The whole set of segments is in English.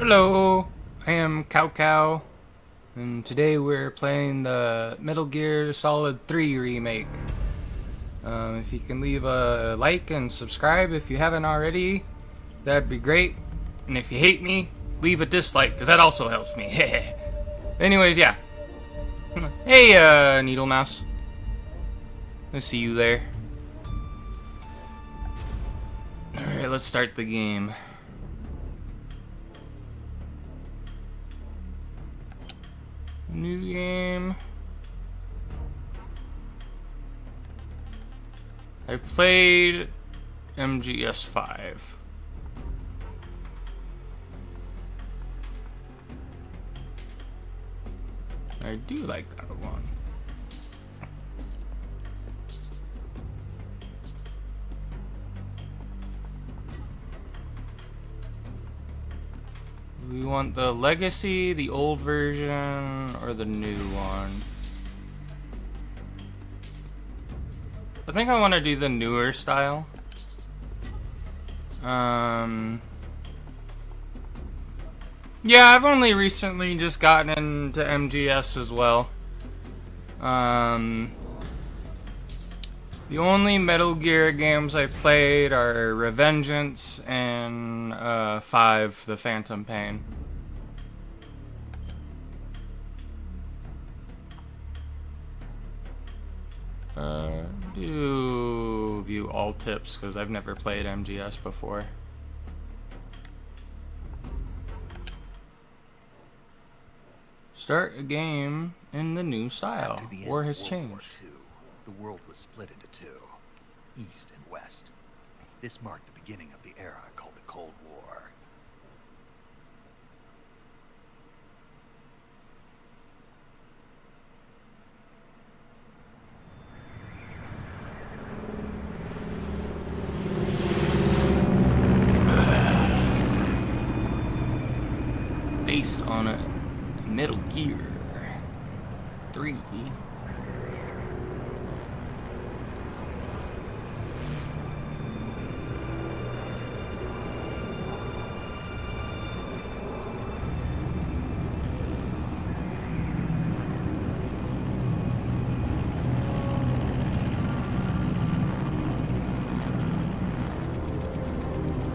Hello, I am Cow Cow, and today we're playing the Metal Gear Solid 3 remake. If you can leave a like and subscribe if you haven't already, that'd be great. And if you hate me, leave a dislike, because that also helps me. Anyways, yeah. Hey, Needle Mouse. I see you there. Alright, let's start the game. New game. I've played MGS5. I do like that one. We want the legacy, the old version, or the new one? I think I want to do the newer style. Yeah, I've only recently just gotten into MGS as well. The only Metal Gear games I've played are Revengeance and 5, The Phantom Pain. Do view all tips because I've never played MGS before. Start a game in the new style. War has changed. The world was split into two, East and West. This marked the beginning of the era called the Cold War. Based on a Metal Gear 3.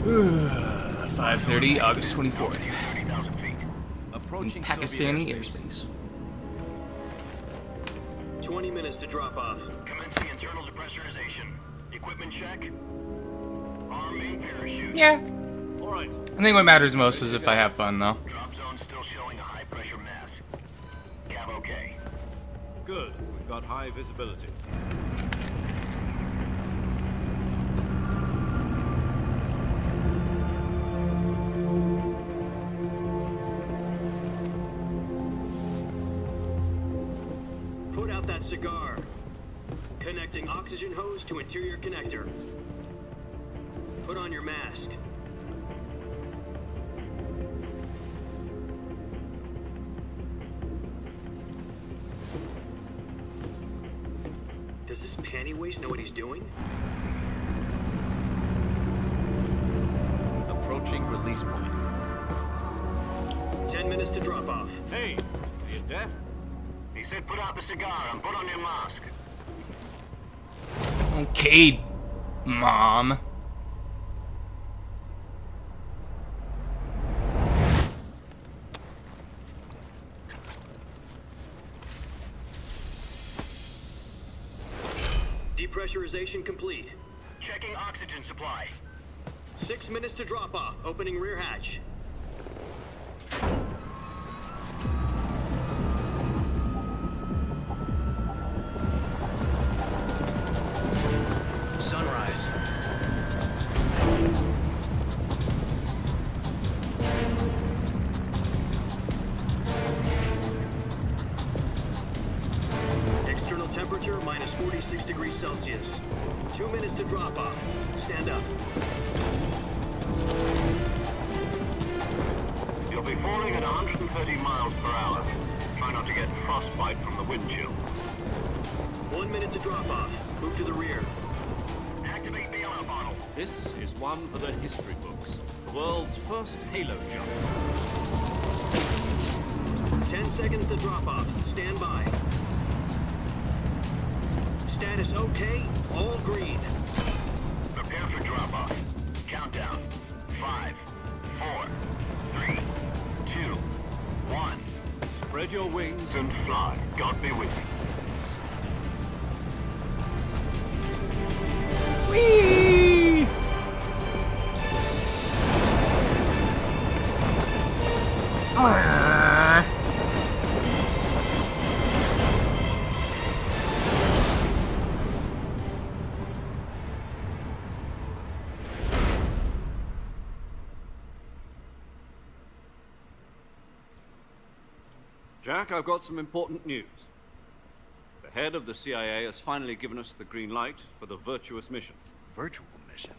Uh, 5:30, August 24th. In Pakistani airspace. 20 minutes to drop off. Commencing internal depressurization. Equipment check. Arm main parachute. Yeah. All right. I think what matters most is if I have fun, though. Drop zone still showing a high pressure mass. Cav okay. Good. We've got high visibility. Put out that cigar. Connecting oxygen hose to interior connector. Put on your mask. Does this panty waste know what he's doing? Approaching release point. 10 minutes to drop off. Hey, are you deaf? He said put out the cigar and put on your mask. Okay, Mom. Depressurization complete. Checking oxygen supply. 6 minutes to drop off. Opening rear hatch. Sunrise. External temperature minus 46 degrees Celsius. 2 minutes to drop off. Stand up. You'll be falling at 130 miles per hour. Try not to get frostbite from the wind chill. 1 minute to drop off. Move to the rear. Activate the yellow bottle. This is one for the history books. The world's first halo jump. 10 seconds to drop off. Stand by. Status okay. All green. Prepare for drop off. Countdown. 5, 4, 3, 2, 1. Spread your wings And fly. God be with you. Whee! Ah. Jack, I've got some important news. The head of the CIA has finally given us the green light for the virtuous mission. Virtual mission?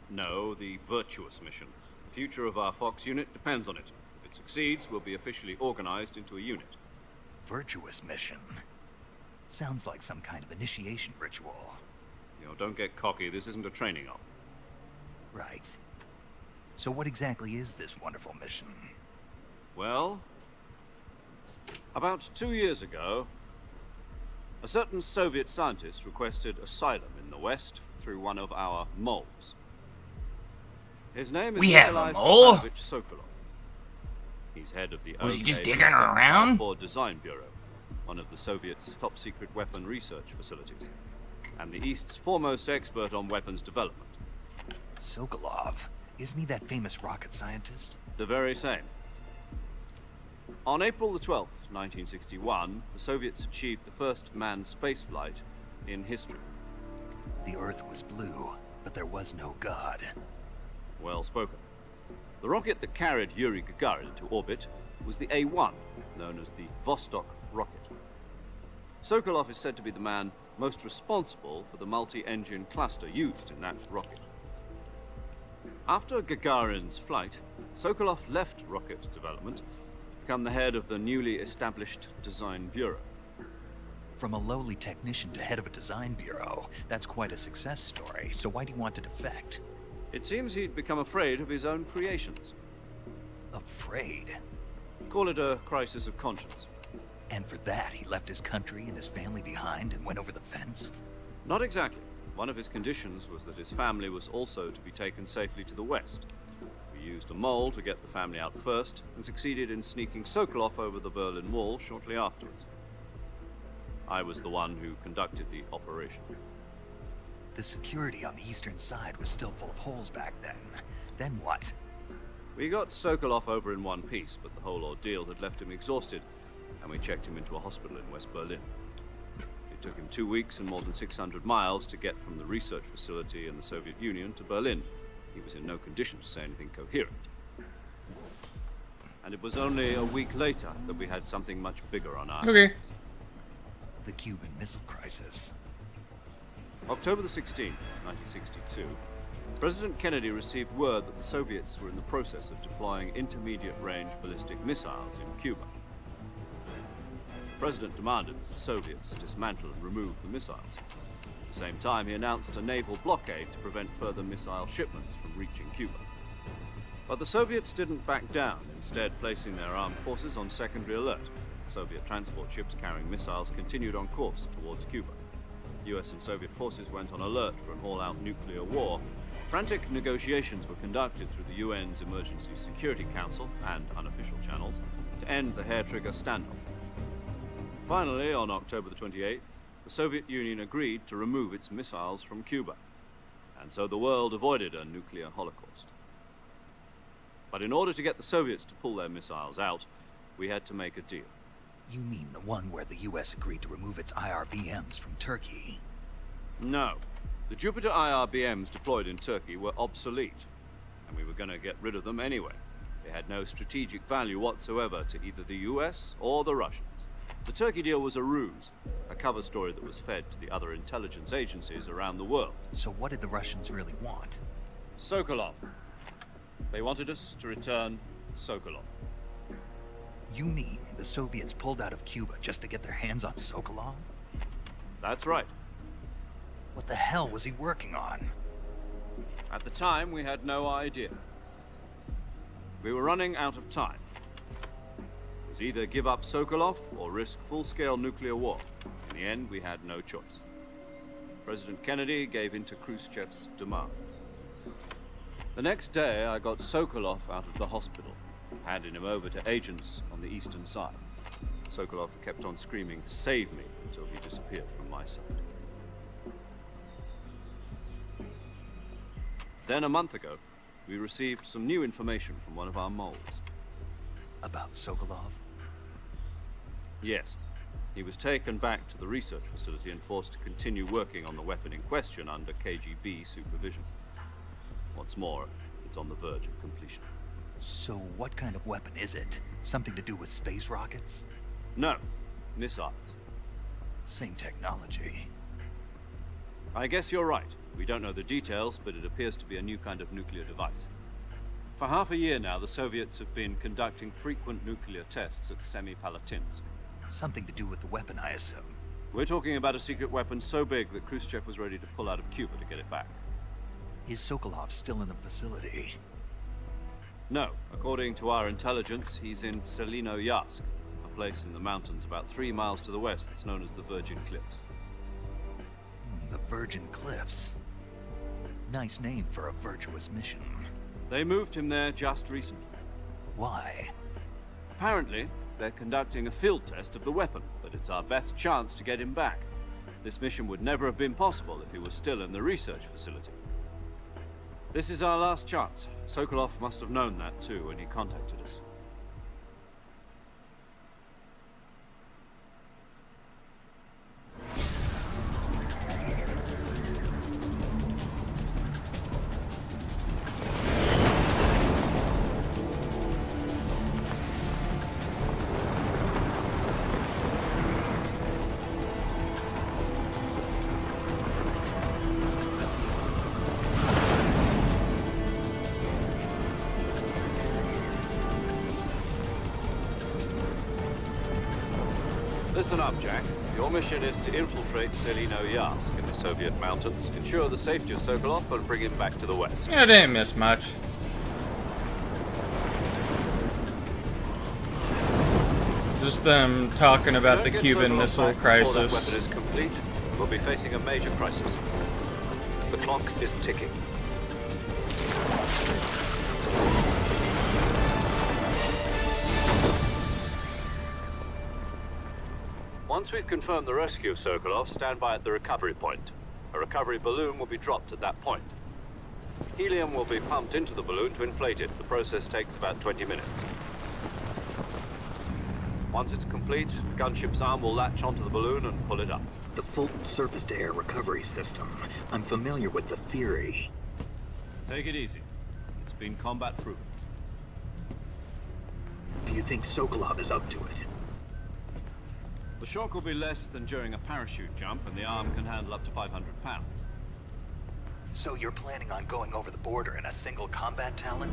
No, the virtuous mission. The future of our Fox unit depends on it. If it succeeds, we'll be officially organized into a unit. Virtuous mission? Sounds like some kind of initiation ritual. You know, don't get cocky. This isn't a training op. Right. So what exactly is this wonderful mission? Well, about 2 years ago, a certain Soviet scientist requested asylum in the West through one of our moles. His name is We have a Nikolai mole? Stepanovich Sokolov. He's head of the Was he just OK digging around? for Design Bureau, one of the Soviets' top-secret weapon research facilities, and the East's foremost expert on weapons development. Sokolov. Isn't he that famous rocket scientist? The very same. On April the 12th, 1961, the Soviets achieved the first manned spaceflight in history. The Earth was blue, but there was no God. Well spoken. The rocket that carried Yuri Gagarin into orbit was the A-1, known as the Vostok rocket. Sokolov is said to be the man most responsible for the multi-engine cluster used in that rocket. After Gagarin's flight, Sokolov left rocket development to become the head of the newly established Design Bureau. From a lowly technician to head of a design bureau, that's quite a success story. So why do you want to defect? It seems he'd become afraid of his own creations. Afraid? Call it a crisis of conscience. And for that, he left his country and his family behind and went over the fence? Not exactly. One of his conditions was that his family was also to be taken safely to the west. We used a mole to get the family out first, and succeeded in sneaking Sokolov over the Berlin Wall shortly afterwards. I was the one who conducted the operation. The security on the eastern side was still full of holes back then. Then what? We got Sokolov over in one piece, but the whole ordeal had left him exhausted, and we checked him into a hospital in West Berlin. It took him 2 weeks and more than 600 miles to get from the research facility in the Soviet Union to Berlin. He was in no condition to say anything coherent. And it was only a week later that we had something much bigger on our Okay. hands. The Cuban Missile Crisis. October the 16th, 1962, President Kennedy received word that the Soviets were in the process of deploying intermediate-range ballistic missiles in Cuba. The President demanded that the Soviets dismantle and remove the missiles. At the same time, he announced a naval blockade to prevent further missile shipments from reaching Cuba. But the Soviets didn't back down, instead placing their armed forces on secondary alert. Soviet transport ships carrying missiles continued on course towards Cuba. US and Soviet forces went on alert for an all-out nuclear war. Frantic negotiations were conducted through the UN's Emergency Security Council and unofficial channels to end the hair-trigger standoff. Finally, on October the 28th, the Soviet Union agreed to remove its missiles from Cuba, and so the world avoided a nuclear holocaust. But in order to get the Soviets to pull their missiles out, we had to make a deal. You mean the one where the US agreed to remove its IRBMs from Turkey? No. The Jupiter IRBMs deployed in Turkey were obsolete, and we were going to get rid of them anyway. They had no strategic value whatsoever to either the US or the Russians. The Turkey deal was a ruse, a cover story that was fed to the other intelligence agencies around the world. So what did the Russians really want? Sokolov. They wanted us to return Sokolov. You mean the Soviets pulled out of Cuba just to get their hands on Sokolov? That's right. What the hell was he working on? At the time, we had no idea. We were running out of time. It was either give up Sokolov or risk full-scale nuclear war. In the end, we had no choice. President Kennedy gave in to Khrushchev's demand. The next day, I got Sokolov out of the hospital, handing him over to agents on the eastern side. Sokolov kept on screaming, "Save me," until he disappeared from my sight. Then, a month ago, we received some new information from one of our moles. About Sokolov? Yes. He was taken back to the research facility and forced to continue working on the weapon in question under KGB supervision. What's more, it's on the verge of completion. So what kind of weapon is it? Something to do with space rockets? No. Missiles. Same technology. I guess you're right. We don't know the details, but it appears to be a new kind of nuclear device. For half a year now, the Soviets have been conducting frequent nuclear tests at Semipalatinsk. Something to do with the weapon, I assume. We're talking about a secret weapon so big that Khrushchev was ready to pull out of Cuba to get it back. Is Sokolov still in the facility? No. According to our intelligence, he's in Selino-Yarsk, a place in the mountains about 3 miles to the west that's known as the Virgin Cliffs. The Virgin Cliffs. Nice name for a virtuous mission. They moved him there just recently. Why? Apparently, they're conducting a field test of the weapon, but it's our best chance to get him back. This mission would never have been possible if he was still in the research facility. This is our last chance. Sokolov must have known that too when he contacted us. Listen up, Jack. Your mission is to infiltrate Selino-Yarsk in the Soviet mountains, ensure the safety of Sokolov, and bring him back to the west. Yeah, I didn't miss much. Just them talking about the Don't get Cuban Sokolov Missile back before that Crisis. weapon is complete. We'll be facing a major crisis. The clock is ticking. Once we've confirmed the rescue of Sokolov, stand by at the recovery point. A recovery balloon will be dropped at that point. Helium will be pumped into the balloon to inflate it. The process takes about 20 minutes. Once it's complete, the gunship's arm will latch onto the balloon and pull it up. The Fulton surface-to-air recovery system. I'm familiar with the theory. Take it easy. It's been combat-proven. Do you think Sokolov is up to it? The shock will be less than during a parachute jump, and the arm can handle up to 500 pounds. So you're planning on going over the border in a single combat Talon?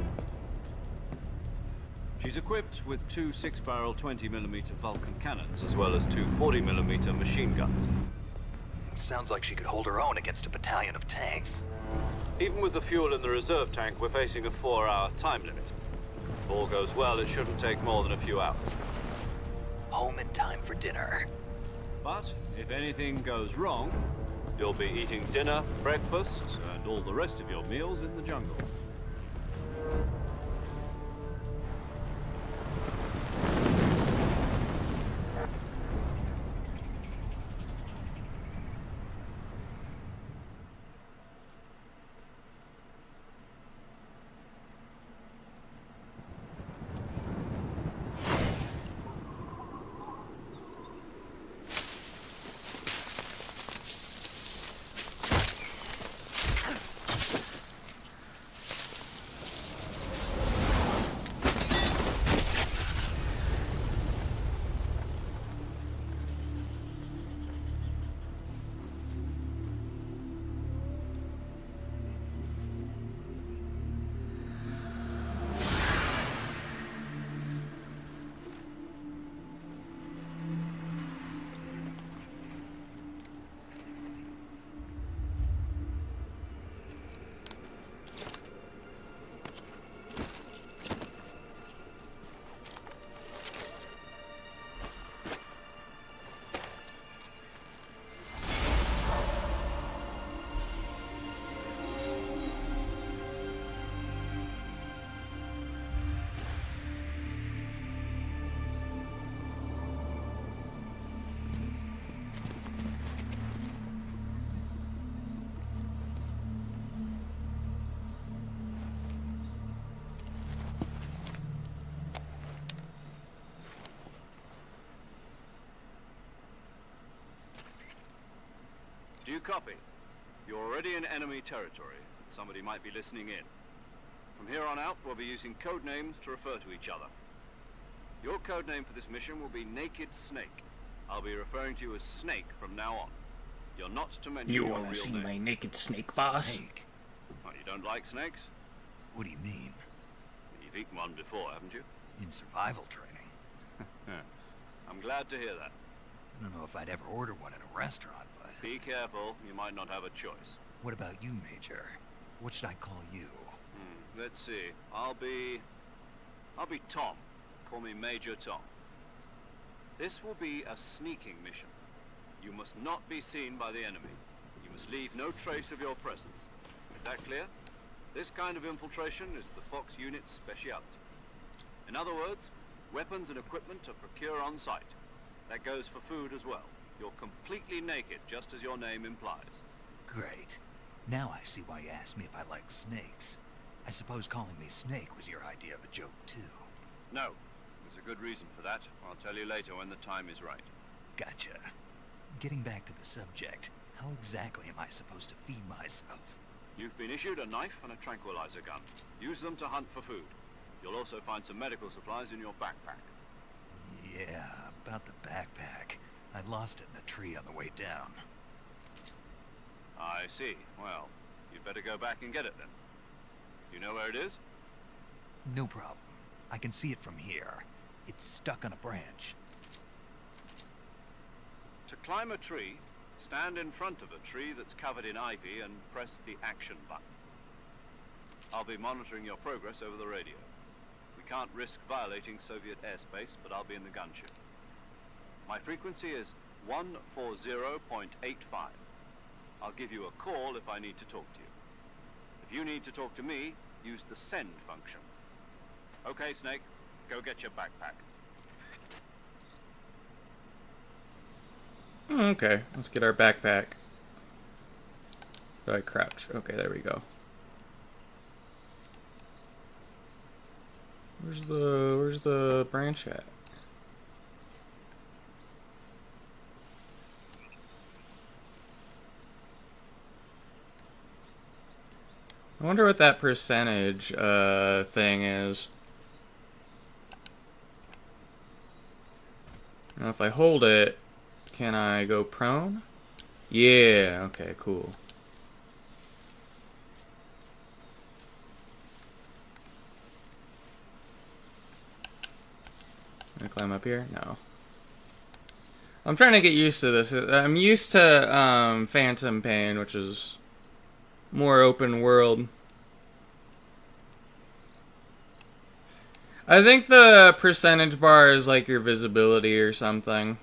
She's equipped with 2 6-barrel 20mm Vulcan cannons, as well as 2 40mm machine guns. Sounds like she could hold her own against a battalion of tanks. Even with the fuel in the reserve tank, we're facing a 4-hour time limit. If all goes well, it shouldn't take more than a few hours. Home in time for dinner. But if anything goes wrong, you'll be eating dinner, breakfast, and all the rest of your meals in the jungle. you copy? You're already in enemy territory. Somebody might be listening in. From here on out, we'll be using code names to refer to each other. Your code name for this mission will be Naked Snake. I'll be referring to you as Snake from now on. You're not to mention You your wanna real see name. my naked snake, boss? Snake? What, you don't like snakes? What do you mean? You've eaten one before, haven't you? In survival training? I'm glad to hear that. I don't know if I'd ever order one in a restaurant, but... Be careful, you might not have a choice. What about you, Major? What should I call you? Let's see. I'll be Tom. Call me Major Tom. This will be a sneaking mission. You must not be seen by the enemy. You must leave no trace of your presence. Is that clear? This kind of infiltration is the Fox unit's speciality. In other words, weapons and equipment are procure on site. That goes for food as well. You're completely naked, just as your name implies. Great. Now I see why you asked me if I like snakes. I suppose calling me Snake was your idea of a joke, too. No. There's a good reason for that. I'll tell you later when the time is right. Gotcha. Getting back to the subject, how exactly am I supposed to feed myself? You've been issued a knife and a tranquilizer gun. Use them to hunt for food. You'll also find some medical supplies in your backpack. Yeah, about the backpack. I lost it in a tree on the way down. I see. Well, you'd better go back and get it then. You know where it is? No problem. I can see it from here. It's stuck on a branch. To climb a tree, stand in front of a tree that's covered in ivy and press the action button. I'll be monitoring your progress over the radio. We can't risk violating Soviet airspace, but I'll be in the gunship. My frequency is 140.85. I'll give you a call if I need to talk to you. If you need to talk to me, use the send function. Okay, Snake, go get your backpack. Okay, let's get our backpack. Do I crouch? Okay, there we go. Where's the branch at? I wonder what that percentage thing is. Now if I hold it, can I go prone? Yeah, okay, cool. Can I climb up here? No. I'm trying to get used to this. I'm used to Phantom Pain, which is more open world. I think the percentage bar is like your visibility or something.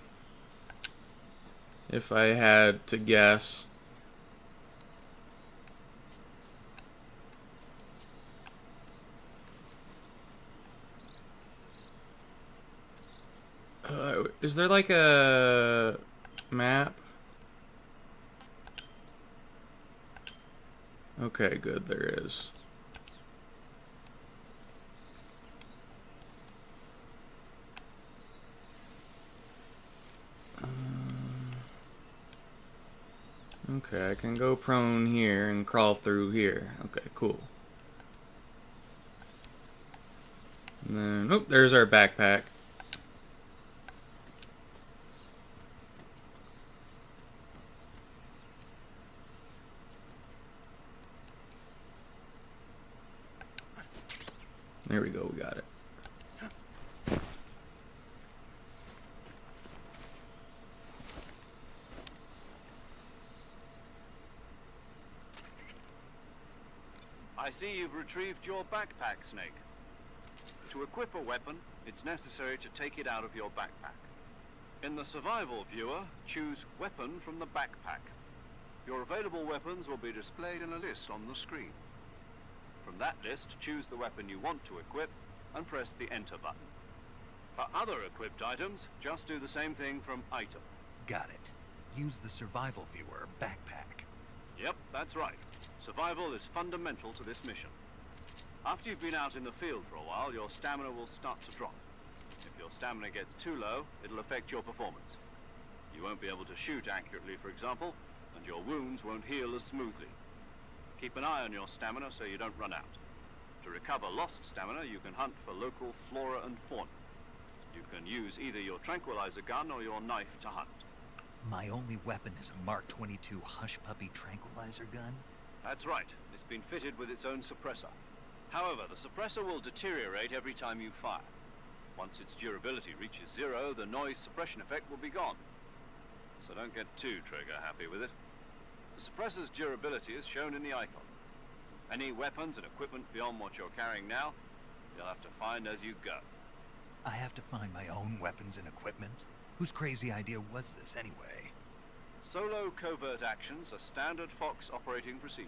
If I had to guess. Is there like a map? Okay, good, there is. Okay, I can go prone here and crawl through here. Okay, cool. And then, oh, there's our backpack. There we go, we got it. I see you've retrieved your backpack, Snake. To equip a weapon, it's necessary to take it out of your backpack. In the survival viewer, choose Weapon from the backpack. Your available weapons will be displayed in a list on the screen. From that list, choose the weapon you want to equip and press the Enter button. For other equipped items, just do the same thing from Item. Got it. Use the survival viewer backpack. Yep, that's right. Survival is fundamental to this mission. After you've been out in the field for a while, your stamina will start to drop. If your stamina gets too low, it'll affect your performance. You won't be able to shoot accurately, for example, and your wounds won't heal as smoothly. Keep an eye on your stamina so you don't run out. To recover lost stamina, you can hunt for local flora and fauna. You can use either your tranquilizer gun or your knife to hunt. My only weapon is a Mark 22 Hush Puppy tranquilizer gun? That's right. It's been fitted with its own suppressor. However, the suppressor will deteriorate every time you fire. Once its durability reaches 0, the noise suppression effect will be gone. So don't get too trigger happy with it. The suppressor's durability is shown in the icon. Any weapons and equipment beyond what you're carrying now, you'll have to find as you go. I have to find my own weapons and equipment? Whose crazy idea was this anyway? Solo covert actions are standard Fox operating procedure.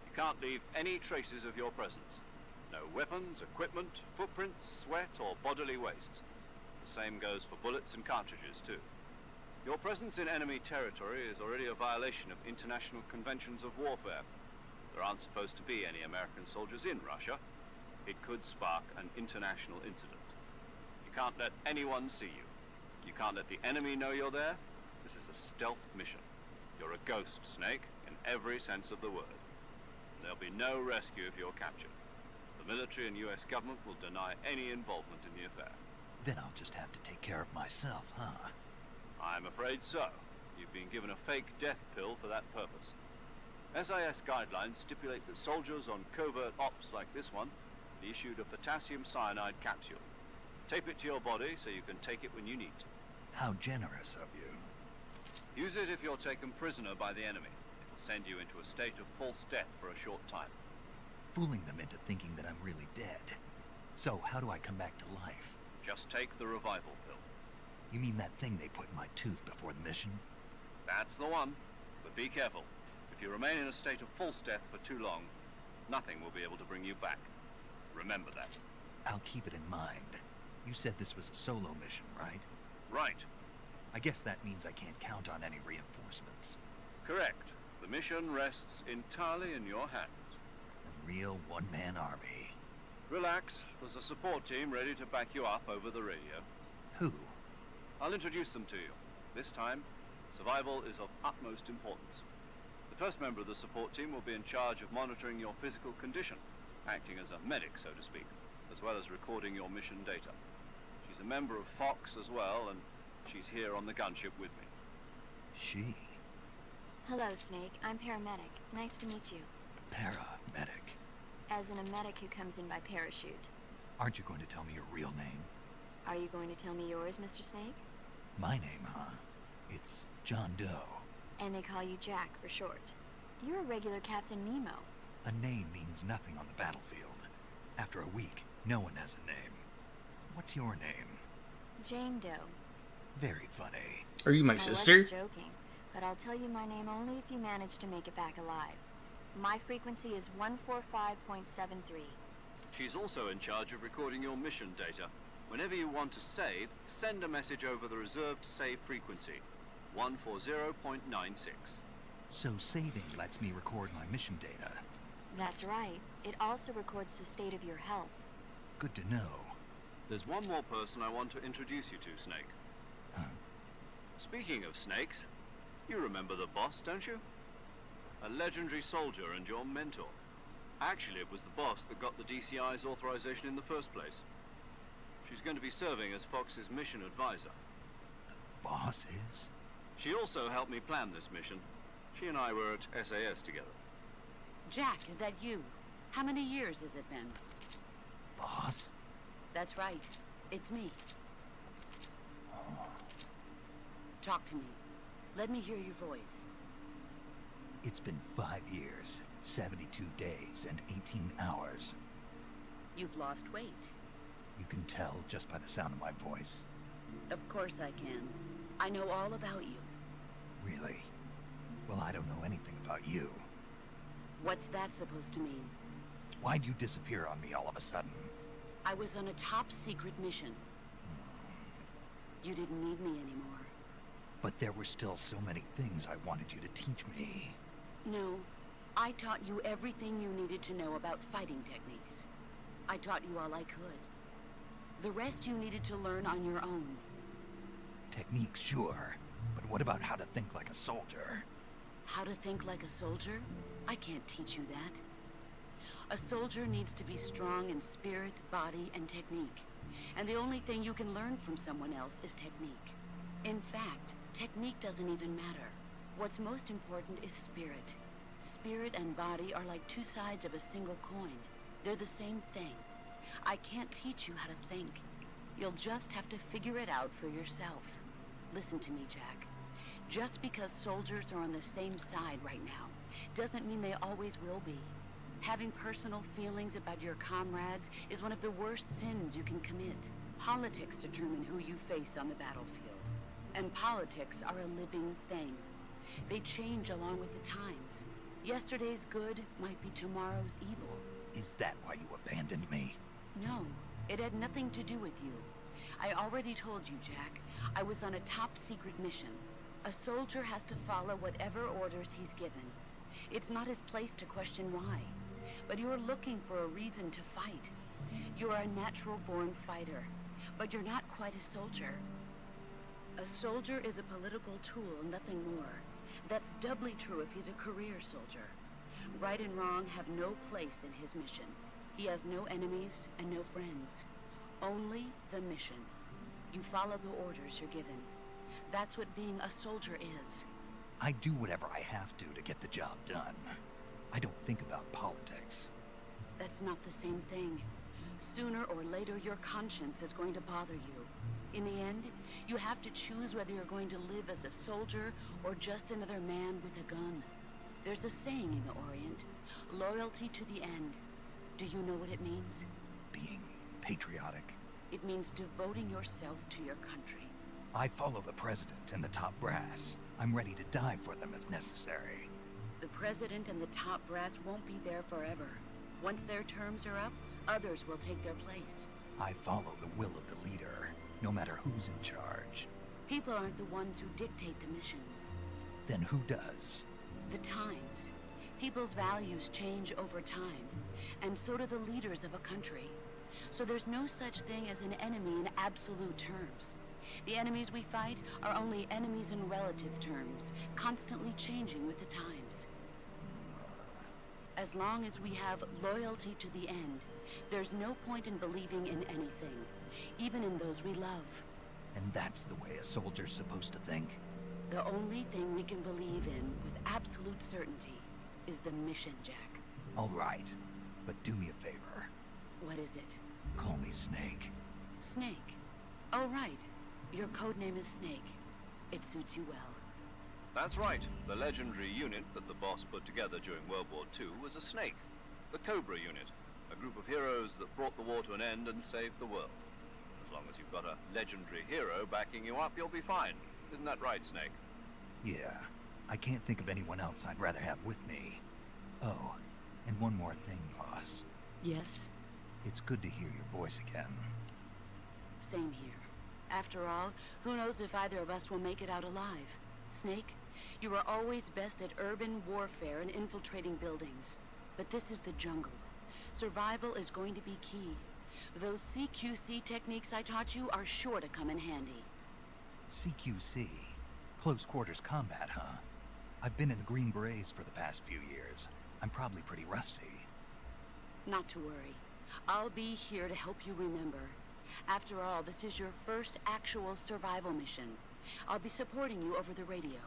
You can't leave any traces of your presence. No weapons, equipment, footprints, sweat, or bodily waste. The same goes for bullets and cartridges, too. Your presence in enemy territory is already a violation of international conventions of warfare. There aren't supposed to be any American soldiers in Russia. It could spark an international incident. You can't let anyone see you. You can't let the enemy know you're there. This is a stealth mission. You're a ghost, Snake, in every sense of the word. There'll be no rescue if you're captured. The military and US government will deny any involvement in the affair. Then I'll just have to take care of myself, huh? I'm afraid so. You've been given a fake death pill for that purpose. SIS guidelines stipulate that soldiers on covert ops like this one be issued a potassium cyanide capsule. Tape it to your body so you can take it when you need to. How generous of you. Use it if you're taken prisoner by the enemy. It'll send you into a state of false death for a short time. Fooling them into thinking that I'm really dead. So, how do I come back to life? Just take the revival pill. You mean that thing they put in my tooth before the mission? That's the one. But be careful. If you remain in a state of false death for too long, nothing will be able to bring you back. Remember that. I'll keep it in mind. You said this was a solo mission, right? Right. I guess that means I can't count on any reinforcements. Correct. The mission rests entirely in your hands. A real one-man army. Relax. There's a support team ready to back you up over the radio. Who? I'll introduce them to you. This time, survival is of utmost importance. The first member of the support team will be in charge of monitoring your physical condition, acting as a medic, so to speak, as well as recording your mission data. She's a member of Fox as well, and she's here on the gunship with me. She? Hello, Snake. I'm paramedic. Nice to meet you. Paramedic. As in a medic who comes in by parachute. Aren't you going to tell me your real name? Are you going to tell me yours, Mr. Snake? My name, huh? It's John Doe. And they call you Jack for short. You're a regular Captain Nemo. A name means nothing on the battlefield. After a week, no one has a name. What's your name? Jane Doe. Very funny. Are you my I sister? wasn't joking, but I'll tell you my name only if you manage to make it back alive. My frequency is 145.73. She's also in charge of recording your mission data. Whenever you want to save, send a message over the reserved save frequency, 140.96. So saving lets me record my mission data. That's right. It also records the state of your health. Good to know. There's one more person I want to introduce you to, Snake. Huh? Speaking of snakes, you remember the boss, don't you? A legendary soldier and your mentor. Actually, it was the boss that got the DCI's authorization in the first place. She's going to be serving as Fox's mission advisor. The boss is? She also helped me plan this mission. She and I were at SAS together. Jack, is that you? How many years has it been? Boss? That's right. It's me. Talk to me. Let me hear your voice. It's been 5 years, 72 days, and 18 hours. You've lost weight. You can tell just by the sound of my voice. Of course I can. I know all about you. Really? Well, I don't know anything about you. What's that supposed to mean? Why'd you disappear on me all of a sudden? I was on a top-secret mission. You didn't need me anymore. But there were still so many things I wanted you to teach me. No. I taught you everything you needed to know about fighting techniques. I taught you all I could. The rest you needed to learn on your own. Techniques, sure. But what about how to think like a soldier? How to think like a soldier? I can't teach you that. A soldier needs to be strong in spirit, body, and technique. And the only thing you can learn from someone else is technique. In fact, technique doesn't even matter. What's most important is spirit. Spirit and body are like two sides of a single coin. They're the same thing. I can't teach you how to think. You'll just have to figure it out for yourself. Listen to me, Jack. Just because soldiers are on the same side right now doesn't mean they always will be. Having personal feelings about your comrades is one of the worst sins you can commit. Politics determine who you face on the battlefield. And politics are a living thing. They change along with the times. Yesterday's good might be tomorrow's evil. Is that why you abandoned me? No, it had nothing to do with you. I already told you, Jack. I was on a top-secret mission. A soldier has to follow whatever orders he's given. It's not his place to question why. But you're looking for a reason to fight. You're a natural-born fighter, but you're not quite a soldier. A soldier is a political tool, nothing more. That's doubly true if he's a career soldier. Right and wrong have no place in his mission. He has no enemies and no friends. Only the mission. You follow the orders you're given. That's what being a soldier is. I do whatever I have to get the job done. I don't think about politics. That's not the same thing. Sooner or later, your conscience is going to bother you. In the end, you have to choose whether you're going to live as a soldier or just another man with a gun. There's a saying in the Orient, loyalty to the end. Do you know what it means? Being patriotic. It means devoting yourself to your country. I follow the president and the top brass. I'm ready to die for them if necessary. The president and the top brass won't be there forever. Once their terms are up, others will take their place. I follow the will of the leader, no matter who's in charge. People aren't the ones who dictate the missions. Then who does? The times. People's values change over time, and so do the leaders of a country. So there's no such thing as an enemy in absolute terms. The enemies we fight are only enemies in relative terms, constantly changing with the times. As long as we have loyalty to the end, there's no point in believing in anything, even in those we love. And that's the way a soldier's supposed to think? The only thing we can believe in with absolute certainty is the mission, Jack. All right, but do me a favor. What is it? Call me Snake. Snake. Oh, right. Your code name is Snake. It suits you well. That's right. The legendary unit that the boss put together during World War II was a snake. The Cobra unit. A group of heroes that brought the war to an end and saved the world. As long as you've got a legendary hero backing you up, you'll be fine. Isn't that right, Snake? Yeah. I can't think of anyone else I'd rather have with me. Oh, and one more thing, boss. Yes? It's good to hear your voice again. Same here. After all, who knows if either of us will make it out alive? Snake, you are always best at urban warfare and infiltrating buildings. But this is the jungle. Survival is going to be key. Those CQC techniques I taught you are sure to come in handy. CQC? Close quarters combat, huh? I've been in the Green Berets for the past few years. I'm probably pretty rusty. Not to worry. I'll be here to help you remember. After all, this is your first actual survival mission. I'll be supporting you over the radio.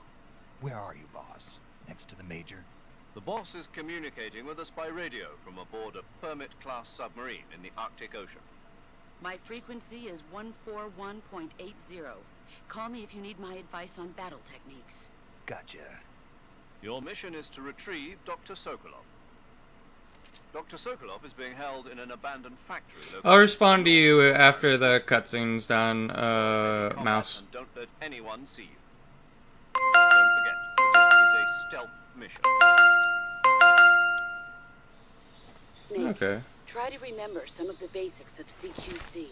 Where are you, boss? Next to the Major? The boss is communicating with us by radio from aboard a Permit-class submarine in the Arctic Ocean. My frequency is 141.80. Call me if you need my advice on battle techniques. Gotcha. Your mission is to retrieve Dr. Sokolov. Dr. Sokolov is being held in an abandoned factory. I'll respond to you after the cutscene's done, Mouse. And don't let anyone see you. Don't forget, this is a stealth mission. Snake, Okay. try to remember some of the basics of CQC.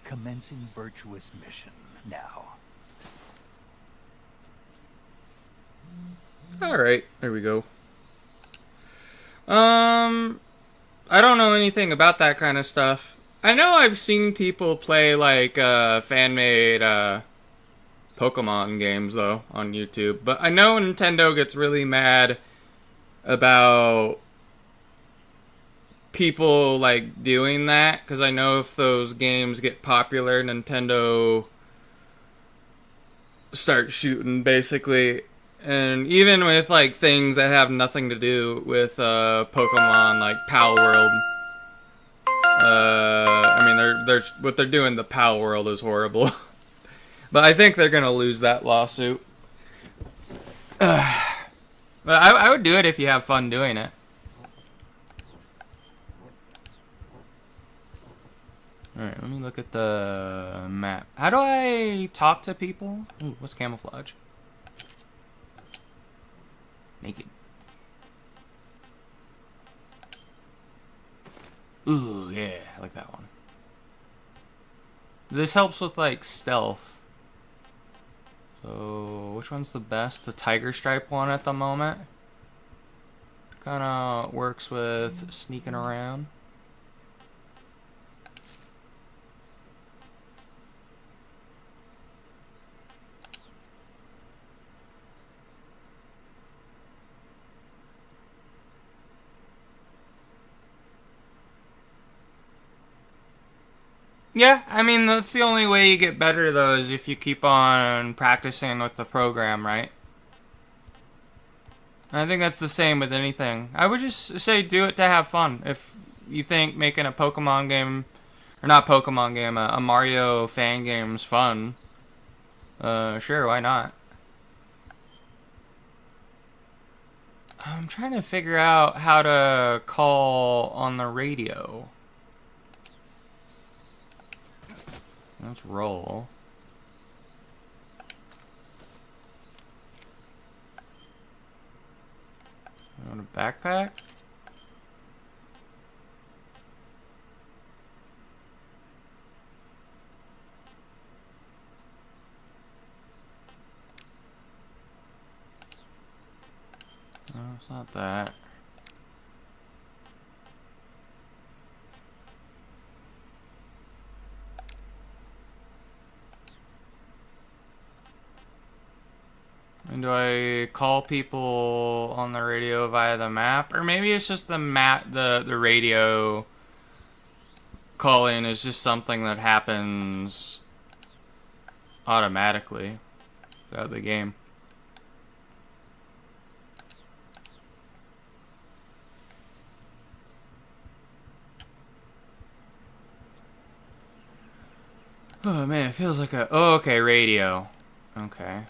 Commencing virtuous mission now. Alright, there we go. I don't know anything about that kind of stuff. I know I've seen people play like fan-made Pokemon games though on YouTube, but I know Nintendo gets really mad about people like doing that because I know if those games get popular, Nintendo starts shooting basically. And even with like things that have nothing to do with Pokemon, like Pal World, I mean they're what they're doing. The Pal World is horrible, but I think they're gonna lose that lawsuit. But I would do it if you have fun doing it. All right, let me look at the map. How do I talk to people? Ooh, what's camouflage? Naked. Ooh, yeah, I like that one. This helps with, like, stealth. So, which one's the best? The Tiger Stripe one at the moment. Kinda works with sneaking around. Yeah, I mean, that's the only way you get better, though, is if you keep on practicing with the program, right? I think that's the same with anything. I would just say do it to have fun. If you think making a Pokemon game, or not Pokemon game, a Mario fan game is fun, sure, why not? I'm trying to figure out how to call on the radio. Let's roll. Want a backpack? No, it's not that. And do I call people on the radio via the map? Or maybe it's just the map, the radio calling is just something that happens automatically throughout the game. Oh man, it feels like a... Oh, okay, radio. Okay.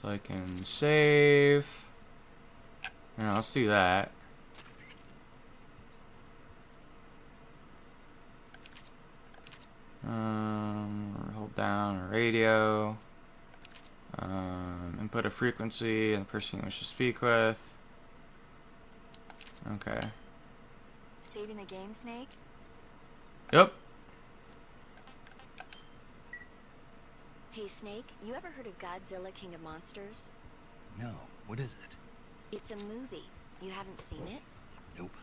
So I can save. Yeah, let's do that. Hold down radio. Input a frequency and the person you wish to speak with. Okay. Saving the game, Snake? Yep. Hey, Snake, you ever heard of Godzilla King of Monsters? No, what is it? It's a movie. You haven't seen it? Nope.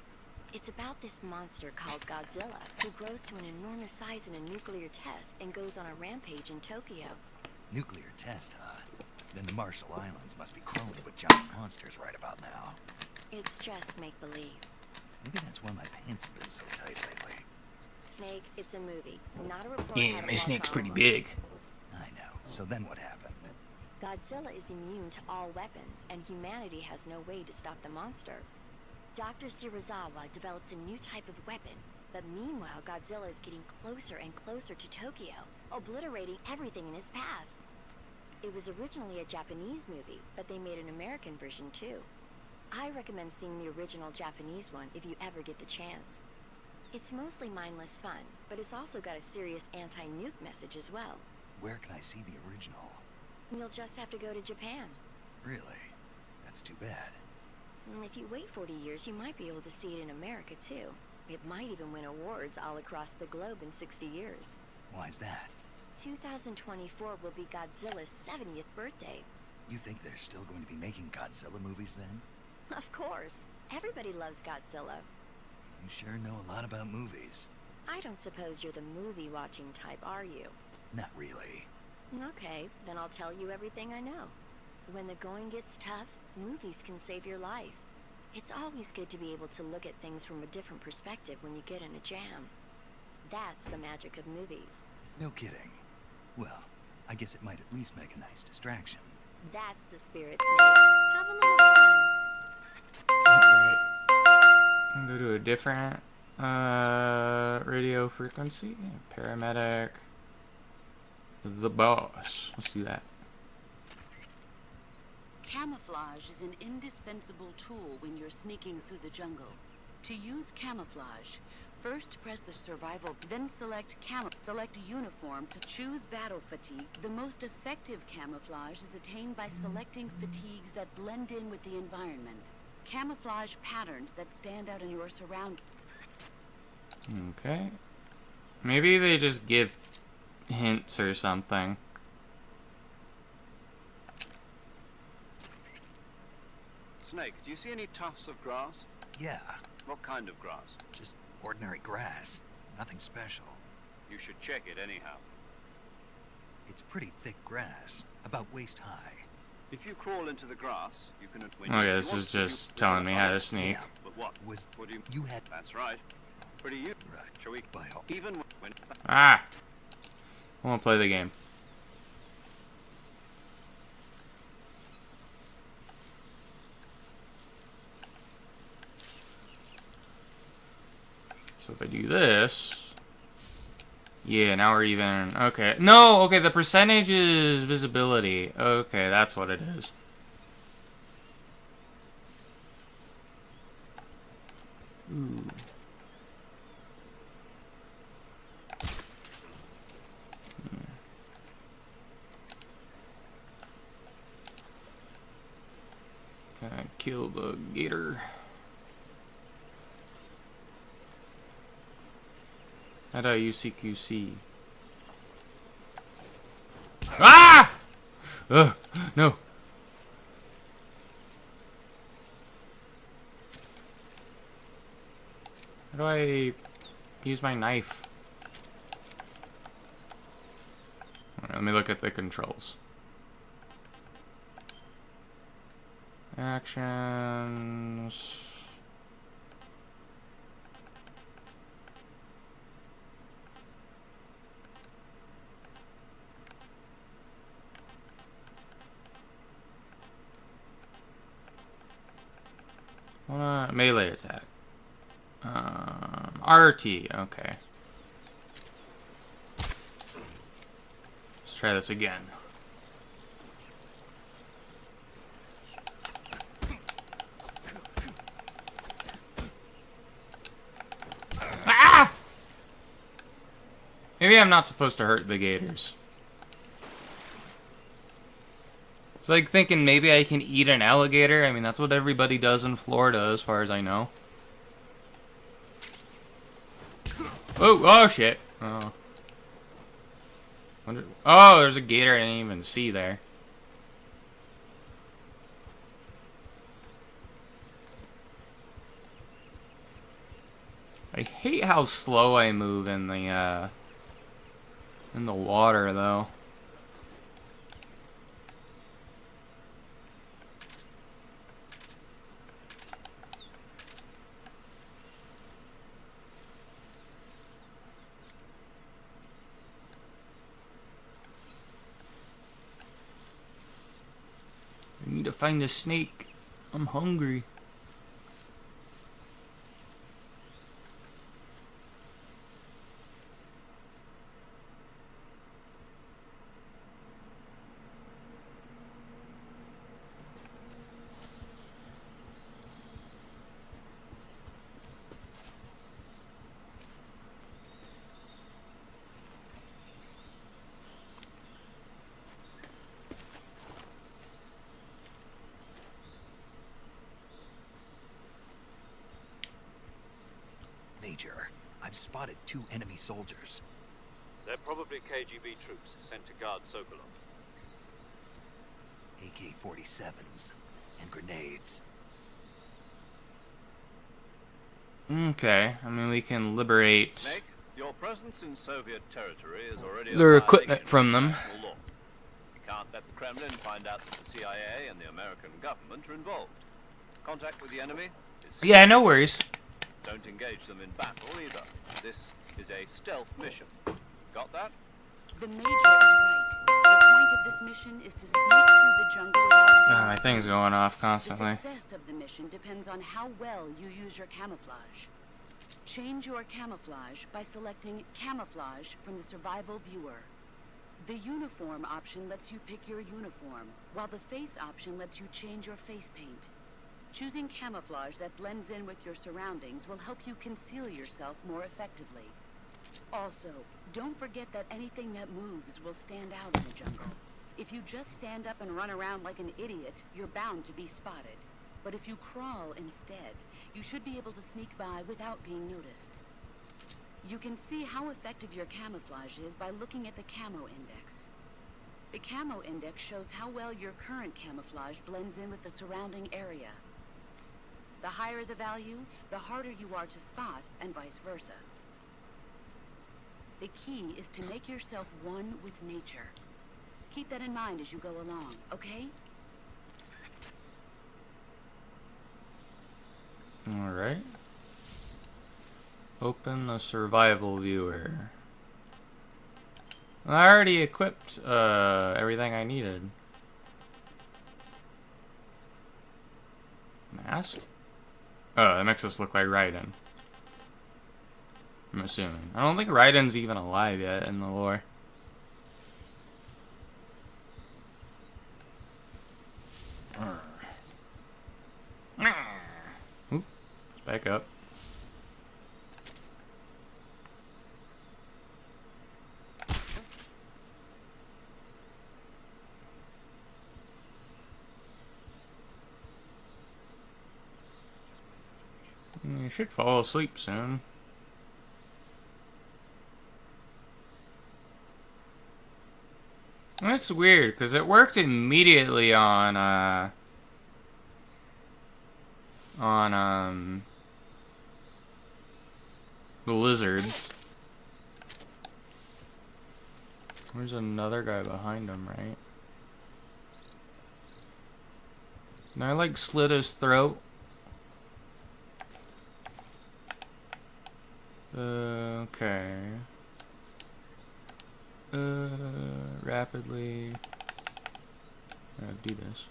It's about this monster called Godzilla, who grows to an enormous size in a nuclear test and goes on a rampage in Tokyo. Nuclear test, huh? Then the Marshall Islands must be crawling with giant monsters right about now. It's just make-believe. Maybe that's why my pants have been so tight lately. Snake, it's a movie, not a report. Yeah, my snake's pretty big. I know. So then what happened? Godzilla is immune to all weapons, and humanity has no way to stop the monster. Dr. Shirazawa develops a new type of weapon, but meanwhile Godzilla is getting closer and closer to Tokyo, obliterating everything in his path. It was originally a Japanese movie, but they made an American version too. I recommend seeing the original Japanese one if you ever get the chance. It's mostly mindless fun, but it's also got a serious anti-nuke message as well. Where can I see the original? You'll just have to go to Japan. Really? That's too bad. And if you wait 40 years, you might be able to see it in America too. It might even win awards all across the globe in 60 years. Why's that? 2024 will be Godzilla's 70th birthday. You think they're still going to be making Godzilla movies then? Of course. Everybody loves Godzilla. You sure know a lot about movies. I don't suppose you're the movie-watching type, are you? Not really. Okay, then I'll tell you everything I know. When the going gets tough, movies can save your life. It's always good to be able to look at things from a different perspective when you get in a jam. That's the magic of movies. No kidding. Well, I guess it might at least make a nice distraction. That's the spirit, Snake. Have a little fun. Alright. Can go to a different radio frequency. Paramedic. The boss. Let's do that. Camouflage is an indispensable tool when you're sneaking through the jungle. To use camouflage, first press the survival, then select uniform to choose battle fatigue. The most effective camouflage is attained by selecting fatigues that blend in with the environment. Camouflage patterns that stand out in your surroundings. Okay. Maybe they just give hints or something. Snake, do you see any tufts of grass? Yeah, What kind of grass? just ordinary grass. Nothing special. You should check it anyhow. It's pretty thick grass, about waist high. If you crawl into the grass, you can... Okay, this is just telling me how to sneak. Yeah, But what? What do you... had... That's right. Pretty you. Right. Shall we... By all... Even when... Ah! I want to play the game. So if I do this... Yeah, now we're even... Okay. No! Okay, the percentage is visibility. Okay, that's what it is. Ooh. Can I kill the gator? How do I use CQC? Ah! Ugh, no. How do I use my knife? Alright, let me look at the controls. Actions. Melee attack. RT, okay. Let's try this again. Ah! Maybe I'm not supposed to hurt the gators. It's like thinking maybe I can eat an alligator. I mean, that's what everybody does in Florida, as far as I know. Oh shit. Oh. Oh, there's a gator I didn't even see there. I hate how slow I move in the water, though. I need to find a snake. I'm hungry. Major, I've spotted 2 enemy soldiers. They're probably KGB troops sent to guard Sokolov. AK-47s and grenades. Okay, I mean, we can liberate Snake, your presence in Soviet territory is already their a equipment violation from of them. international law. You can't let the Kremlin find out that the CIA and the American government are involved. Contact with the enemy is... Yeah, no worries. Don't engage them in battle either. This is a stealth mission. Got that? The Major is right. The point of this mission is to sneak through the jungle without being My thing's seen. going off The constantly. success of the mission depends on how well you use your camouflage. Change your camouflage by selecting Camouflage from the Survival Viewer. The Uniform option lets you pick your uniform, while the Face option lets you change your face paint. Choosing camouflage that blends in with your surroundings will help you conceal yourself more effectively. Also, don't forget that anything that moves will stand out in the jungle. If you just stand up and run around like an idiot, you're bound to be spotted. But if you crawl instead, you should be able to sneak by without being noticed. You can see how effective your camouflage is by looking at the Camo Index. The Camo Index shows how well your current camouflage blends in with the surrounding area. The higher the value, the harder you are to spot, and vice versa. The key is to make yourself one with nature. Keep that in mind as you go along, okay? Alright. Open the survival viewer. I already equipped everything I needed. Mask? Oh, that makes us look like Raiden. I'm assuming. I don't think Raiden's even alive yet in the lore. Oop, let's back up. You should fall asleep soon. That's weird, because it worked immediately on the lizards. There's another guy behind him, right? And I like slit his throat. Okay. Rapidly. Do this.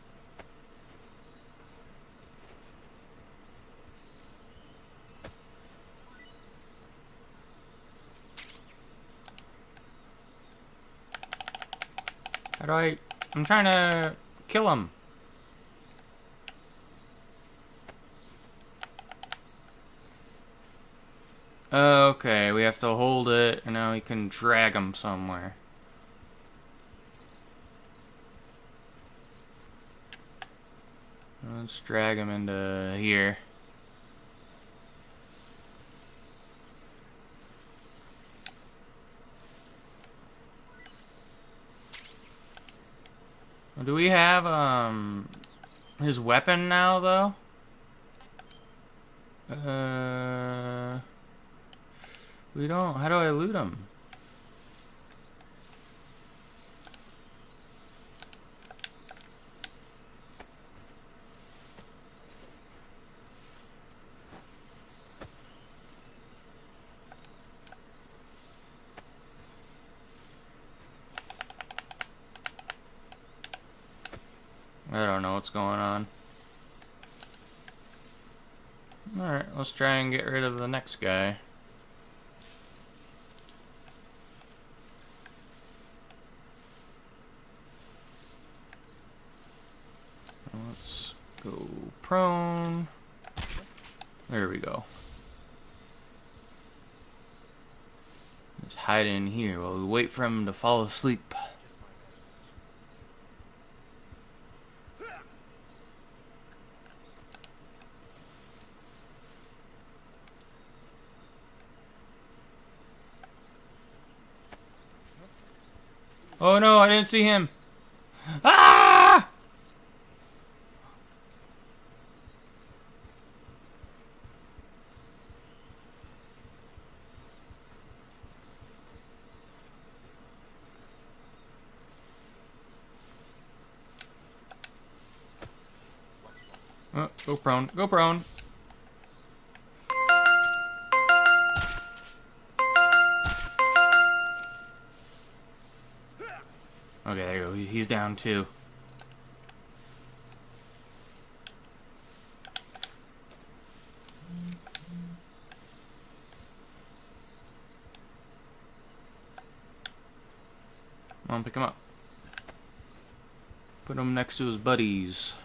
How do I'm trying to kill him. Okay, we have to hold it, and now we can drag him somewhere. Let's drag him into here. Do we have, his weapon now, though? We don't. How do I loot him? I don't know what's going on. Alright, let's try and get rid of the next guy. Let's go prone. There we go. Just hide in here while we wait for him to fall asleep. Oh no, I didn't see him. Ah! Oh, go prone. Go prone. Okay, there you go. He's down too. Come on, pick him up. Put him next to his buddies.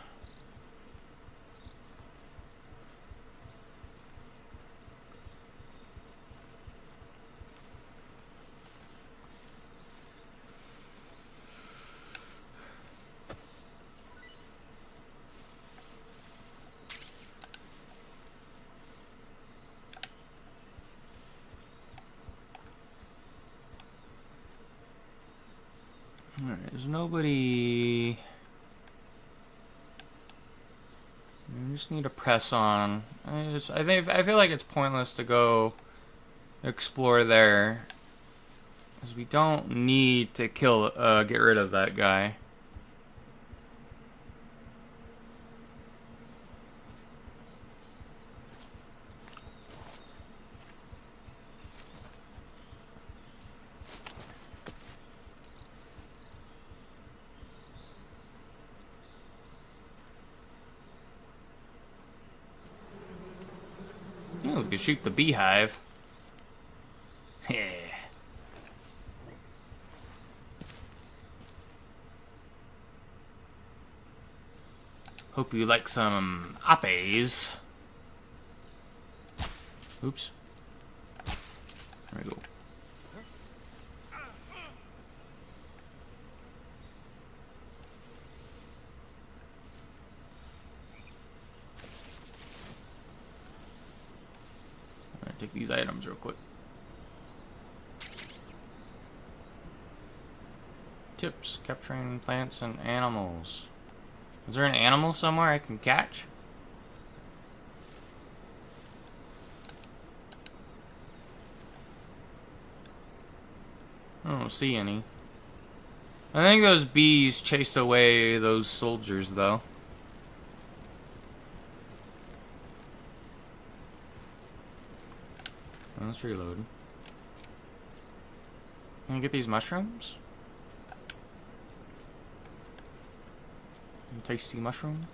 Alright, there's nobody. We just need to press on. I feel like it's pointless to go explore there, because we don't need to get rid of that guy. Oh, we could shoot the beehive. Yeah. Hope you like some appes. Oops. There we go. Take these items real quick. Tips: capturing plants and animals. Is there an animal somewhere I can catch? I don't see any. I think those bees chased away those soldiers, though. Let's reload. Can I get these mushrooms? Tasty mushroom.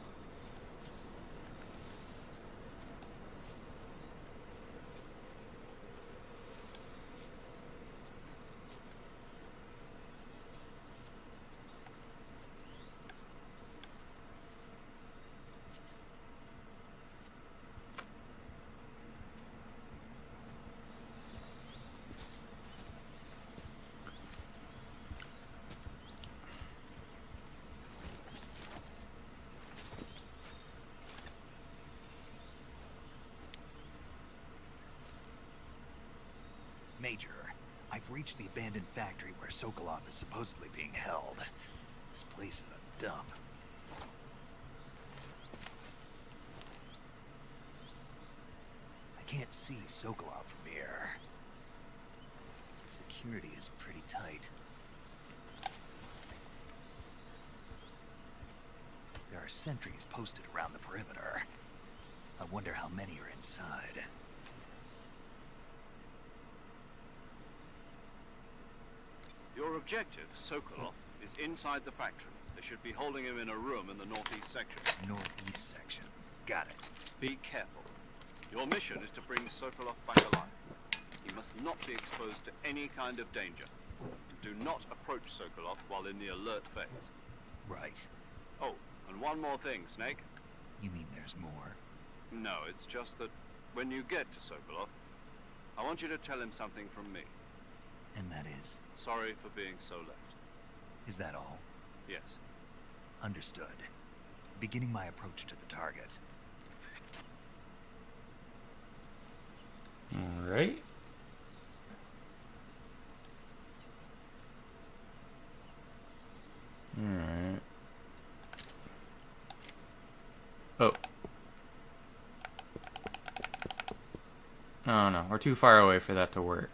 Major, I've reached the abandoned factory where Sokolov is supposedly being held. This place is a dump. I can't see Sokolov from here. Security is pretty tight. There are sentries posted around the perimeter. I wonder how many are inside. Your objective, Sokolov, is inside the factory. They should be holding him in a room in the northeast section. Northeast section. Got it. Be careful. Your mission is to bring Sokolov back alive. He must not be exposed to any kind of danger. Do not approach Sokolov while in the alert phase. Right. Oh, and one more thing, Snake. You mean there's more? No, it's just that when you get to Sokolov, I want you to tell him something from me. And that is? Sorry for being so late. Is that all? Yes. Understood. Beginning my approach to the target. Alright. Alright. Oh. Oh no, we're too far away for that to work.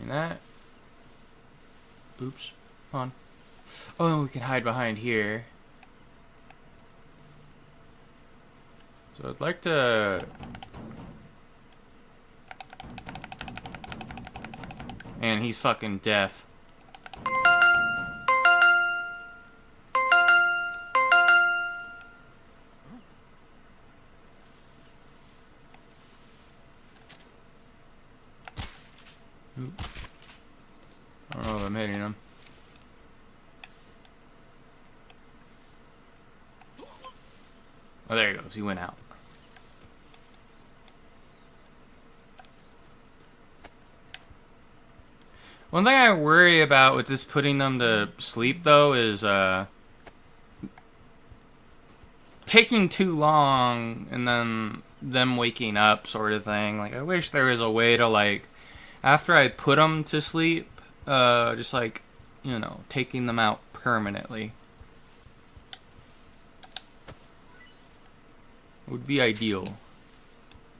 And that. Oops. Come on. Oh, we can hide behind here. So I'd like to... Man, he's fucking deaf. Oop. I don't know if I'm hitting him. Oh, there he goes. He went out. One thing I worry about with just putting them to sleep, though, is taking too long and then them waking up, sort of thing. Like, I wish there was a way to, like, after I put them to sleep, just, like, you know, taking them out permanently. Would be ideal.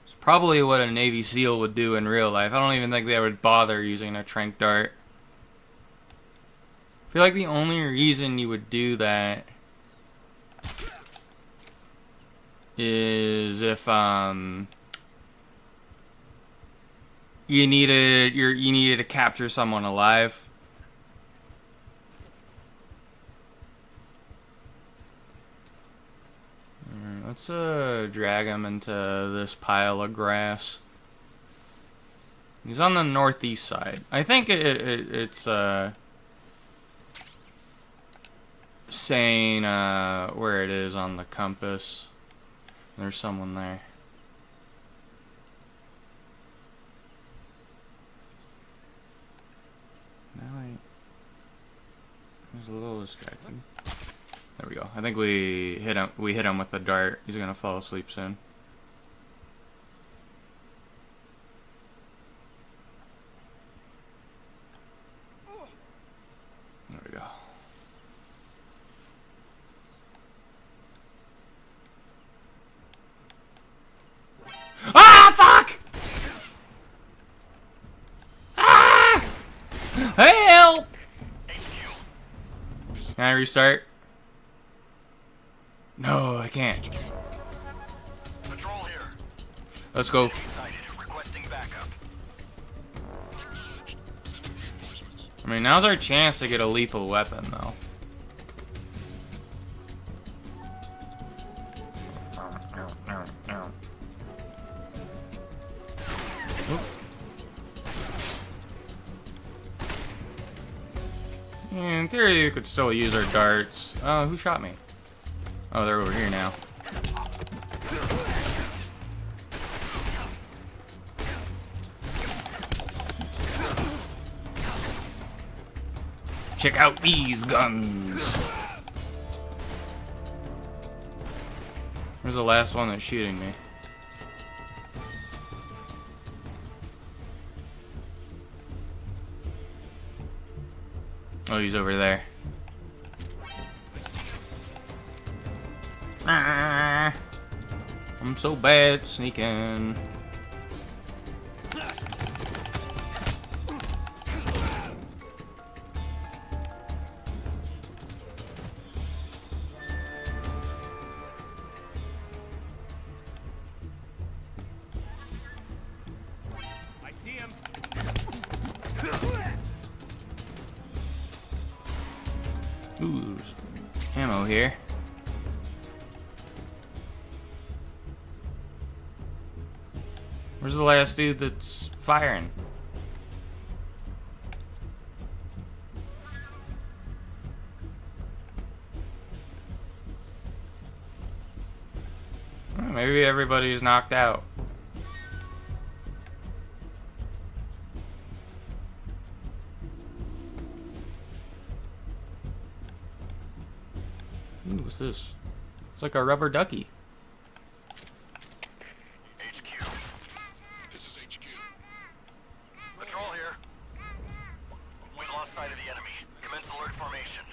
It's probably what a Navy SEAL would do in real life. I don't even think they would bother using a tranq dart. I feel like the only reason you would do that is if you needed to capture someone alive. Let's drag him into this pile of grass. He's on the northeast side. I think it's saying where it is on the compass. There's someone there. Now there's a little distraction. There we go. I think we hit him with the dart. He's gonna fall asleep soon. There we go. Ah, fuck! Ah! Help! Can I restart? No, I can't. Patrol here. Let's go. Sighted. Requesting backup. I mean, now's our chance to get a lethal weapon, though. In theory, you could still use our darts. Oh, who shot me? Oh, they're over here now. Check out these guns. Where's the last one that's shooting me? Oh, he's over there. Ah, I'm so bad at sneaking. I see him. Ooh, there's ammo here. Where's the last dude that's firing? Well, maybe everybody's knocked out. Ooh, what's this? It's like a rubber ducky. HQ. This is HQ. Patrol here. We've lost sight of the enemy. Commence alert formation.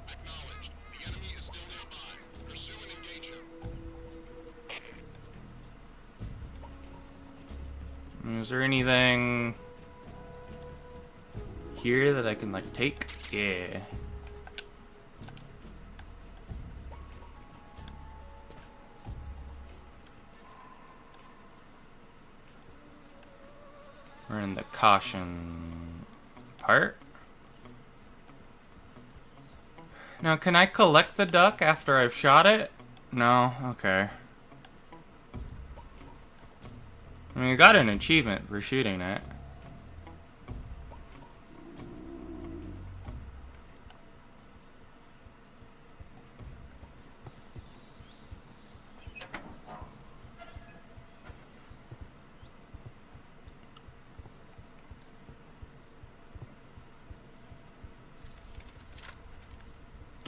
Acknowledged. The enemy is still nearby. Pursue and engage him. Is there anything here that I can, like, take? Yeah. We're in the caution part. Now, can I collect the duck after I've shot it? No? Okay. I mean, I got an achievement for shooting it.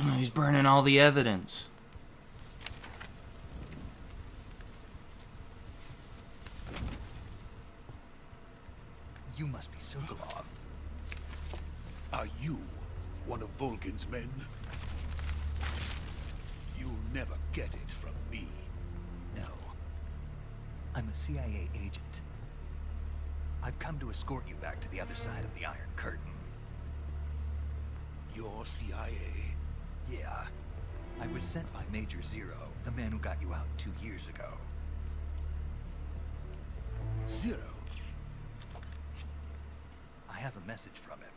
Oh, he's burning all the evidence. You must be Sokolov. Are you one of Volgin's men? You'll never get it from me. No. I'm a CIA agent. I've come to escort you back to the other side of the Iron Curtain. You're CIA? Yeah. I was sent by Major Zero, the man who got you out 2 years ago. Zero? I have a message from him.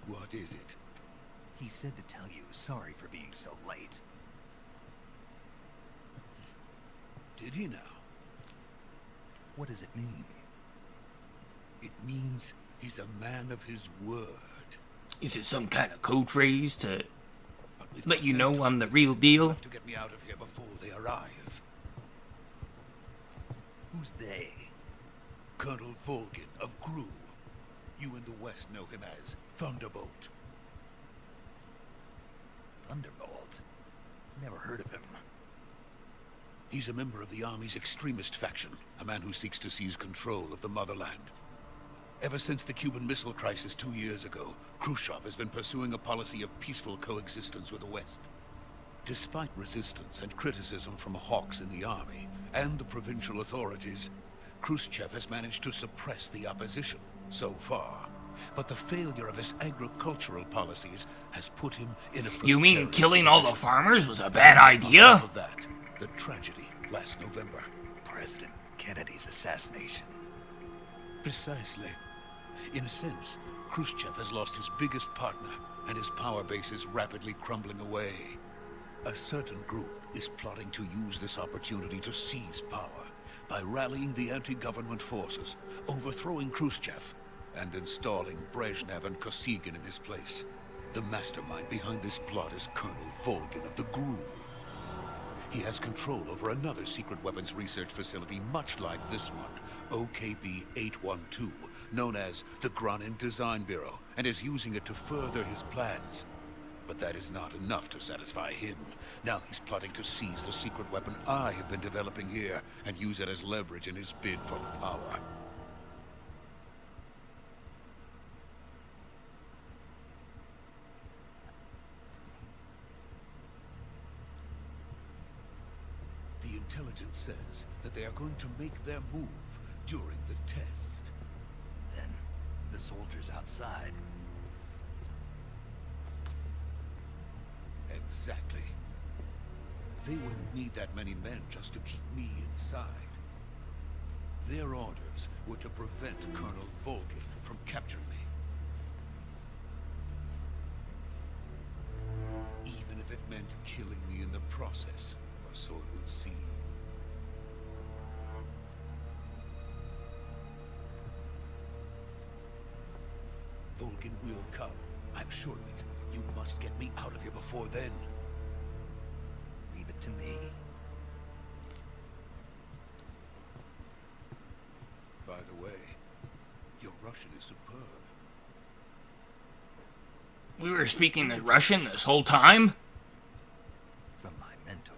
What is it? He said to tell you sorry for being so late. Did he now? What does it mean? It means he's a man of his word. Is it some kind of code phrase to But we've let got you no know time. I'm the real deal? You'll have to get me out of here before they arrive. Who's they? Colonel Volgin of Gru. You in the West know him as Thunderbolt. Thunderbolt? Never heard of him. He's a member of the Army's extremist faction, a man who seeks to seize control of the motherland. Ever since the Cuban Missile Crisis 2 years ago, Khrushchev has been pursuing a policy of peaceful coexistence with the West. Despite resistance and criticism from hawks in the army and the provincial authorities, Khrushchev has managed to suppress the opposition so far. But the failure of his agricultural policies has put him in a You mean precarious killing all the position. farmers was a bad On idea? top of that, the tragedy last November. President Kennedy's assassination. Precisely. In a sense, Khrushchev has lost his biggest partner, and his power base is rapidly crumbling away. A certain group is plotting to use this opportunity to seize power by rallying the anti-government forces, overthrowing Khrushchev, and installing Brezhnev and Kosygin in his place. The mastermind behind this plot is Colonel Volgin of the Gru. He has control over another secret weapons research facility much like this one, OKB-812, known as the Granin Design Bureau, and is using it to further his plans. But that is not enough to satisfy him. Now he's plotting to seize the secret weapon I have been developing here and use it as leverage in his bid for power. The intelligence says that they are going to make their move during the test. Then, the soldiers outside. Exactly. They wouldn't need that many men just to keep me inside. Their orders were to prevent Colonel Volgin from capturing me. Even if it meant killing me in the process, or so it would seem. Volgin will come. I'm sure of it. You must get me out of here before then. Leave it to me. By the way, your Russian is superb. We were speaking the Russian this whole time? From my mentor.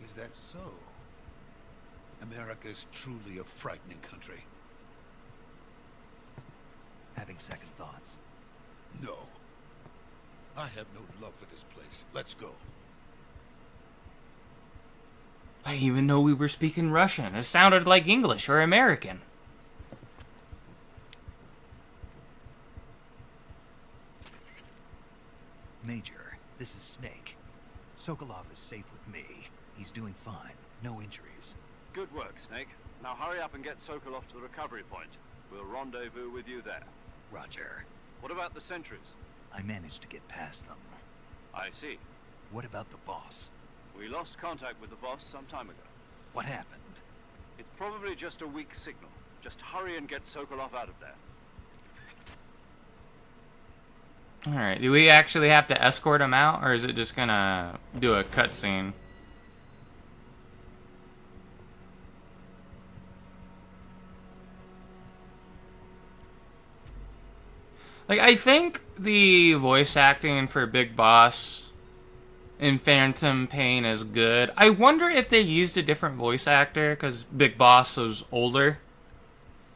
Is that so? America is truly a frightening country. Having second thoughts. No. I have no love for this place. Let's go. I didn't even know we were speaking Russian. It sounded like English or American. Major, this is Snake. Sokolov is safe with me. He's doing fine. No injuries. Good work, Snake. Now hurry up and get Sokolov to the recovery point. We'll rendezvous with you there. Roger. What about the sentries? I managed to get past them. I see. What about the boss? We lost contact with the boss some time ago. What happened? It's probably just a weak signal. Just hurry and get Sokolov out of there. Alright, do we actually have to escort him out, or is it just gonna do a cutscene? Like, I think the voice acting for Big Boss in Phantom Pain is good. I wonder if they used a different voice actor, because Big Boss was older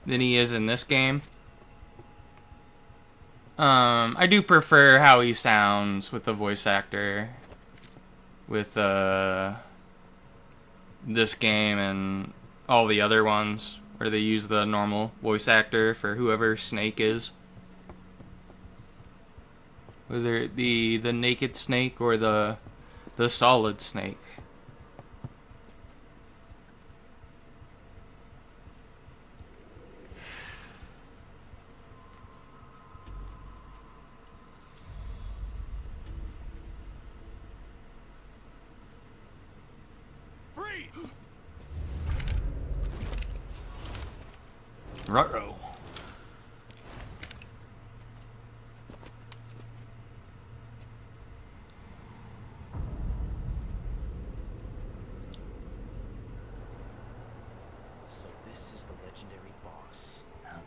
than he is in this game. I do prefer how he sounds with the voice actor with this game and all the other ones where they use the normal voice actor for whoever Snake is. Whether it be the naked Snake or the solid Snake. Freeze! Ruh-roh. So this is the legendary boss. Huh?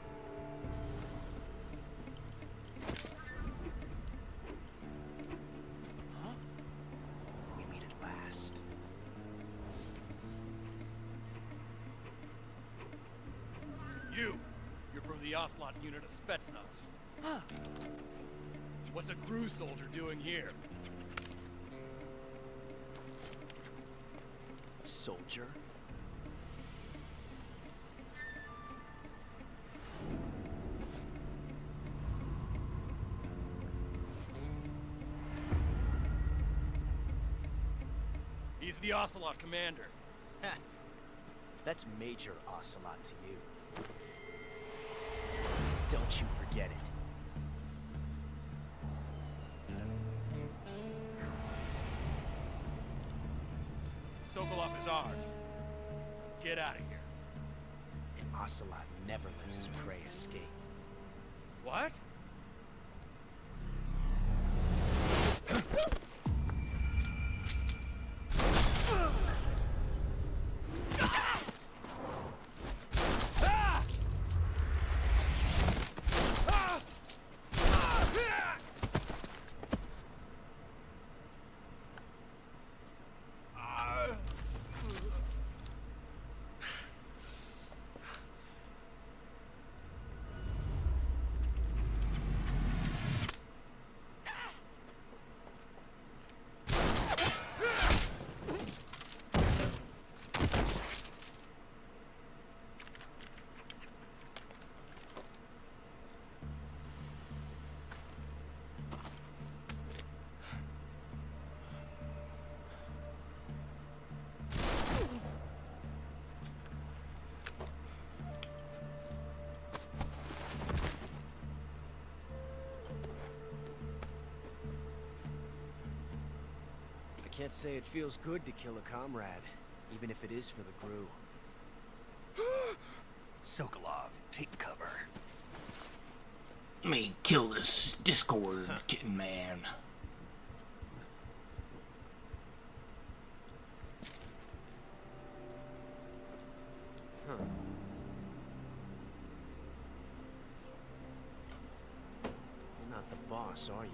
Huh? We meet at last. You're from the Ocelot unit of Spetsnaz. Huh. What's a GRU soldier doing here? Soldier? He's the Ocelot commander. Ha! That's Major Ocelot to you. Don't you forget it. Sokolov is ours. Get out of here. And Ocelot never lets his prey escape. What? I can't say it feels good to kill a comrade, even if it is for the GRU. Sokolov, take cover. Let me kill this Discord kitten man. Huh. You're not the boss, are you?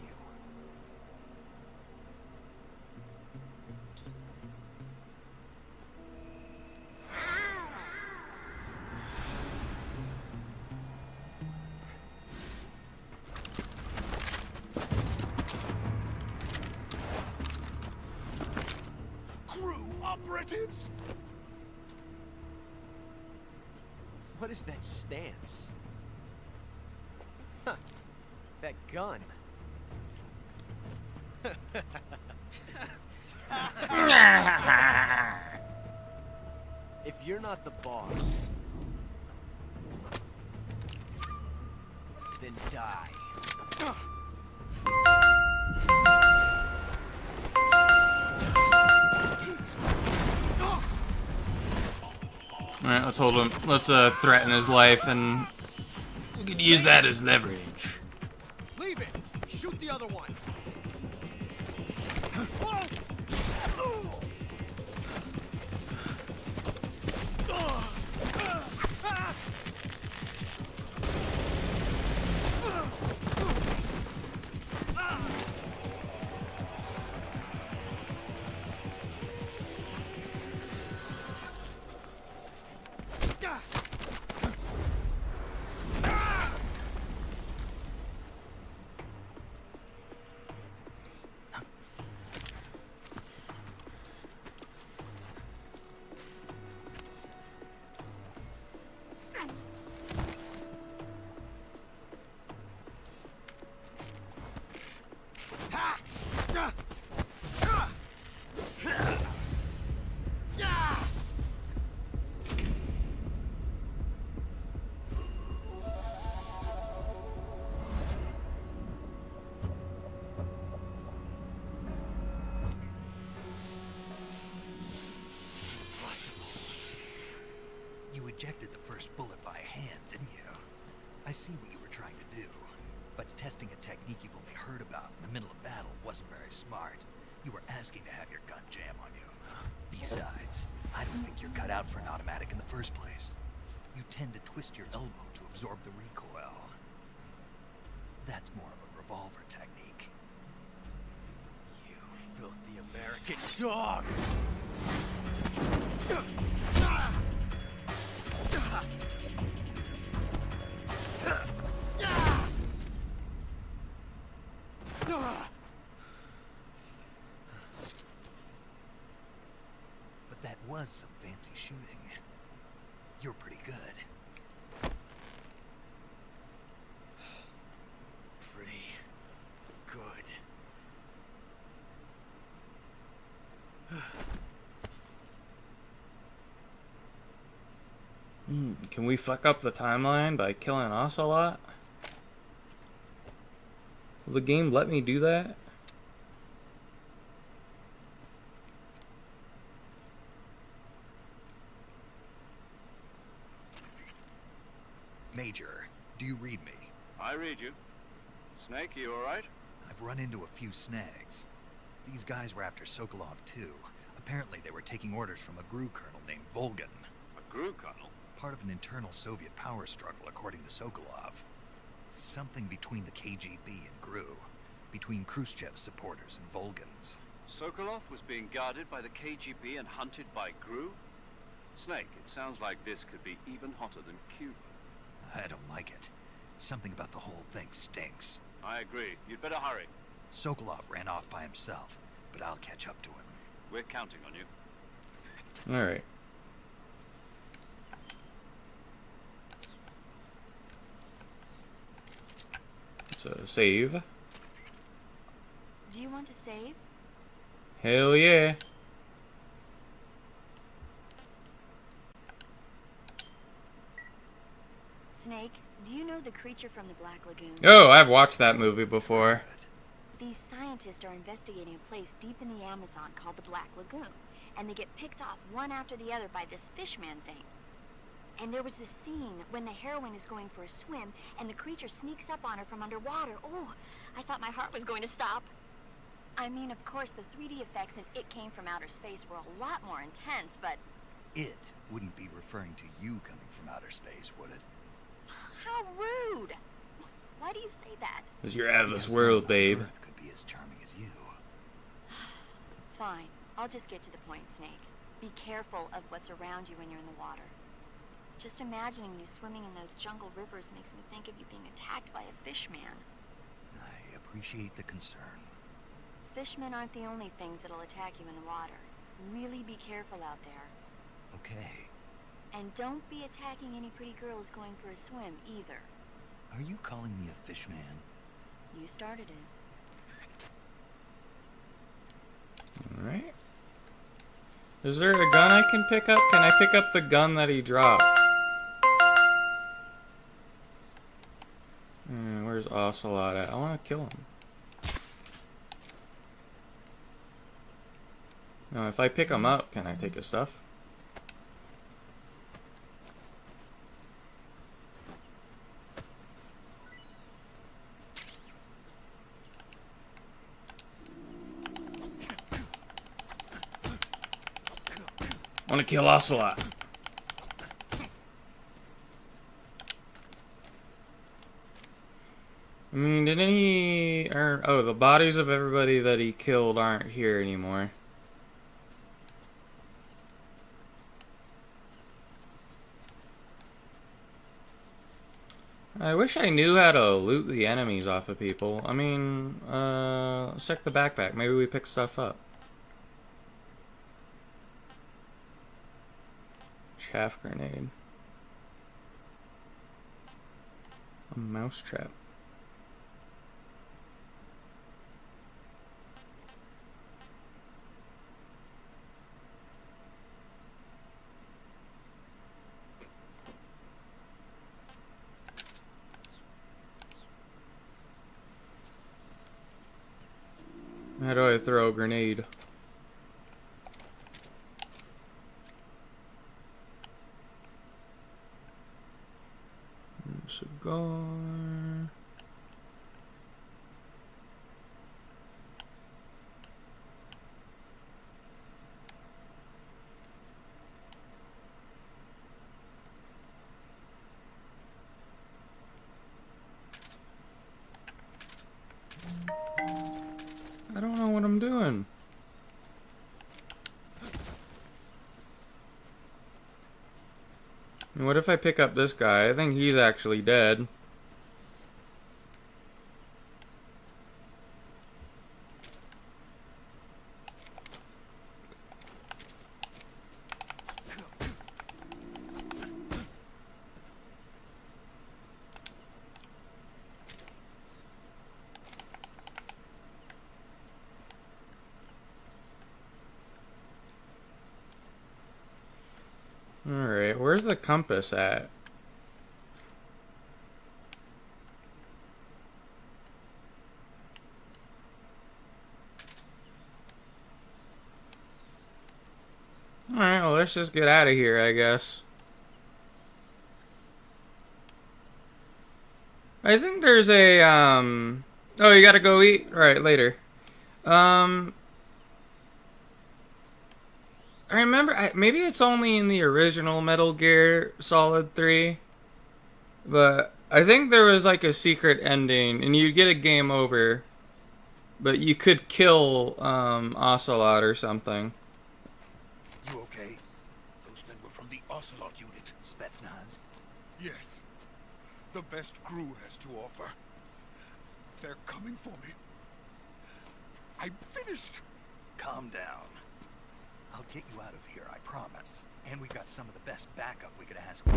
GRU operatives! What is that stance? Huh. That gun. If If you're not the boss, then die. Alright, let's hold him. Let's threaten his life, and we could use that as leverage. Leave it! Shoot the other one! You ejected the first bullet by hand, didn't you? I see what you were trying to do. But testing a technique you've only heard about in the middle of battle wasn't very smart. You were asking to have your gun jam on you. Besides, I don't think you're cut out for an automatic in the first place. You tend to twist your elbow to absorb the recoil. That's more of a revolver technique. You filthy American dog! But that was some fancy shooting. You're pretty good. Pretty good. Can we fuck up the timeline by killing Ocelot? Will the game let me do that? Major, do you read me? I read you. Snake, you alright? I've run into a few snags. These guys were after Sokolov too. Apparently they were taking orders from a GRU colonel named Volgan. A GRU colonel? Part of an internal Soviet power struggle, according to Sokolov. Something between the KGB and GRU. Between Khrushchev's supporters and Volgan's. Sokolov was being guarded by the KGB and hunted by GRU? Snake, it sounds like this could be even hotter than Cuba. I don't like it. Something about the whole thing stinks. I agree. You'd better hurry. Sokolov ran off by himself, but I'll catch up to him. We're counting on you. Alright. So, save. Do you want to save? Hell yeah. Snake, do you know the creature from the Black Lagoon? Oh, I've watched that movie before. These scientists are investigating a place deep in the Amazon called the Black Lagoon, and they get picked off one after the other by this fishman thing. And there was this scene when the heroine is going for a swim, and the creature sneaks up on her from underwater. Oh, I thought my heart was going to stop. I mean, of course, the 3D effects in It Came from Outer Space were a lot more intense, but... It wouldn't be referring to you coming from outer space, would it? How rude! Why do you say that? Because you're out of this Because world, no one on babe. Earth could be as charming as you. Fine. I'll just get to the point, Snake. Be careful of what's around you when you're in the water. Just imagining you swimming in those jungle rivers makes me think of you being attacked by a fishman. I appreciate the concern. Fishmen aren't the only things that'll attack you in the water. Really be careful out there. Okay. And don't be attacking any pretty girls going for a swim, either. Are you calling me a fishman? You started it. Alright. Is there a gun I can pick up? Can I pick up the gun that he dropped? Where's Ocelot at? I want to kill him. Now, if I pick him up, can I take his stuff? I want to kill Ocelot. I mean, didn't he... oh, the bodies of everybody that he killed aren't here anymore. I wish I knew how to loot the enemies off of people. I mean, let's check the backpack. Maybe we pick stuff up. Chaff grenade. A mouse trap. How do I throw a grenade? Cigar. I don't know what I'm doing. I mean, what if I pick up this guy? I think he's actually dead. Alright, where's the compass at? Alright, well, let's just get out of here, I guess. I think there's a, oh, you gotta go eat? Right, later. I remember, maybe it's only in the original Metal Gear Solid 3, but I think there was like a secret ending, and you'd get a game over, but you could kill Ocelot or something. You okay? Those men were from the Ocelot unit. Spetsnaz? Yes. The best crew has to offer. They're coming for me. I'm finished. Calm down. I'll get you out of here, I promise. And we got some of the best backup we could ask for.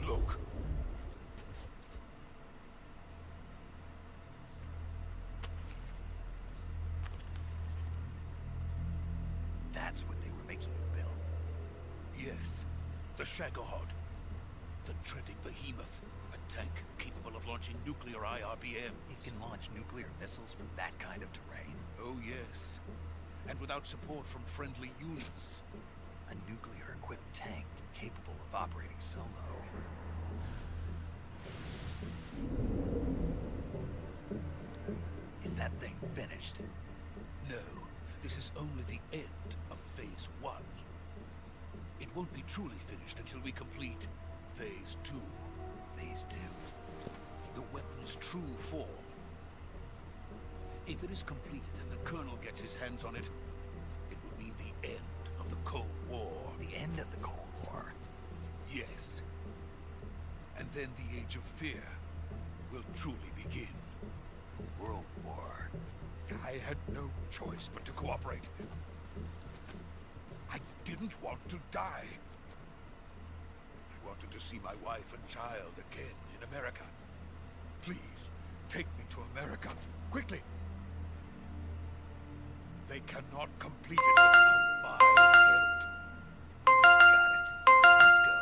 Look. That's what they were making you build. Yes. The Shagohod. The treading behemoth. A tank capable of launching nuclear IRBM. It can launch nuclear missiles from that kind of terrain? Oh, yes. And without support from friendly units. A nuclear-equipped tank capable of operating solo. Is that thing finished? No, this is only the end of Phase 1. It won't be truly finished until we complete Phase 2. Phase 2? The weapon's true form. If it is completed and the Colonel gets his hands on it, it will be the end of the Cold War. The end of the Cold War? Yes. And then the Age of Fear will truly begin. A world war? I had no choice but to cooperate. I didn't want to die. I wanted to see my wife and child again in America. Please, take me to America, quickly. They cannot complete it without my help. Got it. Let's go.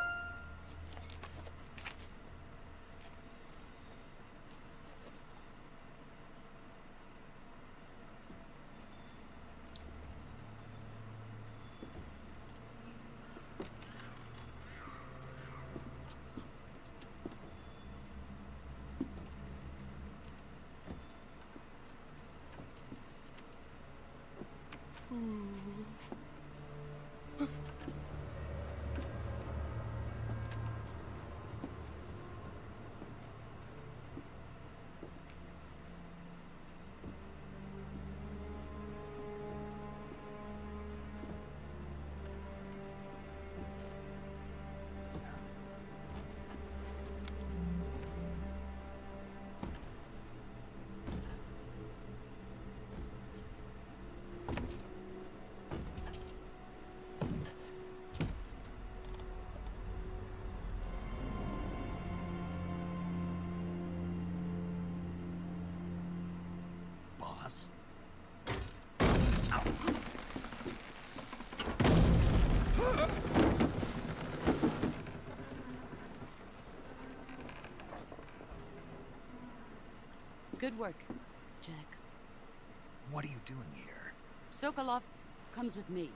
Boss? Good work, Jack. What are you doing here? Sokolov comes with me.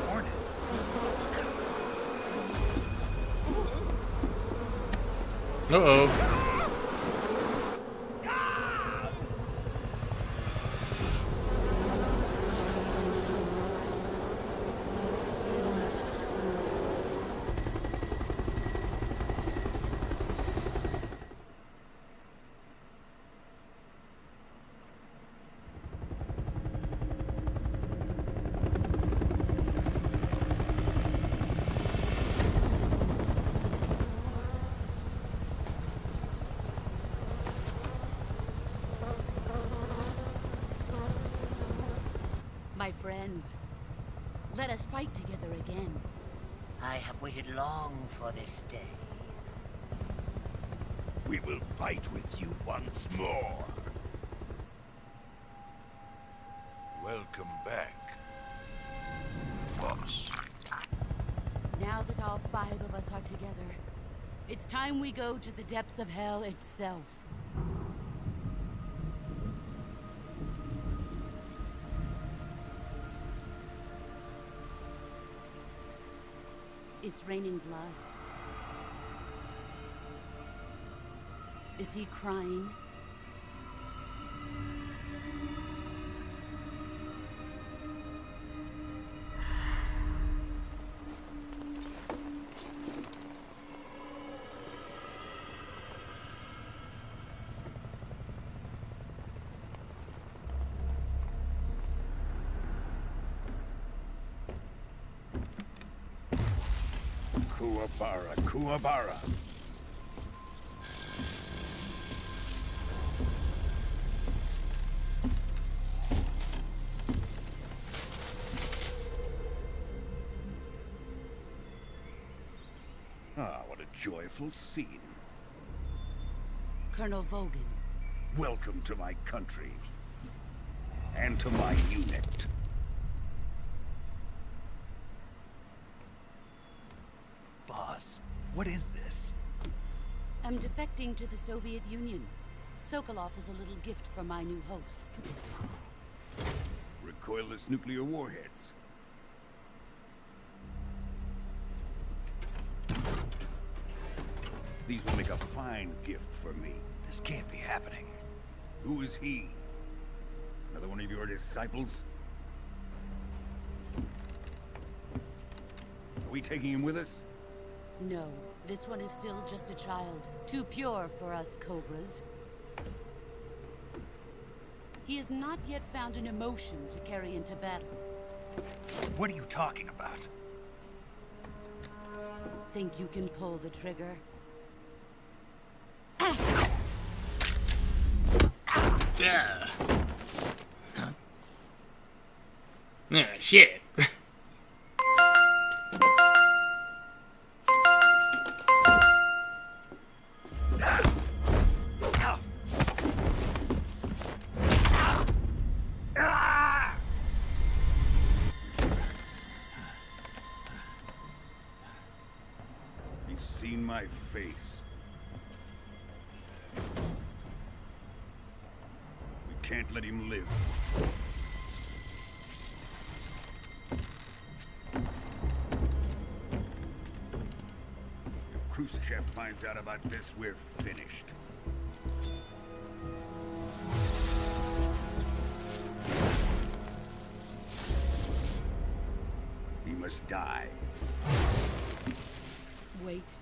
Hornets. Uh-oh. My friends, let us fight together again. I have waited long for this day. We will fight with you once more. Welcome back, boss. Now that all 5 of us are together, it's time we go to the depths of hell itself. It's raining blood. Is he crying? Kuwabara, Kuwabara. Ah, what a joyful scene. Colonel Vogan. Welcome to my country. And to my unit. Boss, what is this? I'm defecting to the Soviet Union. Sokolov is a little gift for my new hosts. Recoilless nuclear warheads. These will make a fine gift for me. This can't be happening. Who is he? Another one of your disciples? Are we taking him with us? No, this one is still just a child. Too pure for us Cobras. He has not yet found an emotion to carry into battle. What are you talking about? Think you can pull the trigger? Yeah. Yeah, shit. He's seen my face. We can't let him live. If Khrushchev finds out about this, we're finished. He must die. Wait.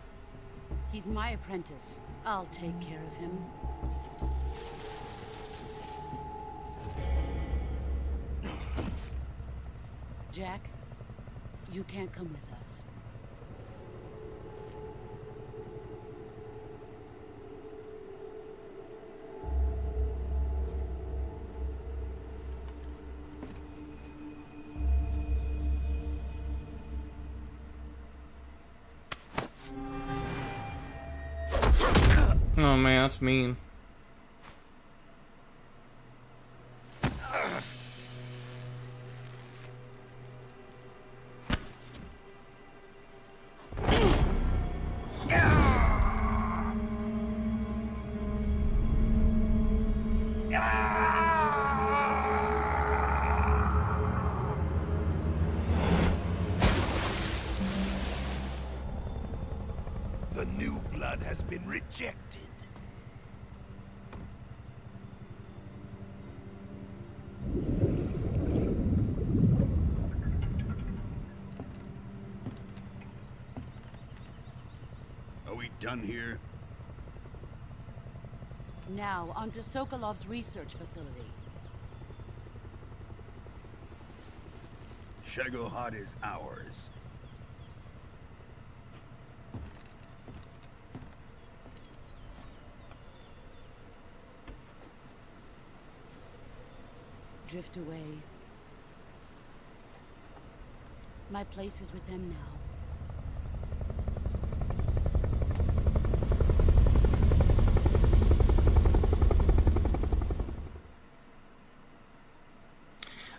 He's my apprentice. I'll take care of him. Jack, you can't come with us. Oh man, that's mean. The new blood has been rejected. Are we done here? Now, onto Sokolov's research facility. Shagohod is ours. Drift away. My place is with them now.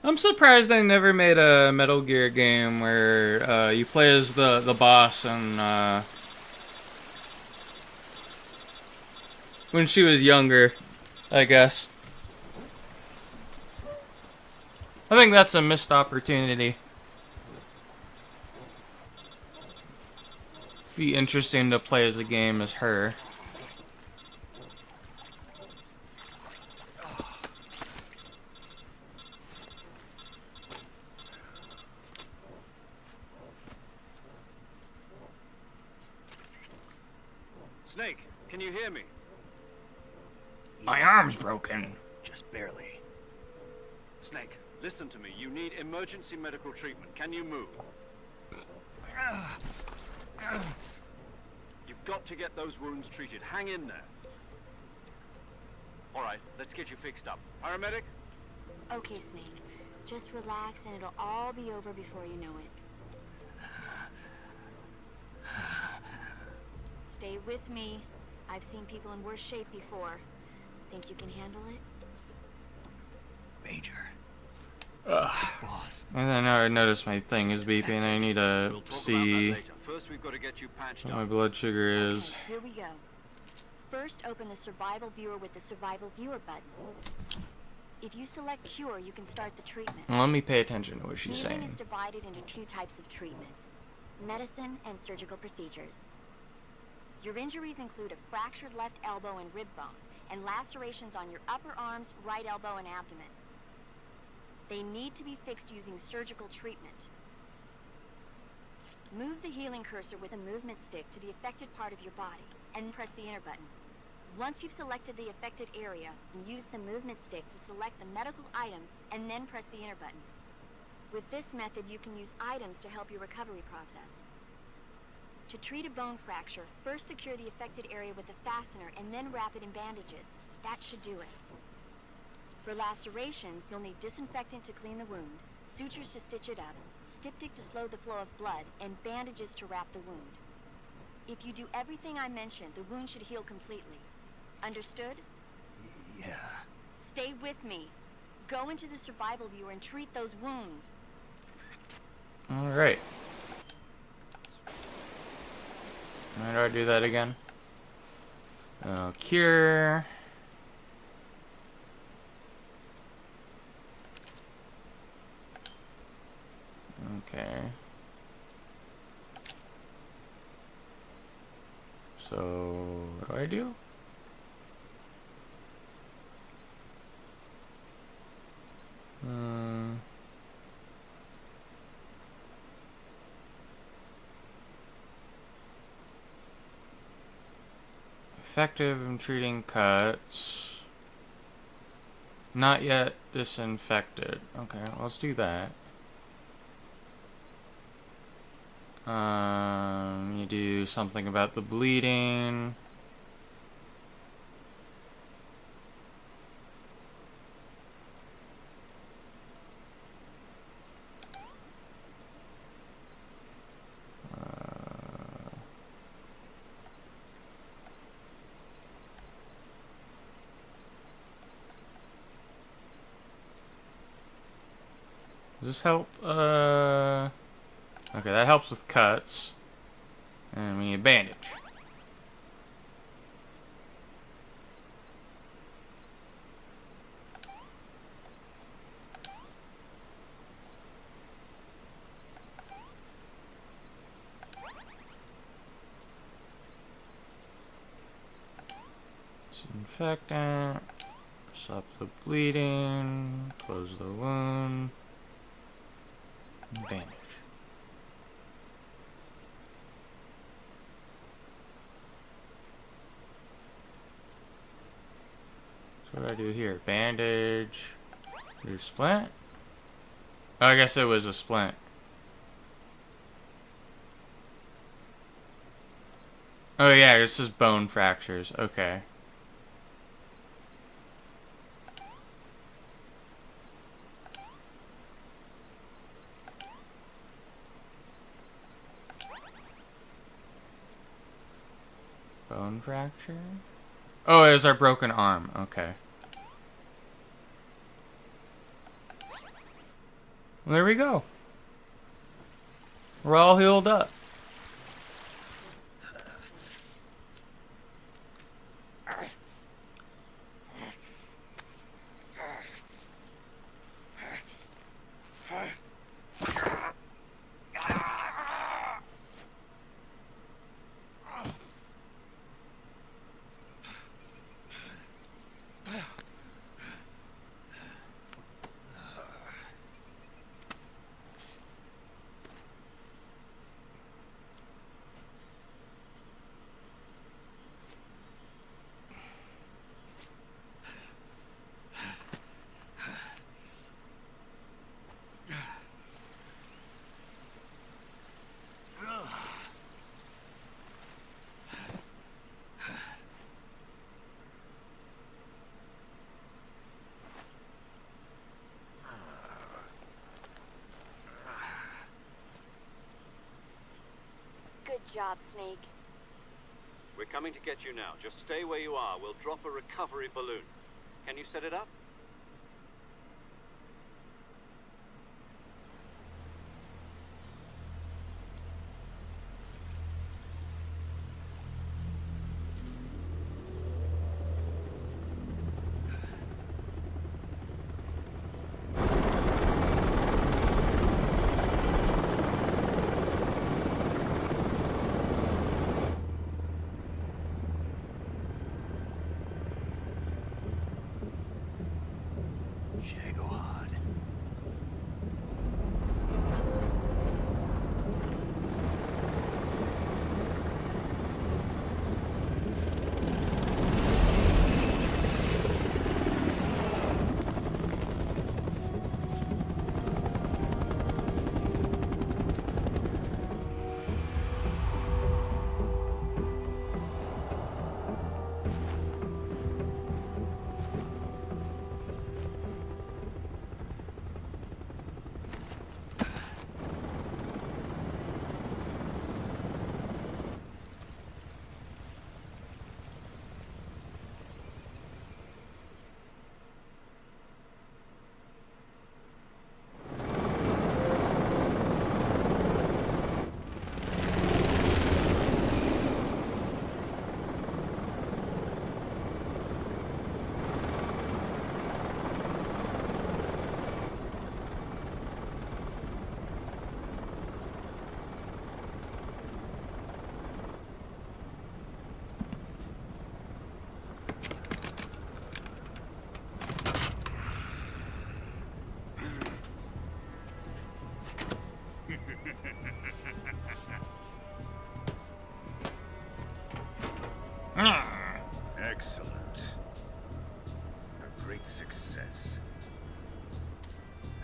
I'm surprised they never made a Metal Gear game where you play as the boss and when she was younger, I guess. I think that's a missed opportunity. Be interesting to play as a game as her. Snake, can you hear me? My arm's broken. Just barely. Snake, listen to me. You need emergency medical treatment. Can you move? You've got to get those wounds treated. Hang in there. All right, let's get you fixed up. Paramedic? Okay, Snake. Just relax and it'll all be over before you know it. Stay with me. I've seen people in worse shape before. Think you can handle it? Major. Boss. And then I noticed my thing is beeping. I need to We'll talk see about that later. First, we've got to get you patched what my up. blood sugar is. Okay, here we go. First, open the survival viewer with the survival viewer button. If you select cure, you can start the treatment. Well, let me pay attention to what she's Healing saying. is divided into two types of treatment: medicine and surgical procedures. Your injuries include a fractured left elbow and rib bone, and lacerations on your upper arms, right elbow, and abdomen. They need to be fixed using surgical treatment. Move the healing cursor with a movement stick to the affected part of your body, and press the enter button. Once you've selected the affected area, use the movement stick to select the medical item, and then press the enter button. With this method, you can use items to help your recovery process. To treat a bone fracture, first secure the affected area with a fastener and then wrap it in bandages. That should do it. For lacerations, you'll need disinfectant to clean the wound, sutures to stitch it up, styptic to slow the flow of blood, and bandages to wrap the wound. If you do everything I mentioned, the wound should heal completely. Understood? Yeah. Stay with me. Go into the survival viewer and treat those wounds. Alright. How do I do that again? Cure. Okay. So, what do I do? Effective in treating cuts. Not yet disinfected. Okay, let's do that. You do something about the bleeding. Does this help? Okay, that helps with cuts. And we need a bandage. Disinfectant. Stop the bleeding. Close the wound. Bandage. So what do I do here? Bandage. Do splint? Oh, I guess it was a splint. Oh yeah, this is bone fractures. Okay. Bone fracture? Oh, it was our broken arm. Okay. Well, there we go. We're all healed up. Good job, Snake. We're coming to get you now. Just stay where you are. We'll drop a recovery balloon. Can you set it up?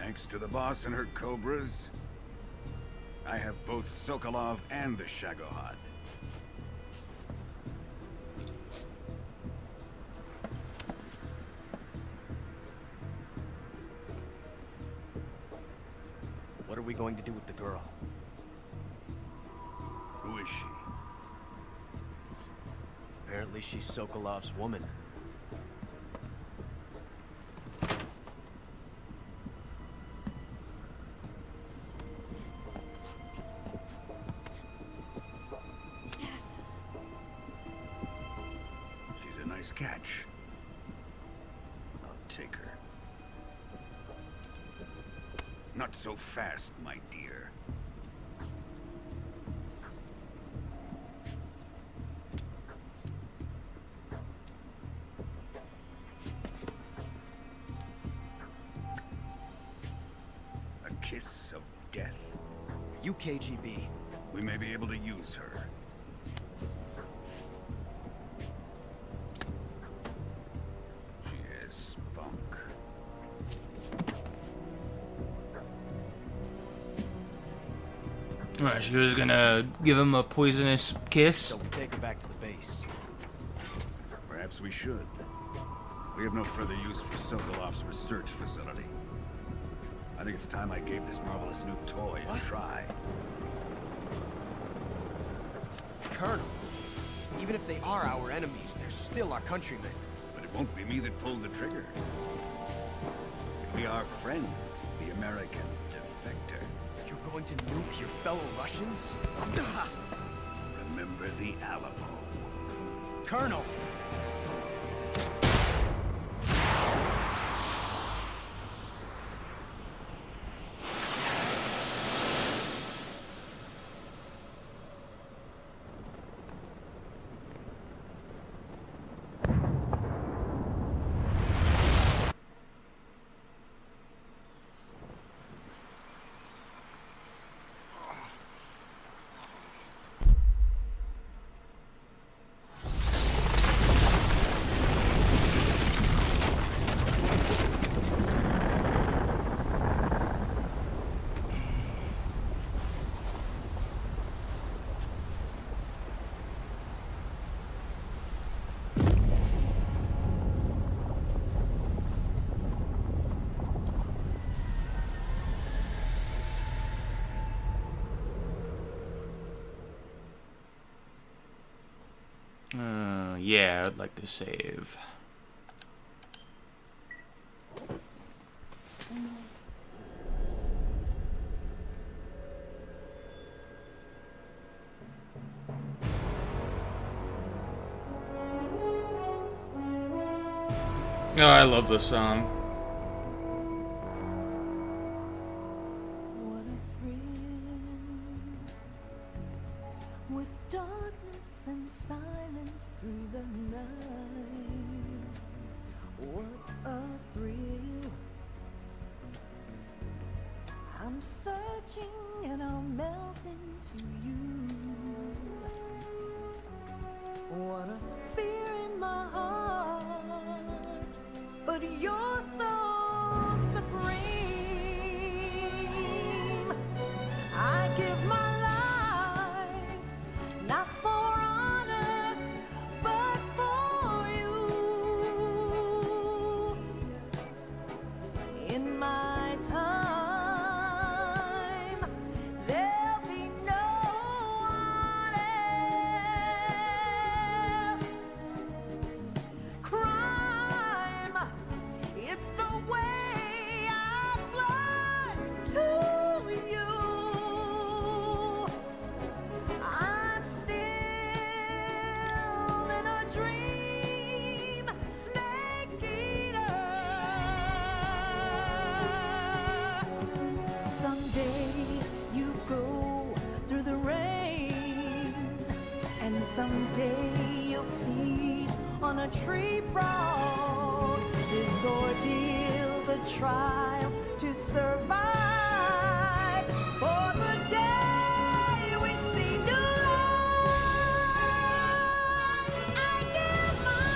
Thanks to the boss and her cobras, I have both Sokolov and the Shagohod. What are we going to do with the girl? Who is she? Apparently she's Sokolov's woman. She's a nice catch. I'll take her. Not so fast, my dear. A kiss of death? You KGB. We may be able to use her. She has spunk. She was gonna give him a poisonous kiss. So we take her back to the base. Perhaps we should. We have no further use for Sokolov's research facility. I think it's time I gave this marvelous new toy a try. Colonel, even if they are our enemies, they're still our countrymen. But it won't be me that pulled the trigger. It'll be our friend, the American defector. You're going to nuke your fellow Russians? Remember the Alamo. Colonel! Yeah, I'd like to save. Oh, I love this song. What a thrill, with darkness and silence through the night. What a thrill. I'm searching and I'll melt into you. What a fear in my heart, but you're so supreme. I give my life, not for honor, but for you. In my time, there'll be no one else. Crime, it's the way I fly to you. I'm still in a dream, snake eater. Someday you go through the rain, and someday you'll feed on a tree frog. This ordeal, the trial to survive, for the day we see new light. I give my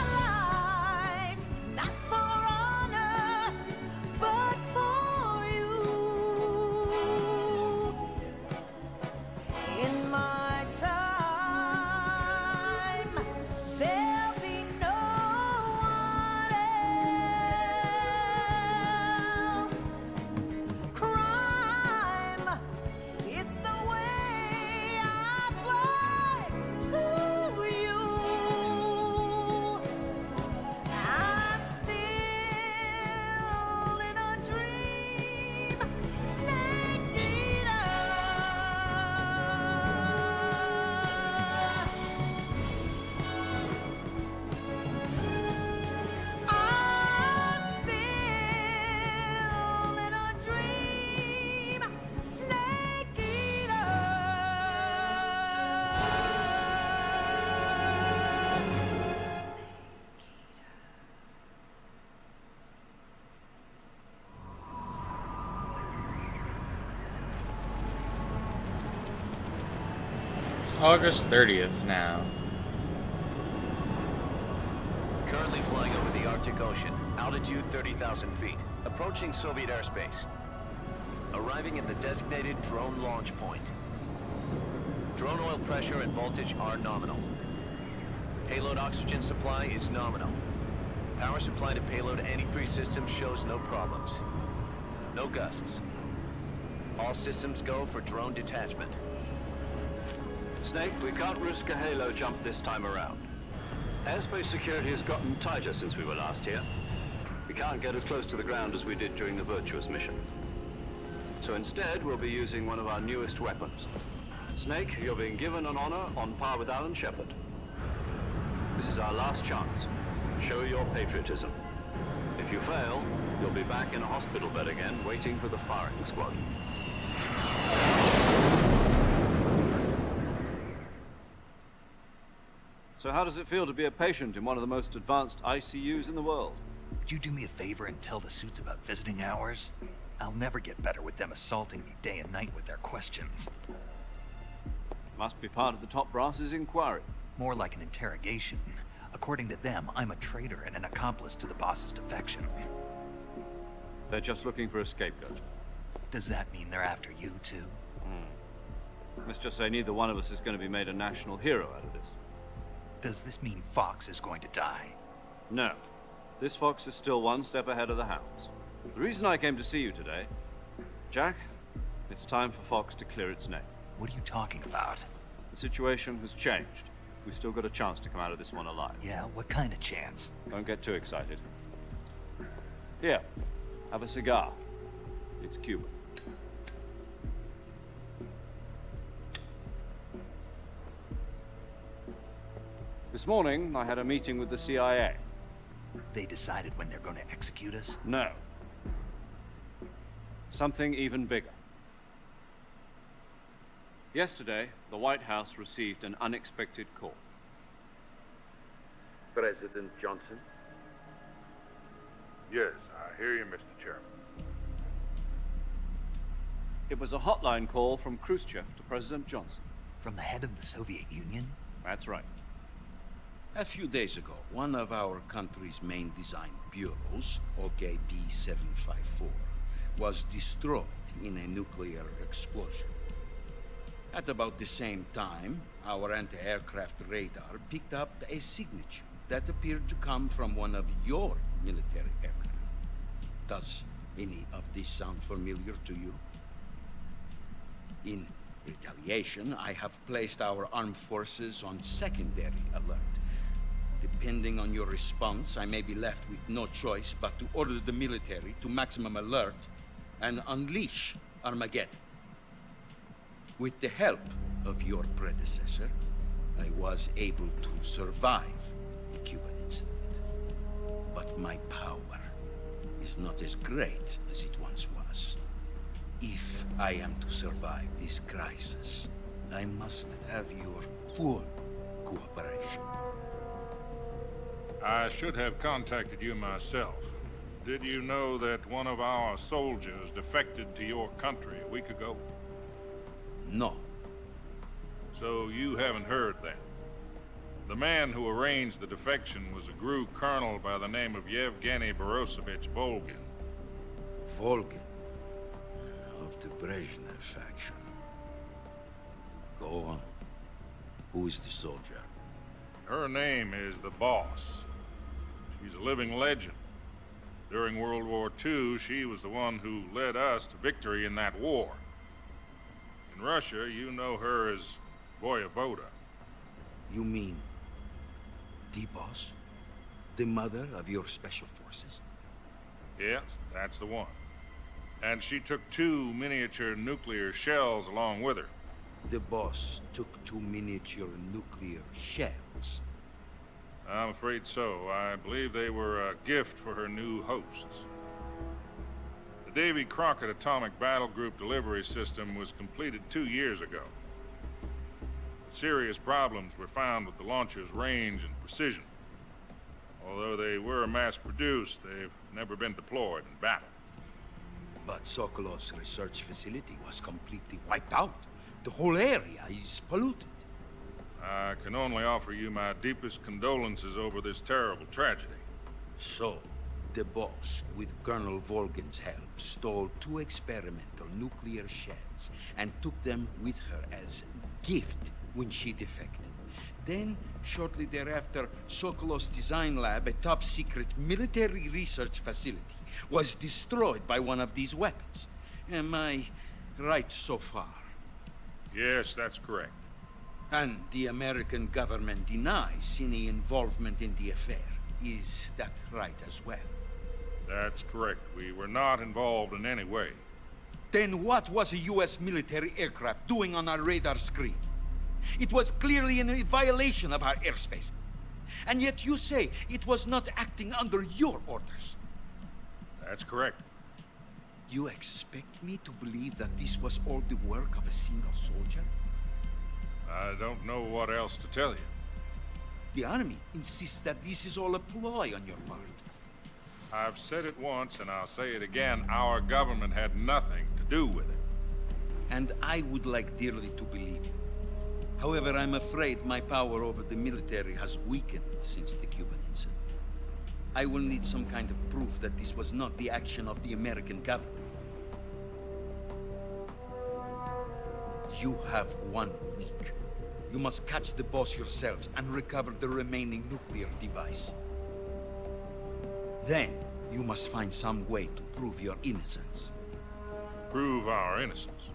life, not for honor, but for you. August 30th now. Currently flying over the Arctic Ocean, altitude 30,000 feet, approaching Soviet airspace. Arriving at the designated drone launch point. Drone oil pressure and voltage are nominal. Payload oxygen supply is nominal. Power supply to payload antifreeze system shows no problems. No gusts. All systems go for drone detachment. Snake, we can't risk a halo jump this time around. Airspace security has gotten tighter since we were last here. We can't get as close to the ground as we did during the Virtuous mission. So instead, we'll be using one of our newest weapons. Snake, you're being given an honor on par with Alan Shepard. This is our last chance. Show your patriotism. If you fail, you'll be back in a hospital bed again, waiting for the firing squad. So how does it feel to be a patient in one of the most advanced ICUs in the world? Would you do me a favor and tell the suits about visiting hours? I'll never get better with them assaulting me day and night with their questions. Must be part of the top brass's inquiry. More like an interrogation. According to them, I'm a traitor and an accomplice to the boss's defection. They're just looking for a scapegoat. Does that mean they're after you, too? Let's just say neither one of us is going to be made a national hero out of this. Does this mean Fox is going to die? No. This Fox is still one step ahead of the Hounds. The reason I came to see you today... Jack, it's time for Fox to clear its name. What are you talking about? The situation has changed. We've still got a chance to come out of this one alive. Yeah, what kind of chance? Don't get too excited. Here, have a cigar. It's Cuban. This morning, I had a meeting with the CIA. They decided when they're going to execute us? No. Something even bigger. Yesterday, the White House received an unexpected call. President Johnson? Yes, I hear you, Mr. Chairman. It was a hotline call from Khrushchev to President Johnson. From the head of the Soviet Union? That's right. A few days ago, one of our country's main design bureaus, OKB-754, was destroyed in a nuclear explosion. At about the same time, our anti-aircraft radar picked up a signature that appeared to come from one of your military aircraft. Does any of this sound familiar to you? In retaliation, I have placed our armed forces on secondary alert. Depending on your response, I may be left with no choice but to order the military to maximum alert and unleash Armageddon. With the help of your predecessor, I was able to survive the Cuban incident. But my power is not as great as it once was. If I am to survive this crisis, I must have your full cooperation. I should have contacted you myself. Did you know that one of our soldiers defected to your country a week ago? No. So you haven't heard that. The man who arranged the defection was a GRU colonel by the name of Yevgeny Borosovich Volgin. Volgin? Of the Brezhnev faction. Go on. Who is the soldier? Her name is the Boss. She's a living legend. During World War II, she was the one who led us to victory in that war. In Russia, you know her as Voyevoda. You mean the Boss? The mother of your special forces? Yes, that's the one. And she took 2 miniature nuclear shells along with her. The Boss took 2 miniature nuclear shells? I'm afraid so. I believe they were a gift for her new hosts. The Davy Crockett Atomic Battle Group delivery system was completed 2 years ago. Serious problems were found with the launcher's range and precision. Although they were mass-produced, they've never been deployed in battle. But Sokolov's research facility was completely wiped out. The whole area is polluted. I can only offer you my deepest condolences over this terrible tragedy. So, the boss, with Colonel Volgin's help, stole 2 experimental nuclear shells and took them with her as gift when she defected. Then, shortly thereafter, Sokolov's design lab, a top-secret military research facility, was destroyed by one of these weapons. Am I right so far? Yes, that's correct. And the American government denies any involvement in the affair. Is that right as well? That's correct. We were not involved in any way. Then what was a U.S. military aircraft doing on our radar screen? It was clearly in violation of our airspace. And yet you say it was not acting under your orders. That's correct. You expect me to believe that this was all the work of a single soldier? I don't know what else to tell you. The army insists that this is all a ploy on your part. I've said it once, and I'll say it again. Our government had nothing to do with it. And I would like dearly to believe you. However, I'm afraid my power over the military has weakened since the Cuban incident. I will need some kind of proof that this was not the action of the American government. You have 1 week. You must catch the boss yourselves and recover the remaining nuclear device. Then, you must find some way to prove your innocence. Prove our innocence?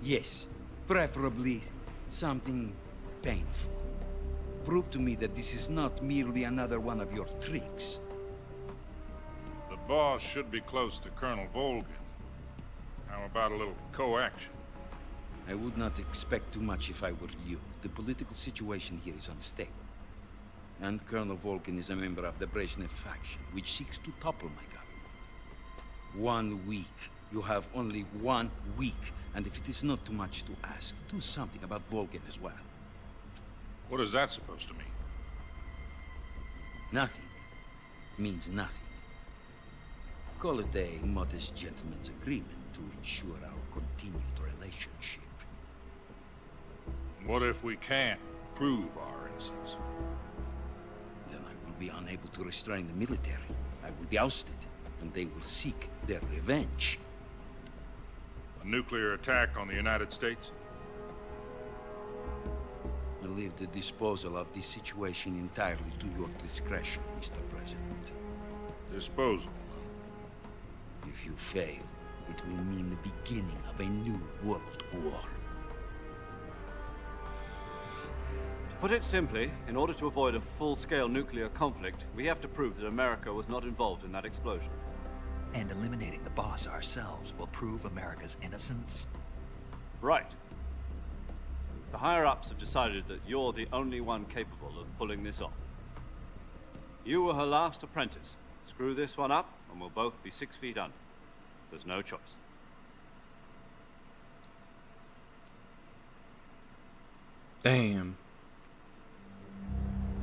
Yes, preferably something painful. Prove to me that this is not merely another one of your tricks. The boss should be close to Colonel Volgin. How about a little co-action? I would not expect too much if I were you. The political situation here is unstable. And Colonel Volgin is a member of the Brezhnev faction, which seeks to topple my government. 1 week. You have only 1 week. And if it is not too much to ask, do something about Volgin as well. What is that supposed to mean? Nothing. It means nothing. Call it a modest gentleman's agreement to ensure our continued relationship. What if we can't prove our innocence? Then I will be unable to restrain the military. I will be ousted, and they will seek their revenge. A nuclear attack on the United States? I leave the disposal of this situation entirely to your discretion, Mr. President. Disposal? If you fail, it will mean the beginning of a new world war. To put it simply, in order to avoid a full-scale nuclear conflict, we have to prove that America was not involved in that explosion. And eliminating the boss ourselves will prove America's innocence? Right. The higher-ups have decided that you're the only one capable of pulling this off. You were her last apprentice. Screw this one up, and we'll both be 6 feet under. There's no choice. Damn.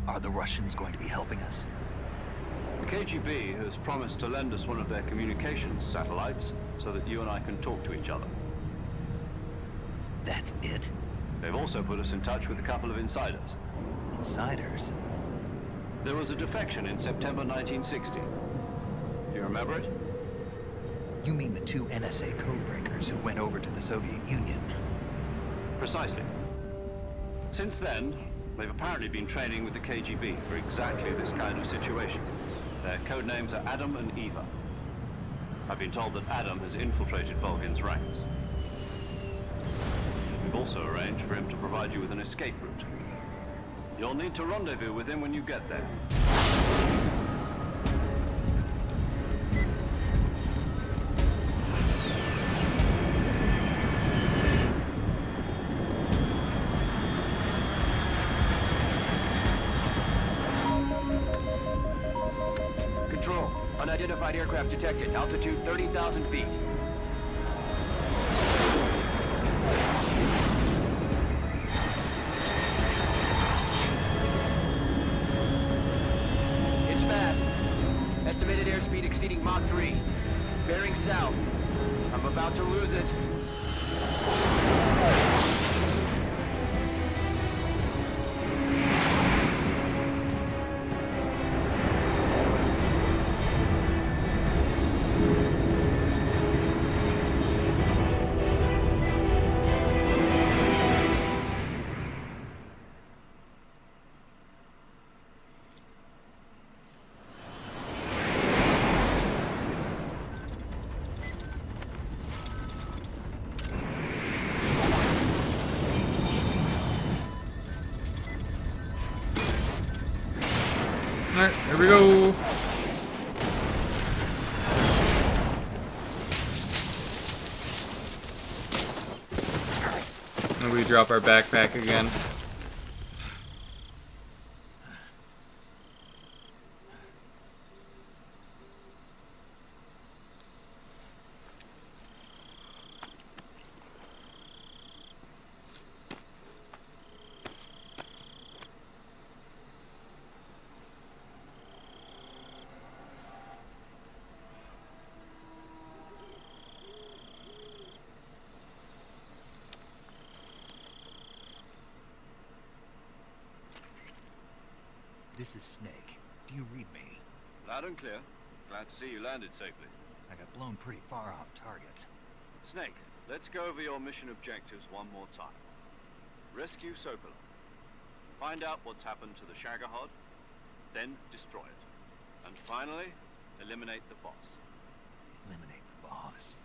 Are the Russians going to be helping us? The KGB has promised to lend us one of their communications satellites so that you and I can talk to each other. That's it? They've also put us in touch with a couple of insiders. Insiders? There was a defection in September 1960. Do you remember it? You mean the 2 NSA codebreakers who went over to the Soviet Union? Precisely. Since then, they've apparently been training with the KGB for exactly this kind of situation. Their code names are Adam and Eva. I've been told that Adam has infiltrated Volgin's ranks. We've also arranged for him to provide you with an escape route. You'll need to rendezvous with him when you get there. Control. Unidentified aircraft detected. Altitude 30,000 feet. It's fast. Estimated airspeed exceeding Mach 3. Bearing south. I'm about to lose it. Alright, here we go. And we drop our backpack again. This is Snake. Do you read me? Loud and clear. Glad to see you landed safely. I got blown pretty far off target. Snake, let's go over your mission objectives one more time. Rescue Sokolov. Find out what's happened to the Shagohod, then destroy it. And finally, eliminate the boss. Eliminate the boss?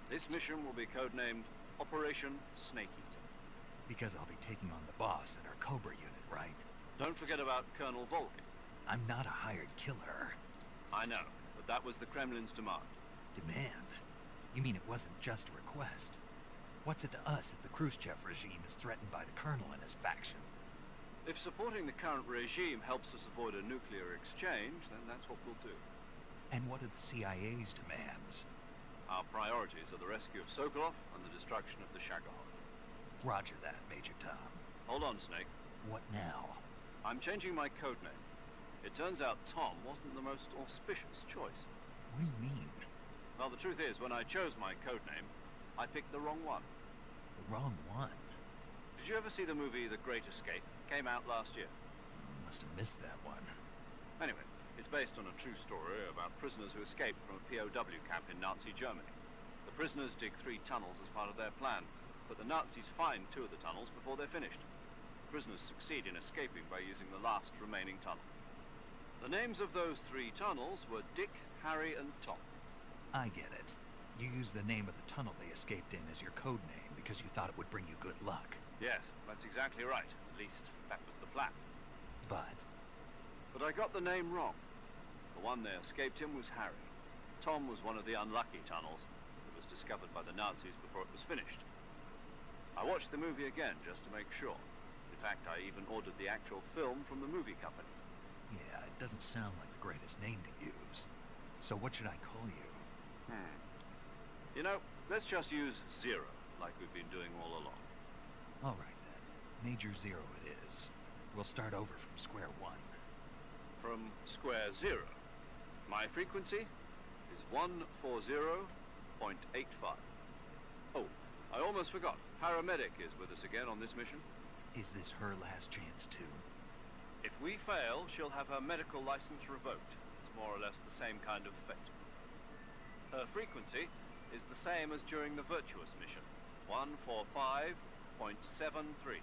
This mission will be codenamed Operation Snake Eater. Because I'll be taking on the boss and our Cobra unit, right? Don't forget about Colonel Volkin. I'm not a hired killer. I know, but that was the Kremlin's demand. Demand? You mean it wasn't just a request? What's it to us if the Khrushchev regime is threatened by the Colonel and his faction? If supporting the current regime helps us avoid a nuclear exchange, then that's what we'll do. And what are the CIA's demands? Our priorities are the rescue of Sokolov and the destruction of the Shagohod. Roger that, Major Tom. Hold on, Snake. What now? I'm changing my codename. It turns out Tom wasn't the most auspicious choice. What do you mean? Well, the truth is, when I chose my codename, I picked the wrong one. The wrong one? Did you ever see the movie The Great Escape? Came out last year. Must have missed that one. Anyway, it's based on a true story about prisoners who escaped from a POW camp in Nazi Germany. The prisoners dig 3 tunnels as part of their plan, but the Nazis find 2 of the tunnels before they're finished. Prisoners succeed in escaping by using the last remaining tunnel. The names of those 3 tunnels were Dick, Harry, and Tom. I get it. You used the name of the tunnel they escaped in as your code name because you thought it would bring you good luck. Yes, that's exactly right. At least, that was the plan. But I got the name wrong. The one they escaped in was Harry. Tom was one of the unlucky tunnels that was discovered by the Nazis before it was finished. I watched the movie again just to make sure. In fact, I even ordered the actual film from the movie company. yeah, it doesn't sound like the greatest name to use. So what should I call you? You know, let's just use Zero, like we've been doing all along. All right then. Major Zero it is. We'll start over from square one. From square 0. My frequency is 140.85. Oh, I almost forgot. Paramedic is with us again on this mission. Is this her last chance too? If we fail, she'll have her medical license revoked. It's more or less the same kind of fate. Her frequency is the same as during the Virtuous mission, 145.73.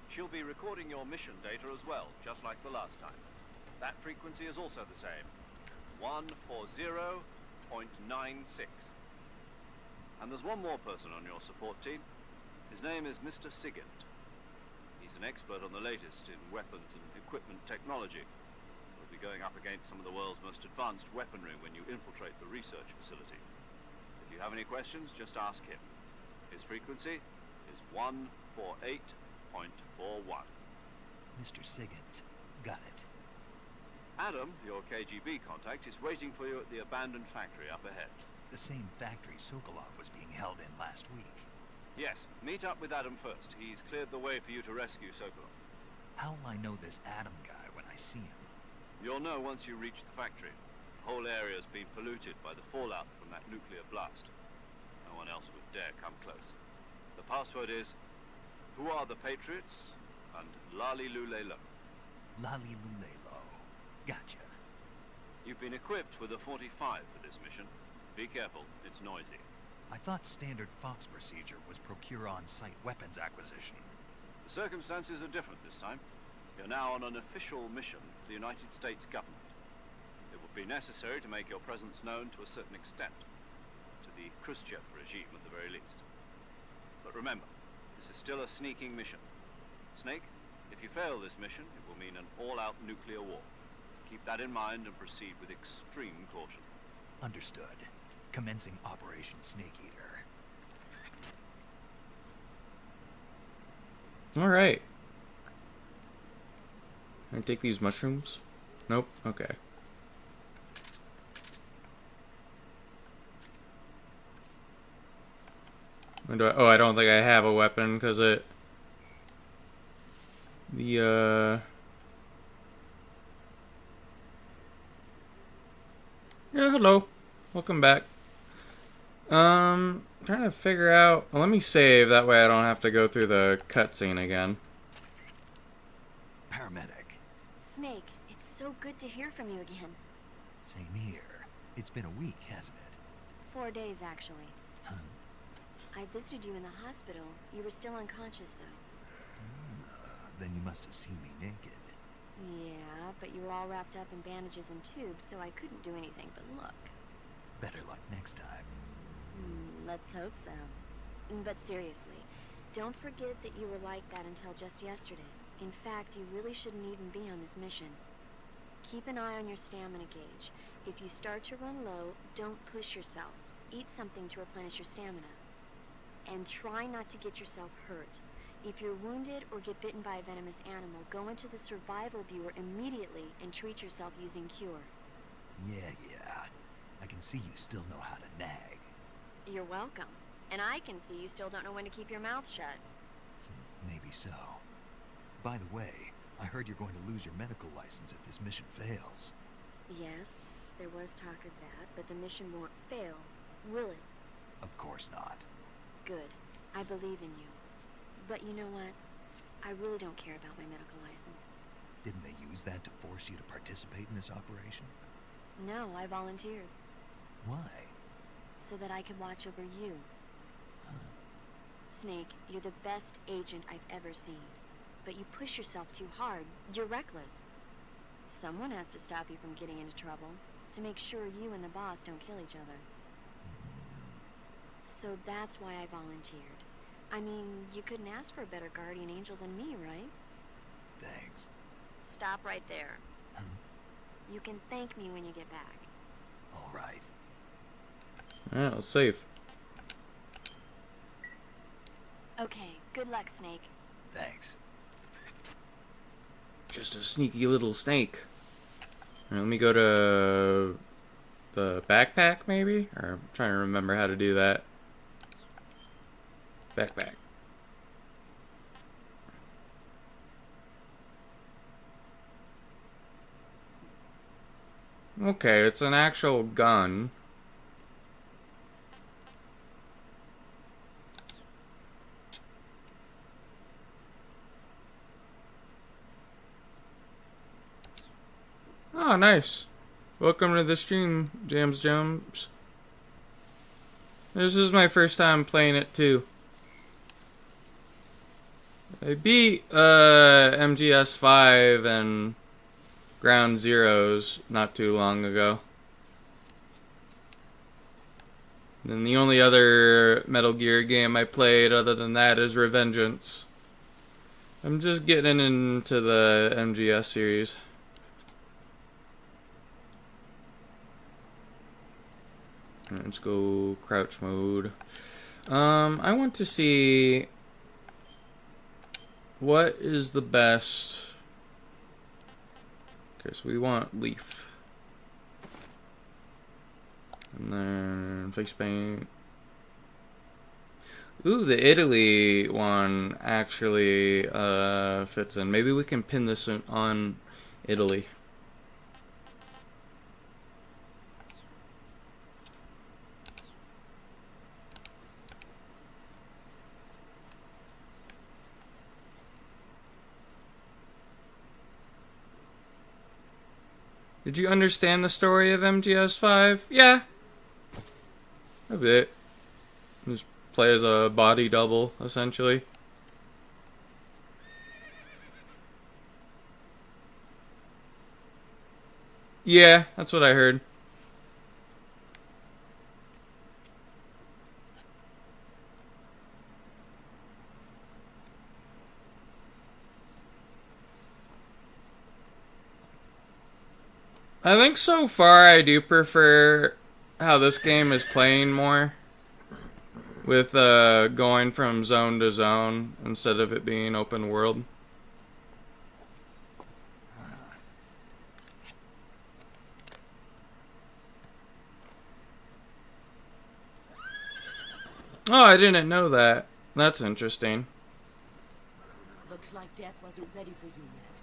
She'll be recording your mission data as well, just like the last time. That frequency is also the same, 140.96. And there's one more person on your support team. His name is Mr. Sigint. He's an expert on the latest in weapons and equipment technology. He'll be going up against some of the world's most advanced weaponry when you infiltrate the research facility. If you have any questions, just ask him. His frequency is 148.41. Mr. Sigint. Got it. Adam, your KGB contact, is waiting for you at the abandoned factory up ahead. The same factory Sokolov was being held in last week. Yes, meet up with Adam first. He's cleared the way for you to rescue Sokolov. How'll I know this Adam guy when I see him? You'll know once you reach the factory. The whole area's been polluted by the fallout from that nuclear blast. No one else would dare come close. The password is, "Who are the Patriots?" and Lali Lule Lo. Lali Lule Lo. Gotcha. You've been equipped with a 45 for this mission. Be careful, it's noisy. I thought standard Fox procedure was procure on-site weapons acquisition. The circumstances are different this time. You're now on an official mission for the United States government. It would be necessary to make your presence known to a certain extent. To the Khrushchev regime at the very least. But remember, this is still a sneaking mission. Snake, if you fail this mission, it will mean an all-out nuclear war. Keep that in mind and proceed with extreme caution. Understood. Commencing Operation Snake Eater. Alright. Can I take these mushrooms? Nope. Okay. When do I, oh, I don't think I have a weapon because it... Yeah, hello. Welcome back. Trying to figure out... Well, let me save, that way I don't have to go through the cutscene again. Paramedic. Snake, it's so good to hear from you again. Same here. It's been a week, hasn't it? 4 days, actually. Huh? I visited you in the hospital. You were still unconscious, though. Then you must have seen me naked. Yeah, but you were all wrapped up in bandages and tubes, so I couldn't do anything but look. Better luck next time. Let's hope so. But seriously, don't forget that you were like that until just yesterday. In fact, you really shouldn't even be on this mission. Keep an eye on your stamina gauge. If you start to run low, don't push yourself. Eat something to replenish your stamina. And try not to get yourself hurt. If you're wounded or get bitten by a venomous animal, go into the survival viewer immediately and treat yourself using Cure. Yeah. I can see you still know how to nag. You're welcome. And I can see you still don't know when to keep your mouth shut. Maybe so. By the way, I heard you're going to lose your medical license if this mission fails. Yes, there was talk of that, but the mission won't fail, will it? Of course not. Good. I believe in you. But you know what? I really don't care about my medical license. Didn't they use that to force you to participate in this operation? No, I volunteered. Why? So that I could watch over you. Huh. Snake, you're the best agent I've ever seen. But you push yourself too hard. You're reckless. Someone has to stop you from getting into trouble, to make sure you and the boss don't kill each other. So that's why I volunteered. I mean, you couldn't ask for a better guardian angel than me, right? Thanks. Stop right there. Huh? You can thank me when you get back. All right. Alright, let's save. Okay, good luck, Snake. Thanks. Just a sneaky little snake. Alright, let me go to the backpack, maybe? Or I'm trying to remember how to do that. Backpack. Okay, it's an actual gun. Oh, nice. Welcome to the stream, Jams Jones. This is my first time playing it too. I beat MGS 5 and Ground Zeroes not too long ago. And the only other Metal Gear game I played other than that is Revengeance. I'm just getting into the MGS series. Let's go crouch mode. I want to see what is the best. Okay, so we want leaf. And then face paint. Ooh, the Italy one actually fits in. Maybe we can pin this on Italy. Did you understand the story of MGS5? Yeah. A bit. Just play as a body double, essentially. Yeah, that's what I heard. I think so far I do prefer how this game is playing more. With going from zone to zone instead of it being open world. Oh, I didn't know that. That's interesting. Looks like death wasn't ready for you yet.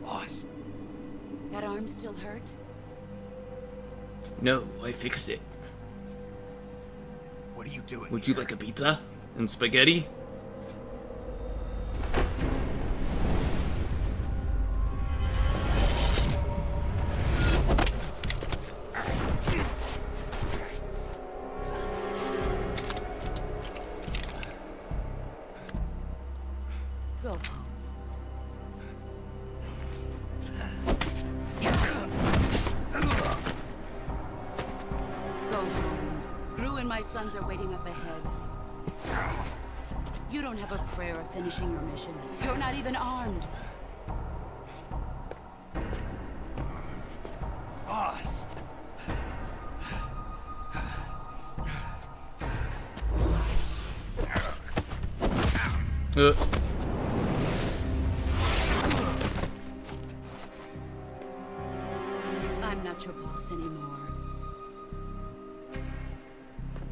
Boss. That arm still hurt? No, I fixed it. What are you doing? Would you like a pizza and spaghetti? Go home. Go home. Gru and my sons are waiting up ahead. You don't have a prayer of finishing your mission. You're not even armed. Boss. I'm not your boss anymore.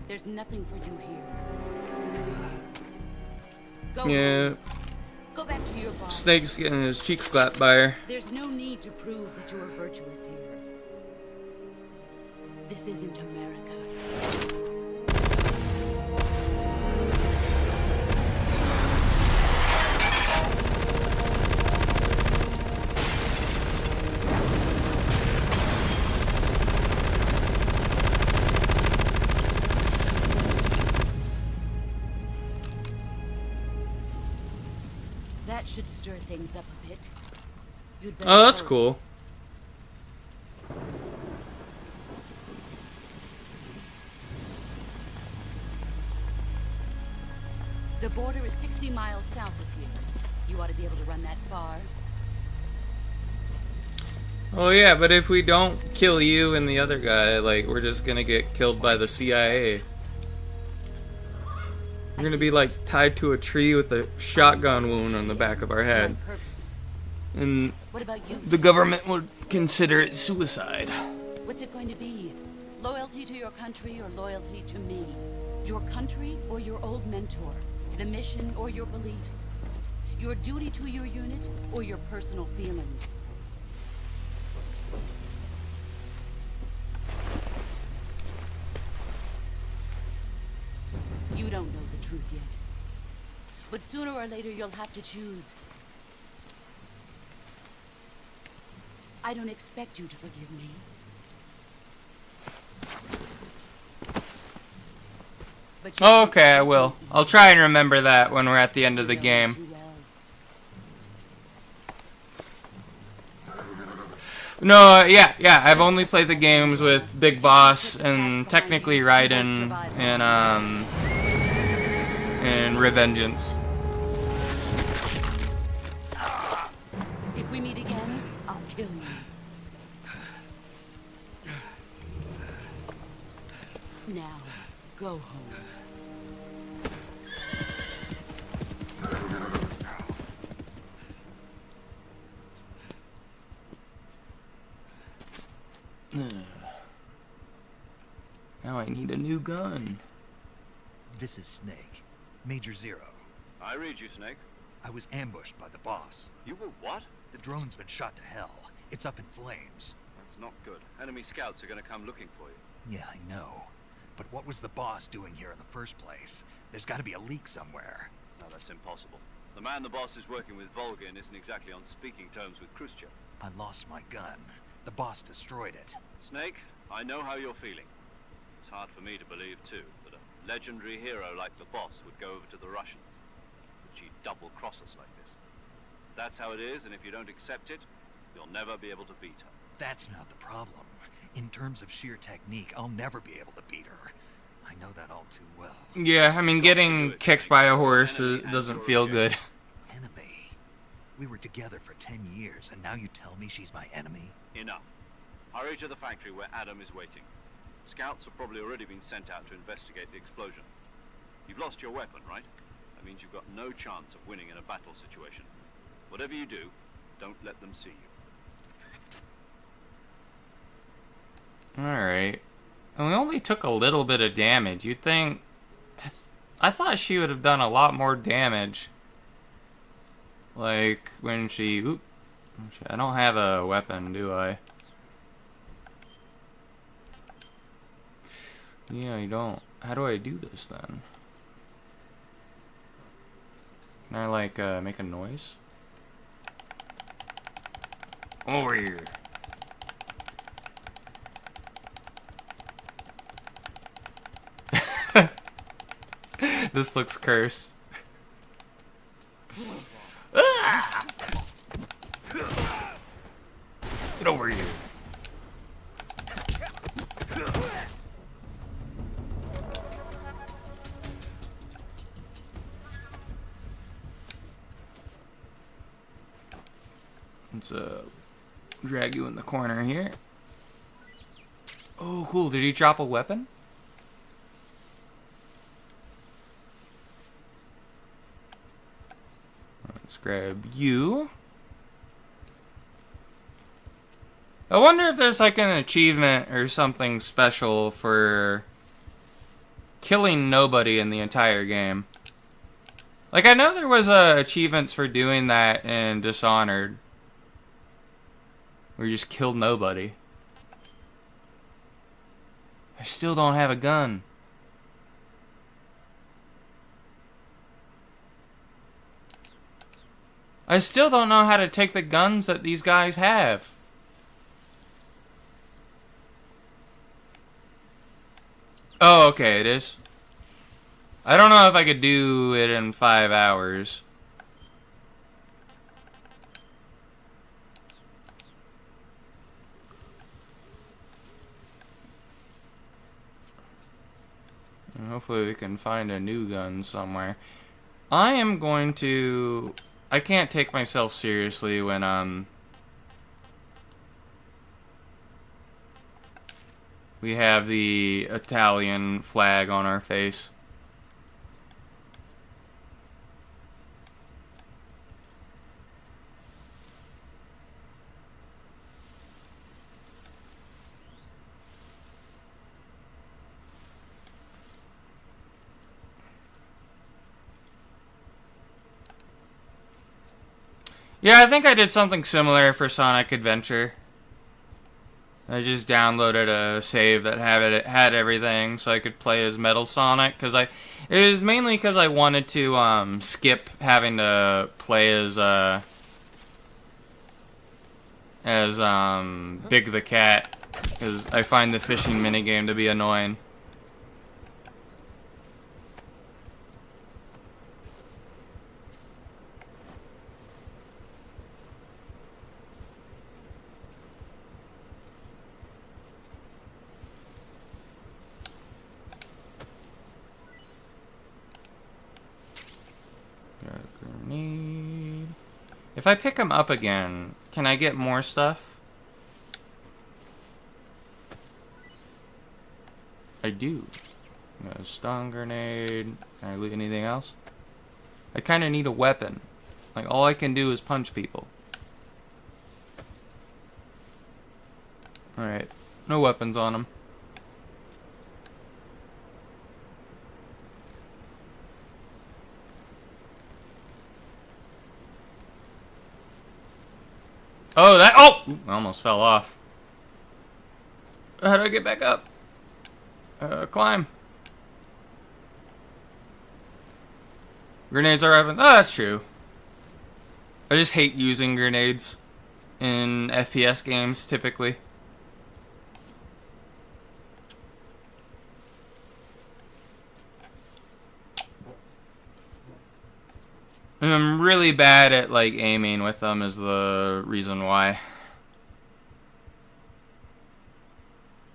There's nothing for you here. Go Yeah. home. Go back to your boss. Snake's getting his cheeks slapped by her. There's no need to prove that you are virtuous here. This isn't America. That should stir things up a bit. You'd better Oh, that's hurry. cool. The border is 60 miles south of here. You ought to be able to run that far. Oh yeah, but if we don't kill you and the other guy, like, we're just gonna get killed by the CIA. We're gonna be like tied to a tree with a shotgun wound on the back of our head. And What about you? the government would consider it suicide. What's it going to be? Loyalty to your country or loyalty to me? Your country or your old mentor? The mission or your beliefs? Your duty to your unit or your personal feelings? You don't know the truth yet. But sooner or later you'll have to choose. I don't expect you to forgive me. But you Okay, I will. I'll try and remember that when we're at the end of the game. No, yeah, I've only played the games with Big Boss and technically Raiden and Revengeance. If we meet again, I'll kill you. Now, go home. Now I need a new gun. This is Snake. Major Zero. I read you, Snake. I was ambushed by the boss. You were what? The drone's been shot to hell. It's up in flames. That's not good. Enemy scouts are gonna come looking for you. Yeah, I know. But what was the boss doing here in the first place? There's gotta be a leak somewhere. No, that's impossible. The man the boss is working with, Volgin, isn't exactly on speaking terms with Khrushchev. I lost my gun. The boss destroyed it. Snake, I know how you're feeling. It's hard for me to believe, too, that a legendary hero like the boss would go over to the Russians. That she'd double-cross us like this. That's how it is, and if you don't accept it, you'll never be able to beat her. That's not the problem. In terms of sheer technique, I'll never be able to beat her. I know that all too well. Yeah, I mean, getting kicked by a horse doesn't feel good. Enemy. We were together for 10 years, and now you tell me she's my enemy? Enough. Hurry to the factory where Adam is waiting. Scouts have probably already been sent out to investigate the explosion. You've lost your weapon, right? That means you've got no chance of winning in a battle situation. Whatever you do, don't let them see you. Alright. And we only took a little bit of damage. You'd think... I thought she would have done a lot more damage. Like, when she... Oop. I don't have a weapon, do I? Yeah, you don't. How do I do this, then? Can I, like, make a noise? Over here. This looks cursed. Get over here. Let's drag you in the corner here. Oh, cool. Did he drop a weapon? Let's grab you. I wonder if there's like an achievement or something special for killing nobody in the entire game. Like, I know there was achievements for doing that in Dishonored, where you just killed nobody. I still don't have a gun. I still don't know how to take the guns that these guys have. Oh, okay, it is. I don't know if I could do it in 5 hours. And hopefully we can find a new gun somewhere. I am going to... I can't take myself seriously when, we have the Italian flag on our face. Yeah, I think I did something similar for Sonic Adventure. I just downloaded a save that had everything, so I could play as Metal Sonic. It was mainly because I wanted to skip having to play as Big the Cat, because I find the fishing minigame to be annoying. Got a grenade. If I pick him up again, can I get more stuff? I do. Got a stun grenade. Can I loot anything else? I kind of need a weapon. Like, all I can do is punch people. Alright. No weapons on him. Oh, that... Oh! I almost fell off. How do I get back up? Climb. Grenades are weapons. Oh, that's true. I just hate using grenades in FPS games, typically. And I'm really bad at, like, aiming with them is the reason why.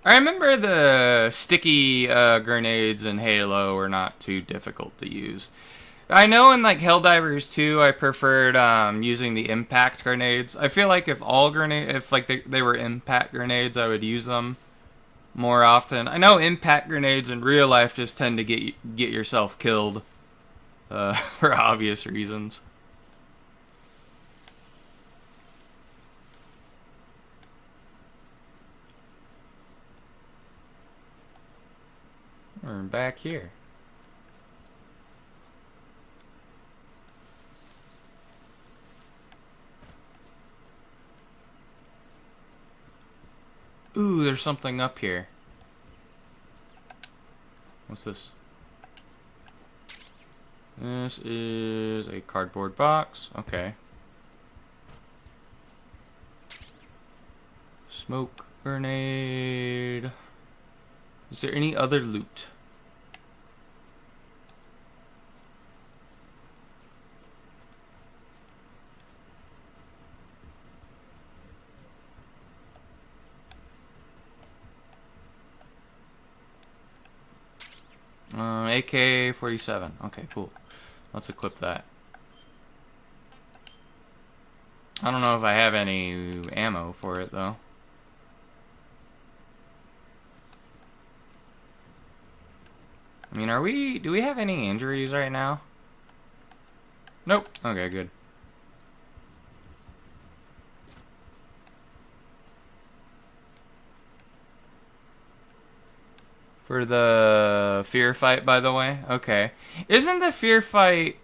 I remember the sticky grenades in Halo were not too difficult to use. I know in like Helldivers 2, I preferred using the impact grenades. I feel like if they were impact grenades, I would use them more often. I know impact grenades in real life just tend to get yourself killed for obvious reasons. We're back here. Ooh, there's something up here. What's this? This is a cardboard box. Okay. Smoke grenade. Is there any other loot? AK-47. Okay, cool. Let's equip that. I don't know if I have any ammo for it, though. I mean, do we have any injuries right now? Nope. Okay, good. For the fear fight, by the way? Okay. Isn't the fear fight,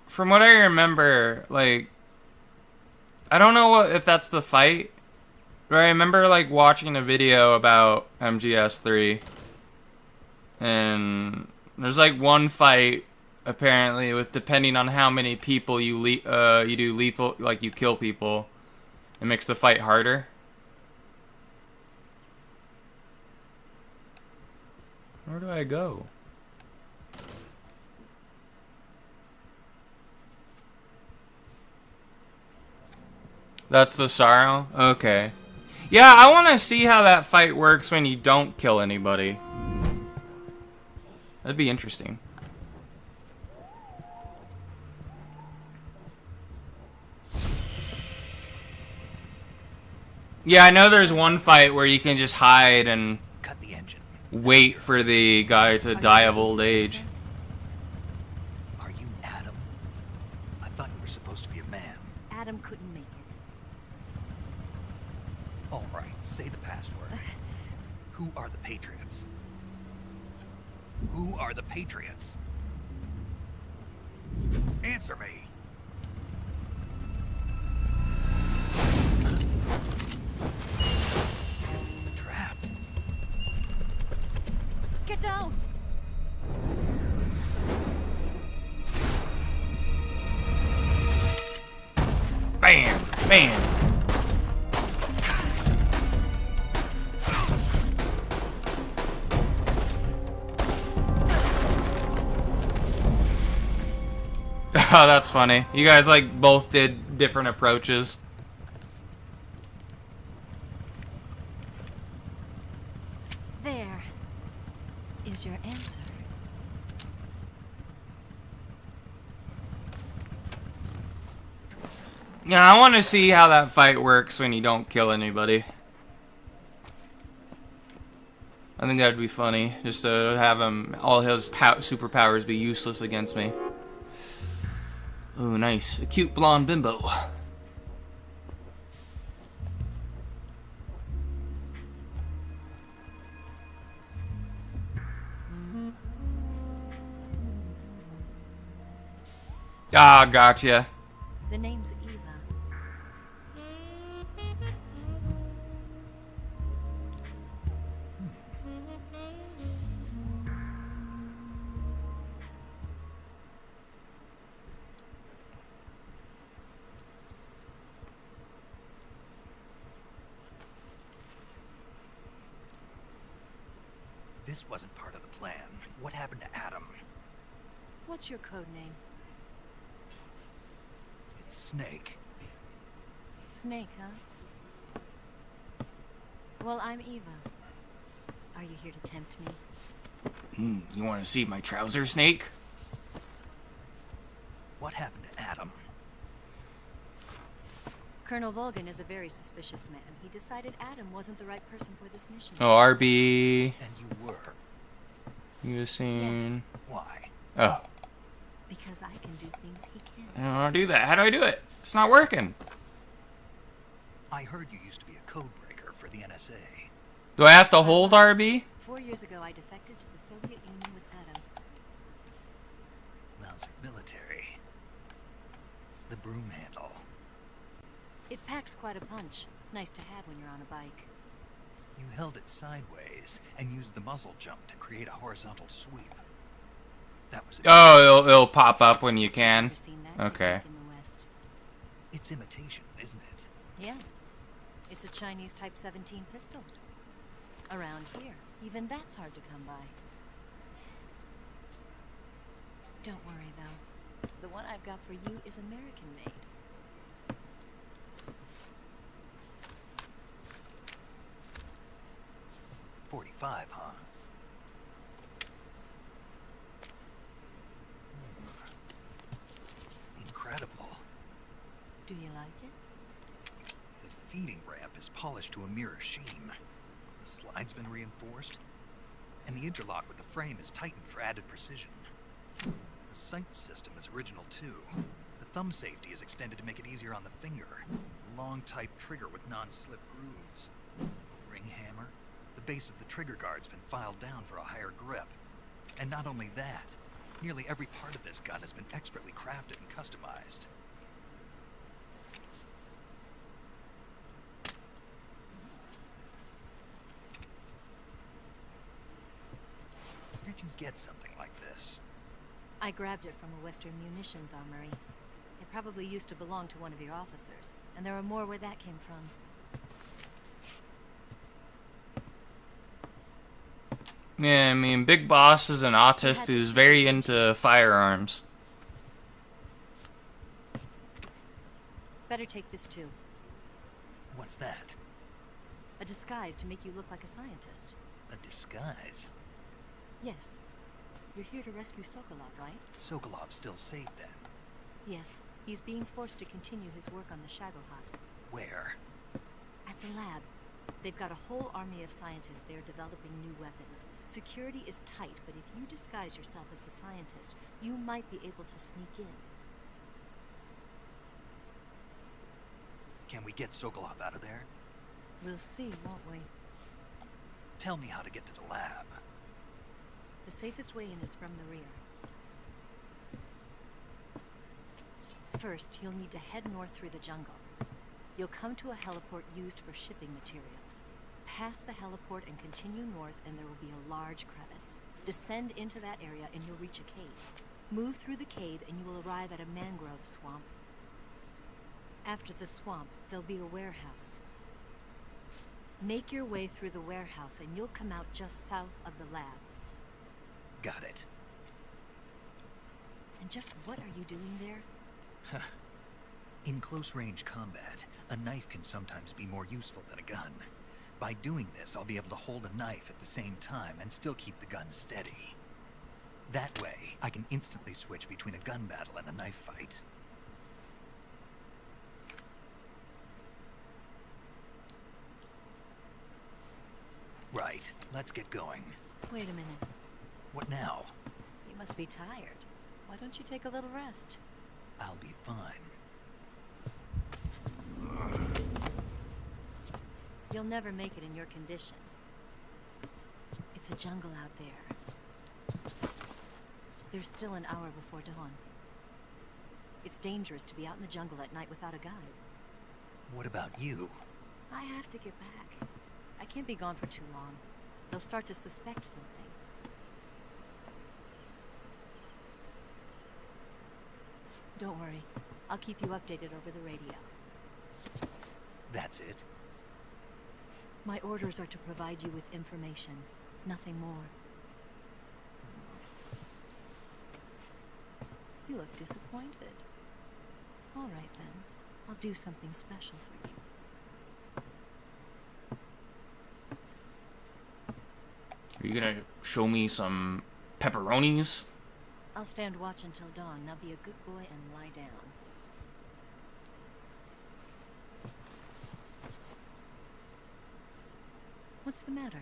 from what I remember, like, I don't know if that's the fight, but I remember, like, watching a video about MGS3, and there's, like, one fight, apparently, with depending on how many people you do lethal, like, you kill people, it makes the fight harder. Where do I go? That's the sorrow? Okay. Yeah, I want to see how that fight works when you don't kill anybody. That'd be interesting. Yeah, I know there's one fight where you can just hide and Cut the engine. wait for the guy to die of old age. Are you Adam? I thought you were supposed to be a man. Adam couldn't make it. All right, say the password. Who are the Patriots? Who are the Patriots? Answer me. Trapped. Get down! Bam! Bam! Oh, that's funny. You guys, like, both did different approaches. There is your answer. Yeah, I want to see how that fight works when you don't kill anybody. I think that'd be funny, just to have him, all his superpowers be useless against me. Oh, nice. A cute blonde bimbo. Ah, gotcha. The name's Eva. This wasn't part of the plan. What happened to Adam? What's your code name? It's Snake. Snake, huh? Well, I'm Eva. Are you here to tempt me? You want to see my trouser, Snake? What happened to Adam? Colonel Volgan is a very suspicious man. He decided Adam wasn't the right person for this mission. Oh, RB. And you were. You seen? Yes. Why? Oh. Because I can do things he can't. I don't know how to do that. How do I do it? It's not working. I heard you used to be a code breaker for the NSA. Do I have to hold RB? 4 years ago, I defected to the Soviet Union with Adam. Mauser military. The broom handle. It packs quite a punch. Nice to have when you're on a bike. You held it sideways and used the muzzle jump to create a horizontal sweep. That was Oh, it'll pop up when you can. Okay. In the West. It's imitation, isn't it? Yeah. It's a Chinese Type 17 pistol. Around here, even that's hard to come by. Don't worry, though. The one I've got for you is American-made. .45, huh? Incredible. Do you like it? The feeding ramp is polished to a mirror sheen. The slide's been reinforced, and the interlock with the frame is tightened for added precision. The sight system is original too. The thumb safety is extended to make it easier on the finger. A long type trigger with non-slip grooves. A ring hammer. The base of the trigger guard's been filed down for a higher grip. And not only that, nearly every part of this gun has been expertly crafted and customized. Where'd you get something like this? I grabbed it from a Western munitions armory. It probably used to belong to one of your officers, and there are more where that came from. Yeah, I mean, Big Boss is an autist who's very into firearms. Better take this too. What's that? A disguise to make you look like a scientist. A disguise? Yes. You're here to rescue Sokolov, right? Sokolov's still safe then? Yes. He's being forced to continue his work on the Shagohod. Where? At the lab. They've got a whole army of scientists there developing new weapons. Security is tight, but if you disguise yourself as a scientist, you might be able to sneak in. Can we get Sokolov out of there? We'll see, won't we? Tell me how to get to the lab. The safest way in is from the rear. First, you'll need to head north through the jungle. You'll come to a heliport used for shipping materials. Pass the heliport and continue north, and there will be a large crevice. Descend into that area and you'll reach a cave. Move through the cave and you will arrive at a mangrove swamp. After the swamp, there'll be a warehouse. Make your way through the warehouse and you'll come out just south of the lab. Got it. And just what are you doing there? In close-range combat, a knife can sometimes be more useful than a gun. By doing this, I'll be able to hold a knife at the same time and still keep the gun steady. That way, I can instantly switch between a gun battle and a knife fight. Right, let's get going. Wait a minute. What now? You must be tired. Why don't you take a little rest? I'll be fine. You'll never make it in your condition. It's a jungle out there. There's still an hour before dawn. It's dangerous to be out in the jungle at night without a guide. What about you? I have to get back. I can't be gone for too long. They'll start to suspect something. Don't worry. I'll keep you updated over the radio. That's it? My orders are to provide you with information, nothing more. You look disappointed. All right then. I'll do something special for you. Are you gonna show me some pepperonis? I'll stand watch until dawn. Now be a good boy and lie down. What's the matter?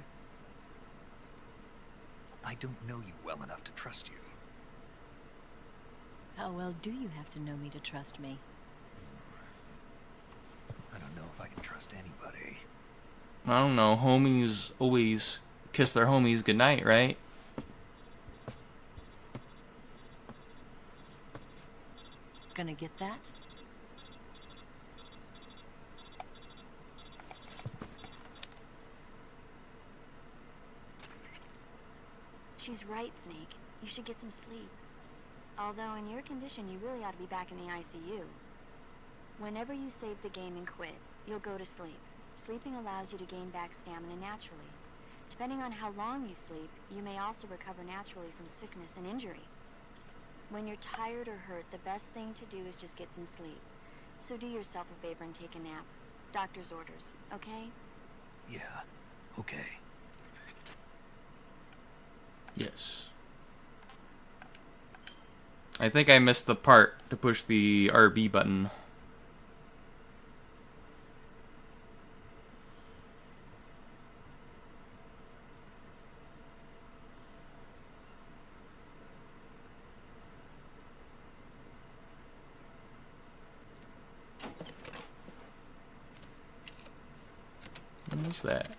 I don't know you well enough to trust you. How well do you have to know me to trust me? I don't know if I can trust anybody. I don't know. Homies always kiss their homies goodnight, right? Gonna get that? She's right, Snake. You should get some sleep. Although in your condition, you really ought to be back in the ICU. Whenever you save the game and quit, you'll go to sleep. Sleeping allows you to gain back stamina naturally. Depending on how long you sleep, you may also recover naturally from sickness and injury. When you're tired or hurt, the best thing to do is just get some sleep. So do yourself a favor and take a nap. Doctor's orders, okay? Yeah, okay. Yes. I think I missed the part to push the RB button. What's that?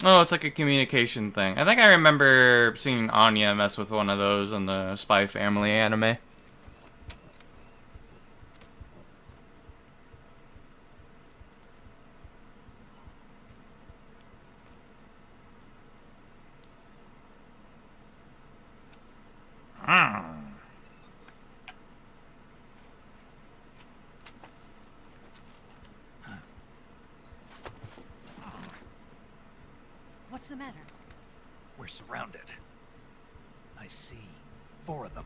Oh, it's like a communication thing. I think I remember seeing Anya mess with one of those in the Spy Family anime. What's the matter? We're surrounded. I see 4 of them.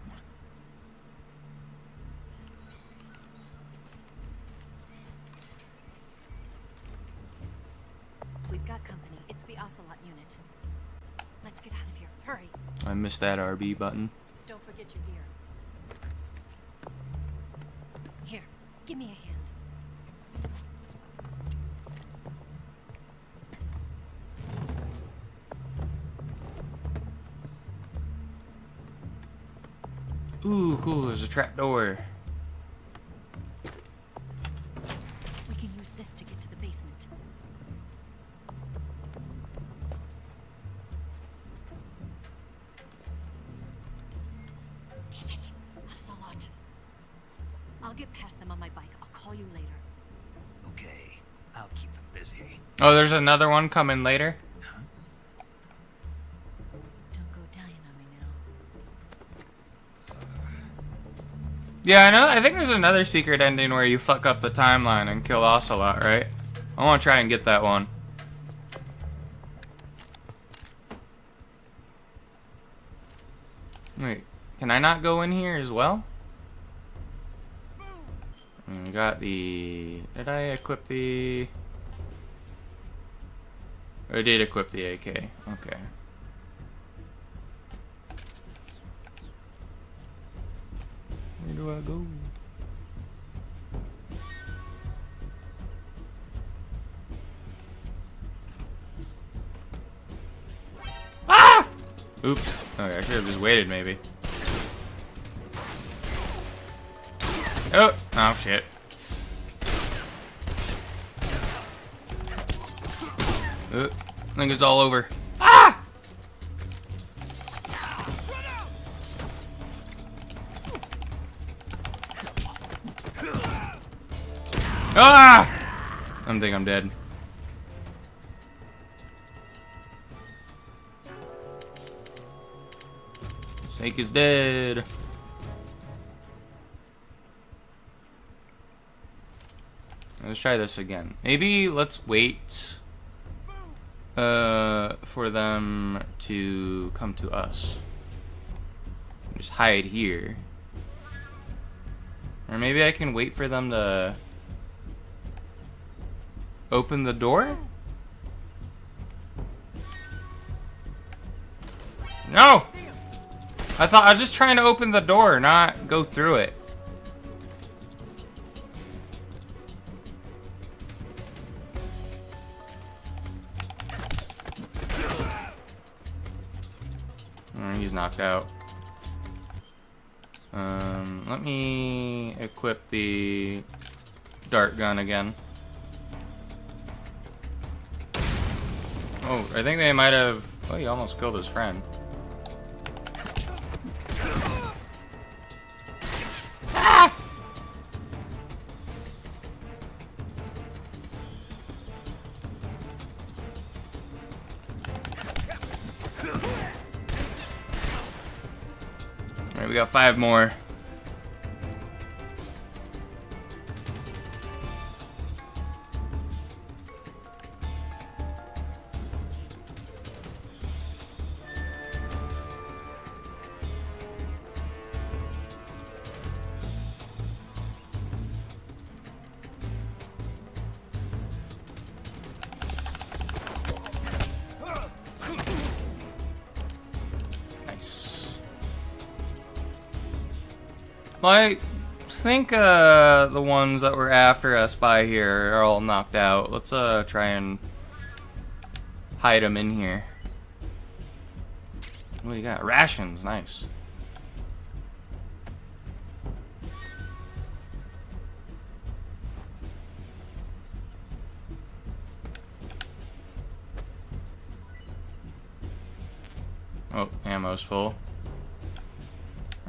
We've got company. It's the Ocelot unit. Let's get out of here. Hurry. I missed that RB button. Don't forget your gear. Here, give me a hand. Ooh, cool, there's a trap door. We can use this to get to the basement. Damn it, Ocelot. I'll get past them on my bike. I'll call you later. Okay, I'll keep them busy. Oh, there's another one coming later? Don't go dying on me now. Yeah, I know. I think there's another secret ending where you fuck up the timeline and kill Ocelot, right? I want to try and get that one. Wait, can I not go in here as well? We got the... Did I equip the... I did equip the AK. Okay. Where do I go? Ah! Oops. Okay, I should have just waited, maybe. Oh! Oh, shit. I think it's all over. Ah! Ah! I think I'm dead. Snake is dead. Let's try this again. Maybe let's wait for them to come to us. Just hide here. Or maybe I can wait for them to open the door? No! I was just trying to open the door, not go through it. He's knocked out. Let me equip the dart gun again. Oh, I think they might have... Oh, he almost killed his friend. Ah! Alright, we got 5 more. Well, I think the ones that were after us by here are all knocked out. Let's try and hide them in here. What do you got? Rations, nice. Oh, ammo's full.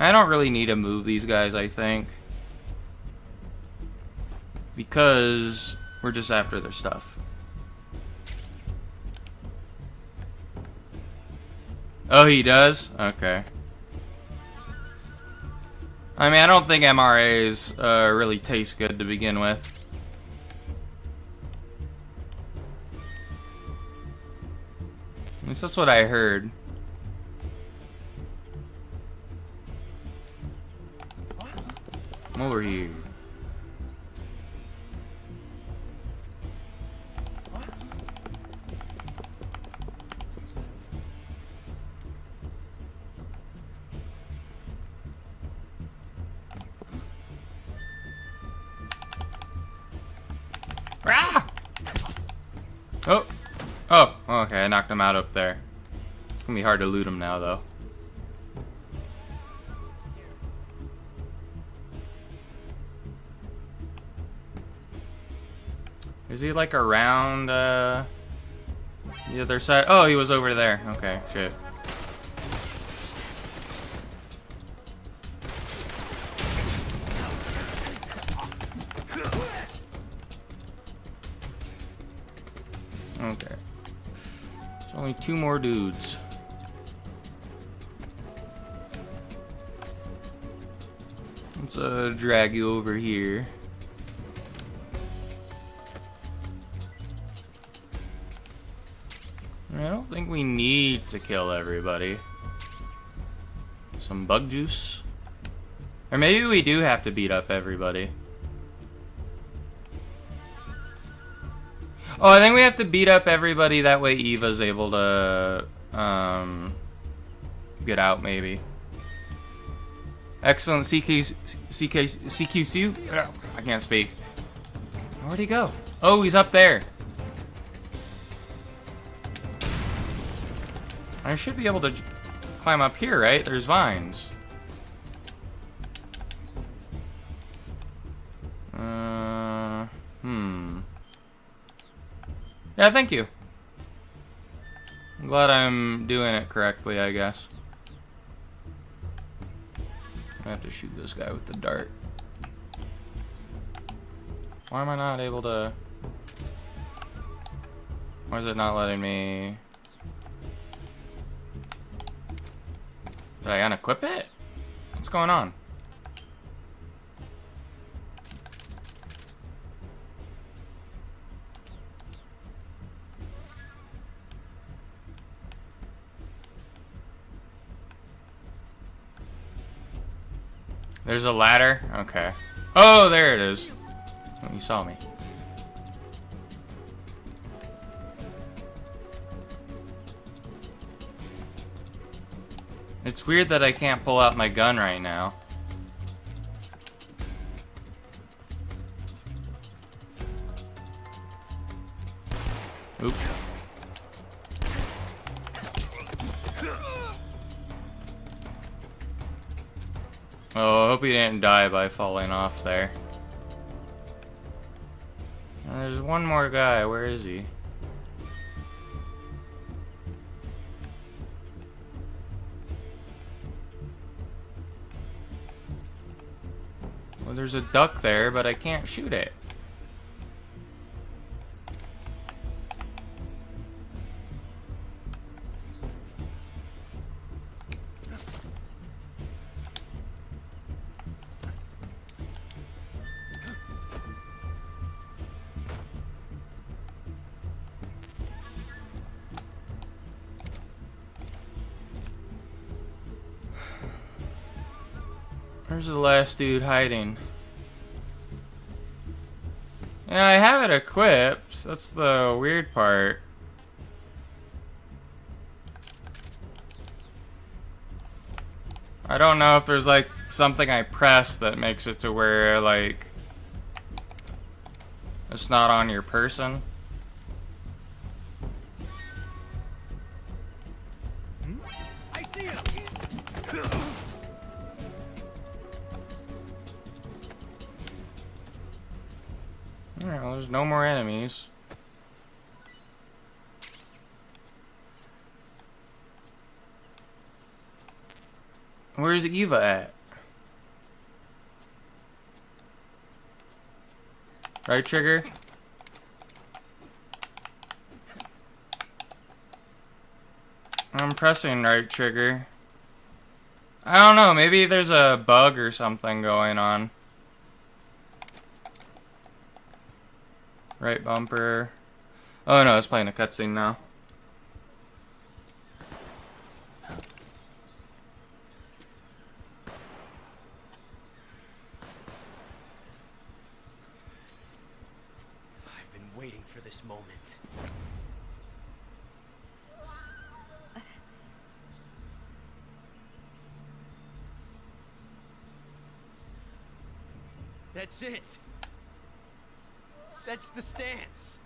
I don't really need to move these guys, I think. Because we're just after their stuff. Oh, he does? Okay. I mean, I don't think MRAs really taste good to begin with. At least that's what I heard. Over here. Ah! Oh! Oh, okay, I knocked him out up there. It's gonna be hard to loot him now, though. Is he like around the other side? Oh, he was over there. Okay, shit. Okay. There's only 2 more dudes. Let's drag you over here. I don't think we need to kill everybody. Some bug juice. Or maybe we do have to beat up everybody. Oh, I think we have to beat up everybody, that way Eva's able to get out, maybe. Excellent CQC. I can't speak. Where'd he go? Oh, he's up there. I should be able to climb up here, right? There's vines. Yeah, thank you. I'm glad I'm doing it correctly, I guess. I have to shoot this guy with the dart. Why am I not able to... Why is it not letting me... Did I unequip it? What's going on? There's a ladder? Okay. Oh, there it is. Oh, you saw me. It's weird that I can't pull out my gun right now. Oop. Oh, I hope he didn't die by falling off there. And there's one more guy. Where is he? Well, there's a duck there, but I can't shoot it. Where's the last dude hiding? Yeah, I have it equipped. That's the weird part. I don't know if there's like something I press that makes it to where like it's not on your person. I see him. Alright, well, there's no more enemies. Where's Eva at? Right trigger? I'm pressing right trigger. I don't know, maybe there's a bug or something going on. Right bumper. Oh no, it's playing a cutscene now. I've been waiting for this moment. That's it. That's the stance.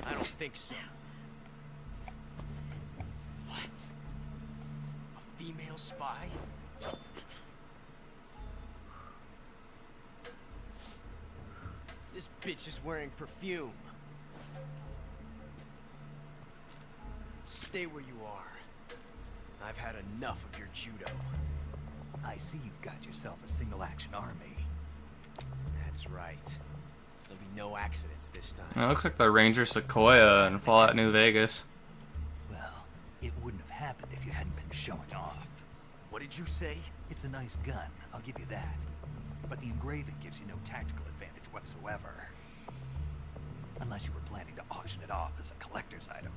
I don't think so. What? A female spy? This bitch is wearing perfume. Stay where you are. I've had enough of your judo. I see you've got yourself a single-action army. That's right. There'll be no accidents this time. It looks like the Ranger Sequoia in Fallout New Vegas. Well, it wouldn't have happened if you hadn't been showing off. What did you say? It's a nice gun, I'll give you that. But the engraving gives you no tactical advantage whatsoever. Unless you were planning to auction it off as a collector's item.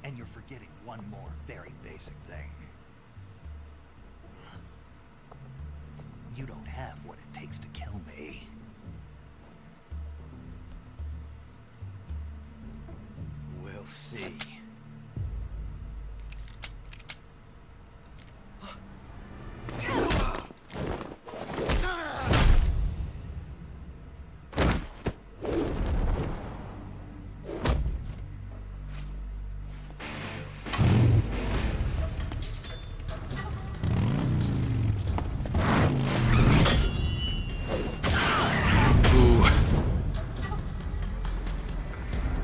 And you're forgetting one more very basic thing. You don't have what it takes to kill me. We'll see.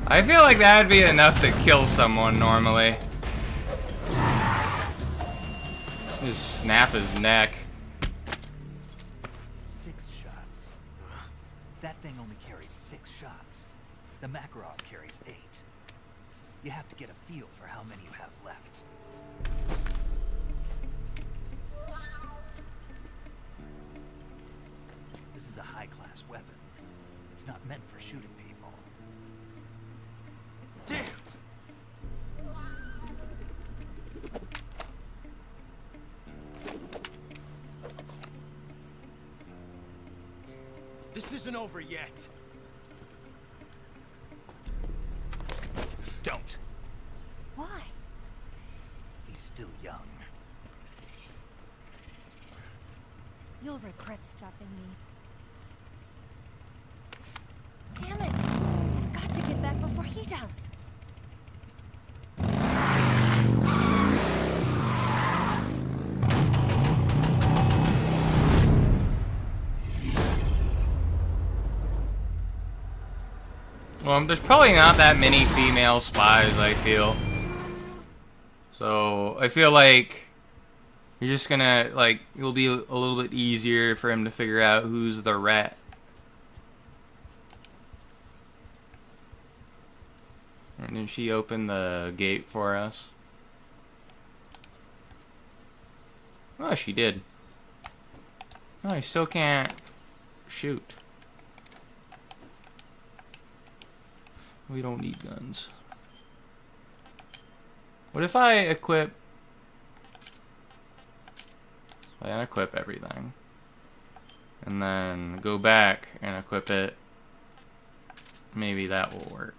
I feel like that would be enough to kill someone normally. Just snap his neck. 6 shots. That thing only carries 6 shots. The Makarov carries 8. You have to get a feel for how many you have left. This is a high-class weapon. It's not meant for shooting people. Damn! This isn't over yet. Don't. regret stopping me. Damn it! I've got to get back before he does. Well, there's probably not that many female spies, I feel. So, I feel like you're just gonna, like, it'll be a little bit easier for him to figure out who's the rat. And did she open the gate for us? Oh, she did. Oh, I still can't shoot. We don't need guns. What if I equip... I unequip everything. And then go back and equip it. Maybe that will work.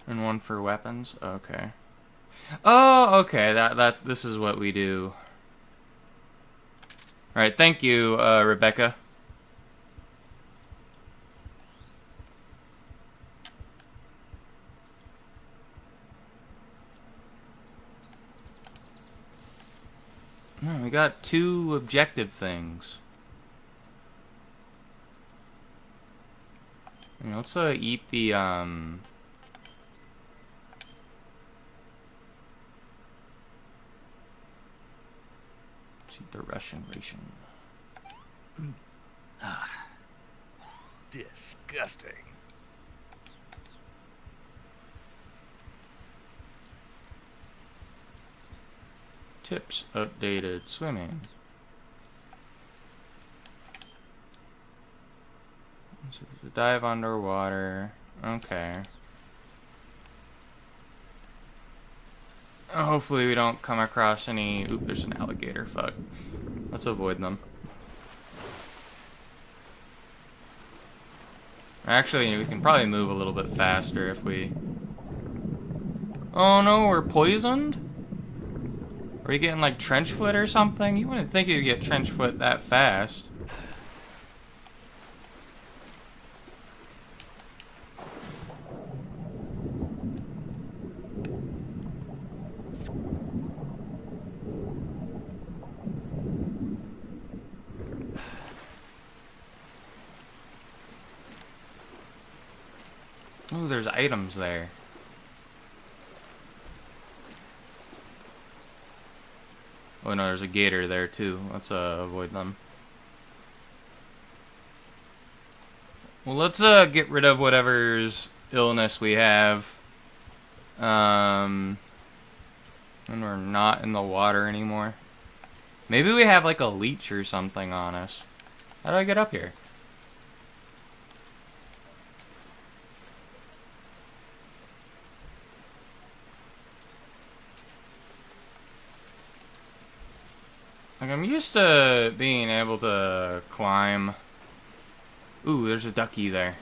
And one for weapons? Okay. Oh, okay. This is what we do. Alright, thank you, Rebecca. Oh, we got 2 objective things. Let's eat the, let's eat the Russian ration. Disgusting. Tips updated. Swimming. So to dive underwater. Okay. Hopefully we don't come across any... Oop, there's an alligator. Fuck. Let's avoid them. Actually, we can probably move a little bit faster if we... Oh no, we're poisoned? Are you getting like trench foot or something? You wouldn't think you'd get trench foot that fast. Ooh, there's items there. Oh no, there's a gator there too. Let's avoid them. Well, let's get rid of whatever's illness we have. And we're not in the water anymore. Maybe we have like a leech or something on us. How do I get up here? Like, I'm used to being able to climb. Ooh, there's a ducky there.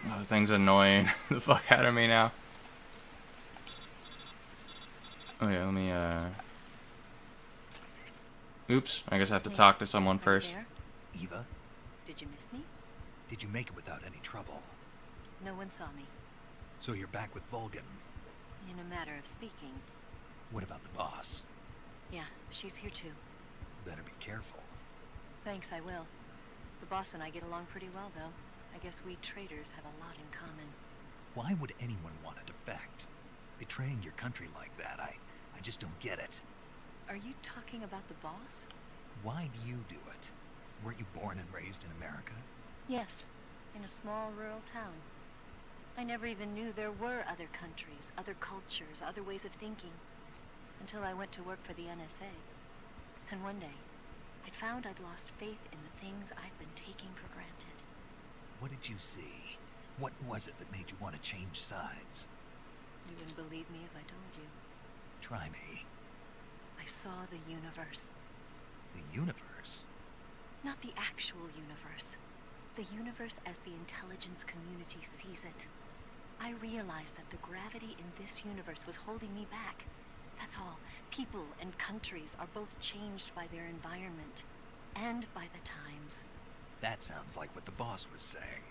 Oh, the thing's annoying the fuck out of me now. Oh yeah, let me, Oops, I guess I have to talk to someone first. Eva, Did you miss me? did you make it without any trouble? No one saw me. So you're back with Vulcan. In a matter of speaking. What about the boss? Yeah, she's here too. Better be careful. Thanks, I will. The boss and I get along pretty well, though. I guess we traitors have a lot in common. Why would anyone want to defect? Betraying your country like that, I just don't get it. Are you talking about the boss? Why do you do it? Weren't you born and raised in America? Yes, in a small rural town. I never even knew there were other countries, other cultures, other ways of thinking. Until I went to work for the NSA. And one day, I found I'd lost faith in the things I'd been taking for granted. What did you see? What was it that made you want to change sides? You wouldn't believe me if I told you. Try me. I saw the universe. The universe? Not the actual universe. The universe as the intelligence community sees it. I realized that the gravity in this universe was holding me back. That's all. People and countries are both changed by their environment and by the times. That sounds like what the boss was saying.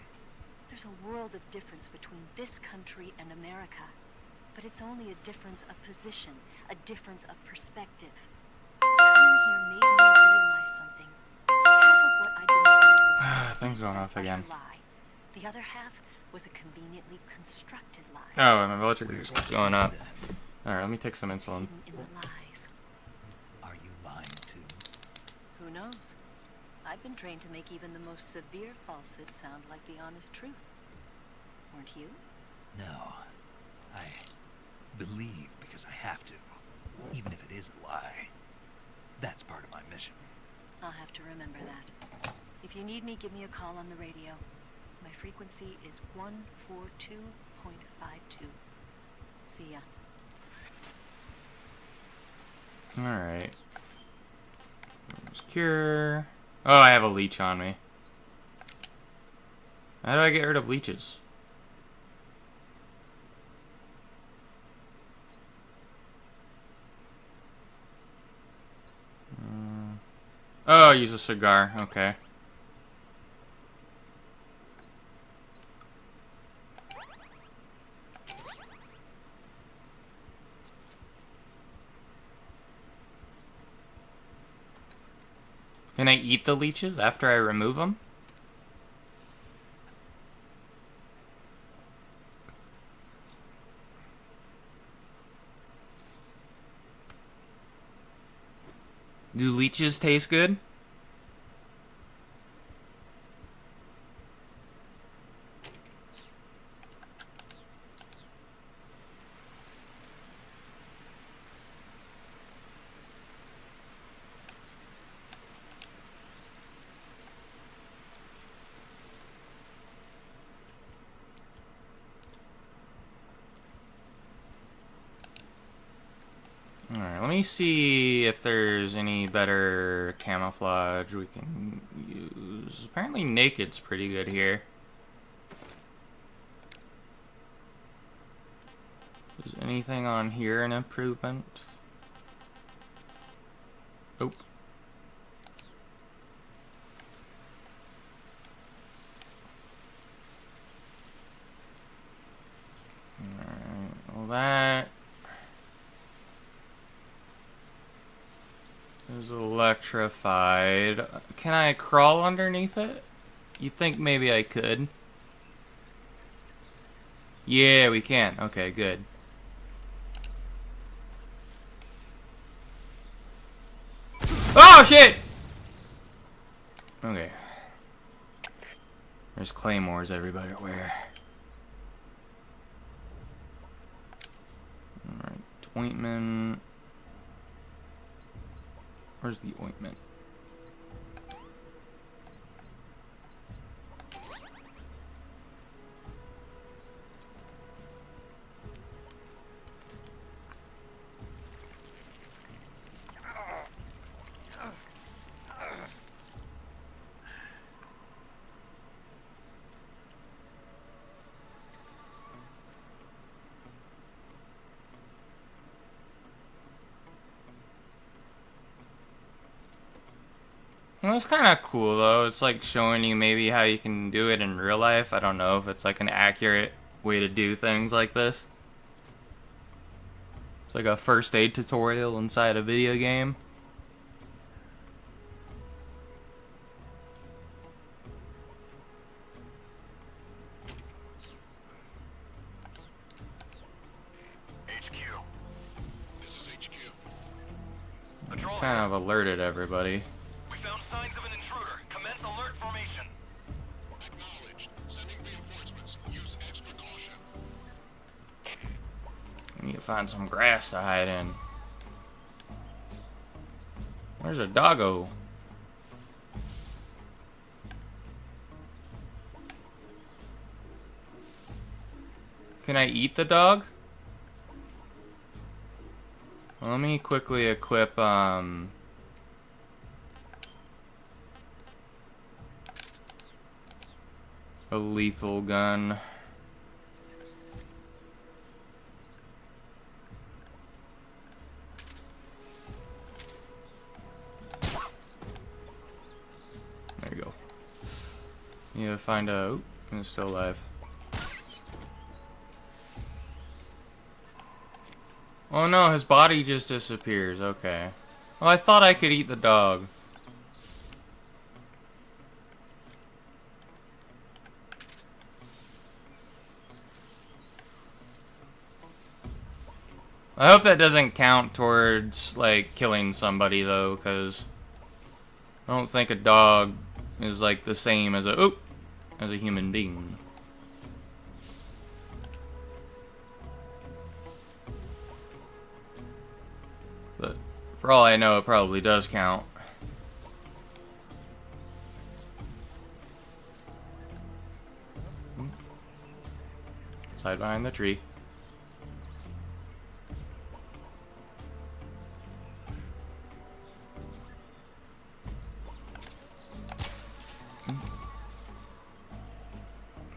There's a world of difference between this country and America. But it's only a difference of position, a difference of perspective. Coming here made me realize something. Half of what I'd been told was Things going off again. a lie. The other half was a conveniently constructed lie. Oh, and my blood sugar is going up. Alright, let me take some insulin. In the lies. Are you lying too? Who knows? I've been trained to make even the most severe falsehood sound like the honest truth. Weren't you? No. I believe because I have to, even if it is a lie. That's part of my mission. I'll have to remember that. If you need me, give me a call on the radio. My frequency is 142.52. See ya. Alright. Cure. Oh, I have a leech on me. How do I get rid of leeches? Oh, use a cigar. Okay. Can I eat the leeches after I remove them? Do leeches taste good? Alright, let me see if there's any better camouflage we can use. Apparently naked's pretty good here. Is anything on here an improvement? Nope. Alright, well that is electrified. Can I crawl underneath it? You think maybe I could? Yeah, we can. Okay, good. Oh, shit! Okay. There's claymores everywhere. Alright, ointment. Where's the ointment? Well, it's kind of cool though. It's like showing you maybe how you can do it in real life. I don't know if it's like an accurate way to do things like this. It's like a first aid tutorial inside a video game. HQ. This is HQ. Kind of alerted everybody. We found signs of an intruder. Commence alert formation. Acknowledged. Sending reinforcements. Use extra caution. I need to find some grass to hide in. Where's a doggo? Can I eat the dog? Let me quickly equip, a lethal gun. There you go. Need to find a... Oop, it's still alive. Oh no, his body just disappears. Okay. Well, I thought I could eat the dog. I hope that doesn't count towards, like, killing somebody, though, because I don't think a dog is, like, the same as a human being. But for all I know, it probably does count. Hide behind the tree.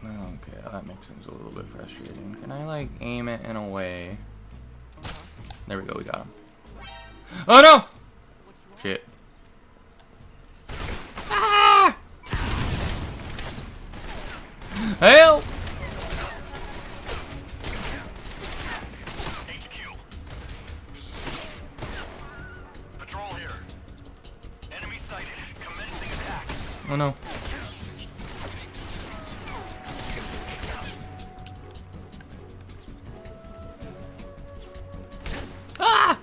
Okay, that makes things a little bit frustrating. Can I, like, aim it in a way? There we go, we got him. Oh no! Shit. Ah! Help! Patrol here. Enemy sighted. Commencing attack. Oh no. Ah!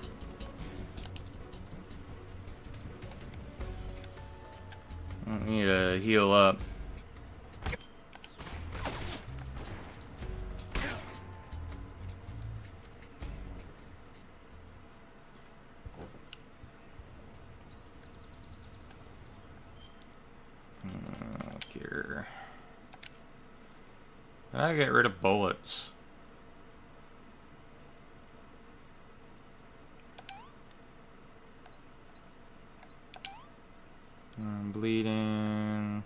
I need to heal up. Here. Can I get rid of bullets? I'm bleeding.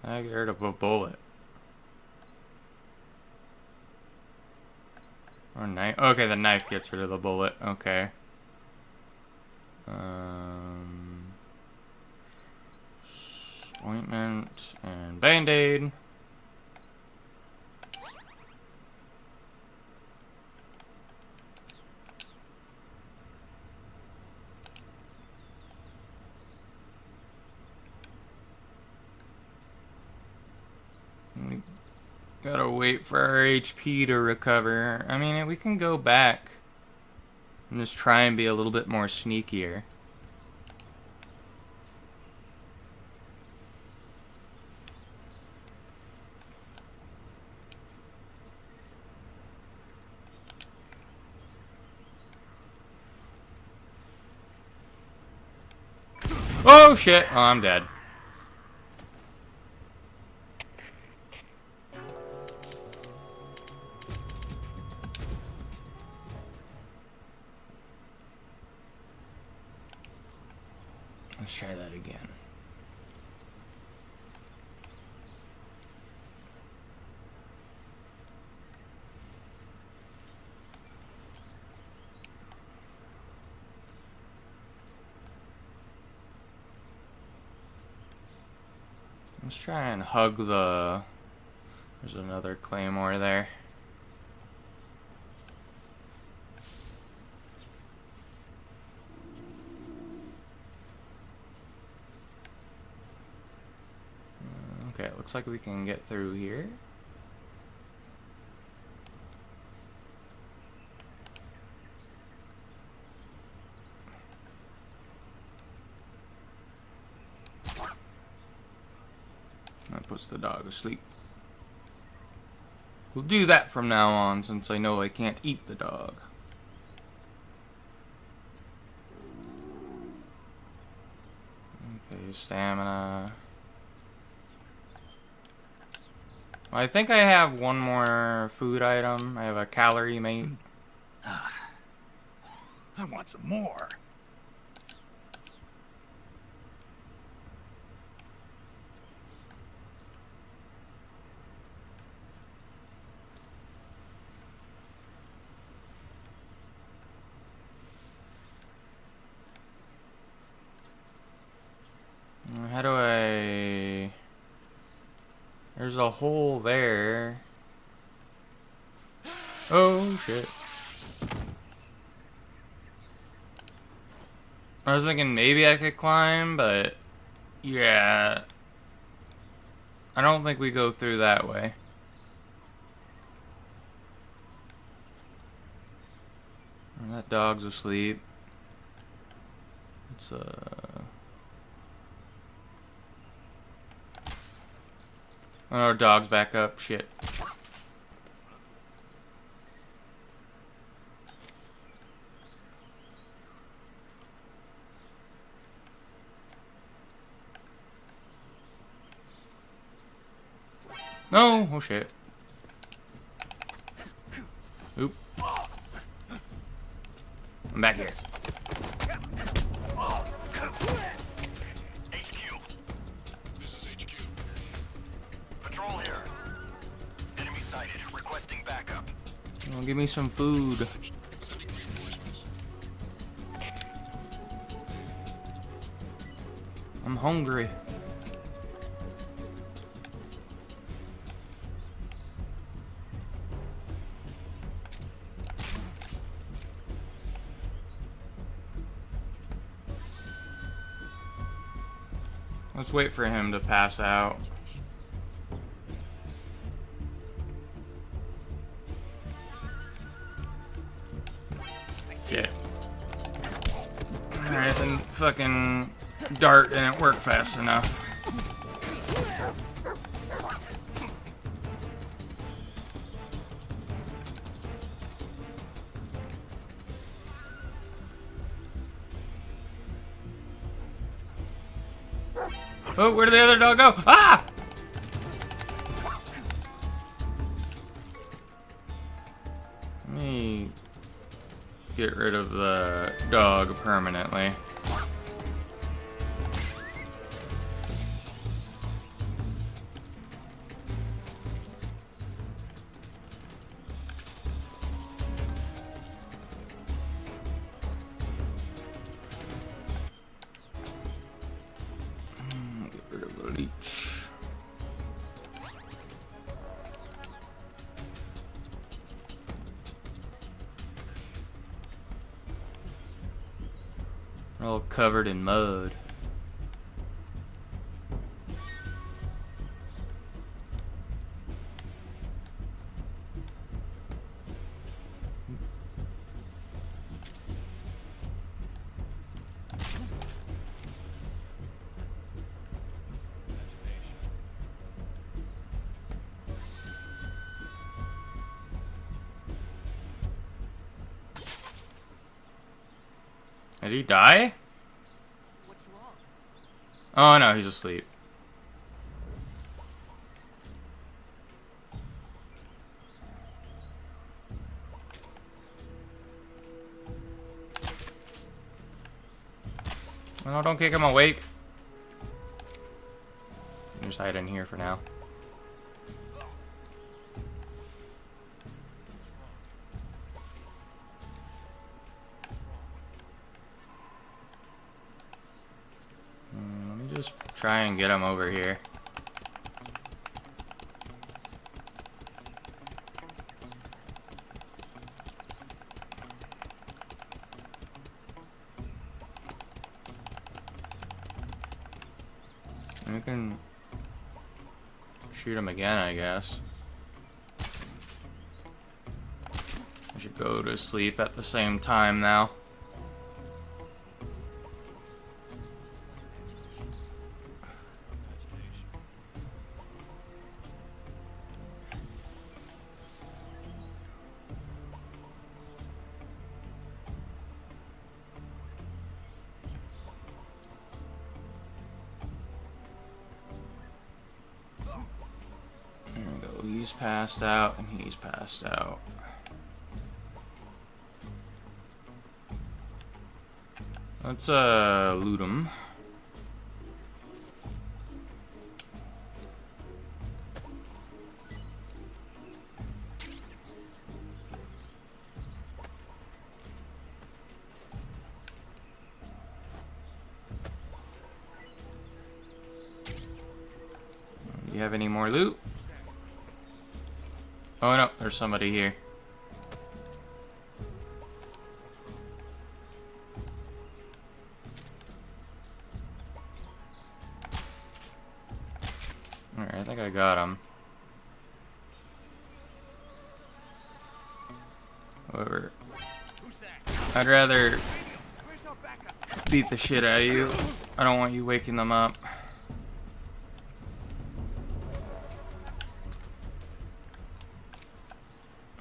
I get rid of a bullet. Or knife. Okay, the knife gets rid of the bullet. Okay. Ointment and Band-Aid. We gotta wait for our HP to recover. I mean, we can go back and just try and be a little bit more sneakier. Oh shit! Oh, I'm dead. Let's try that again. Let's try and hug the... There's another claymore there. Okay, it looks like we can get through here. That puts the dog asleep. We'll do that from now on, since I know I can't eat the dog. Okay, Stamina. I think I have one more food item. I have a calorie mate. I want some more. How do I... There's a hole there. Oh, shit. I was thinking maybe I could climb, but... Yeah. I don't think we go through that way. That dog's asleep. It's Oh, our dog's back up. Shit. No! Oh shit. Oop. I'm back here. This is HQ. Patrol here. Enemy sighted. Requesting backup. Oh, give me some food. I'm hungry. Let's wait for him to pass out. Shit. Alright, then fucking dart didn't work fast enough. Oh, where did the other dog go? Ah! Let me get rid of the dog permanently. Get rid of the leech. We're all covered in mud. Did he die? Oh no, he's asleep. Oh, don't kick him awake. Just hide in here for now. Let me just try and get him over here. We can shoot him again, I guess. I should go to sleep at the same time now. He's passed out, and he's passed out. Let's loot him. You have any more loot? Oh no, there's somebody here. Alright, I think I got him. However, I'd rather beat the shit out of you. I don't want you waking them up.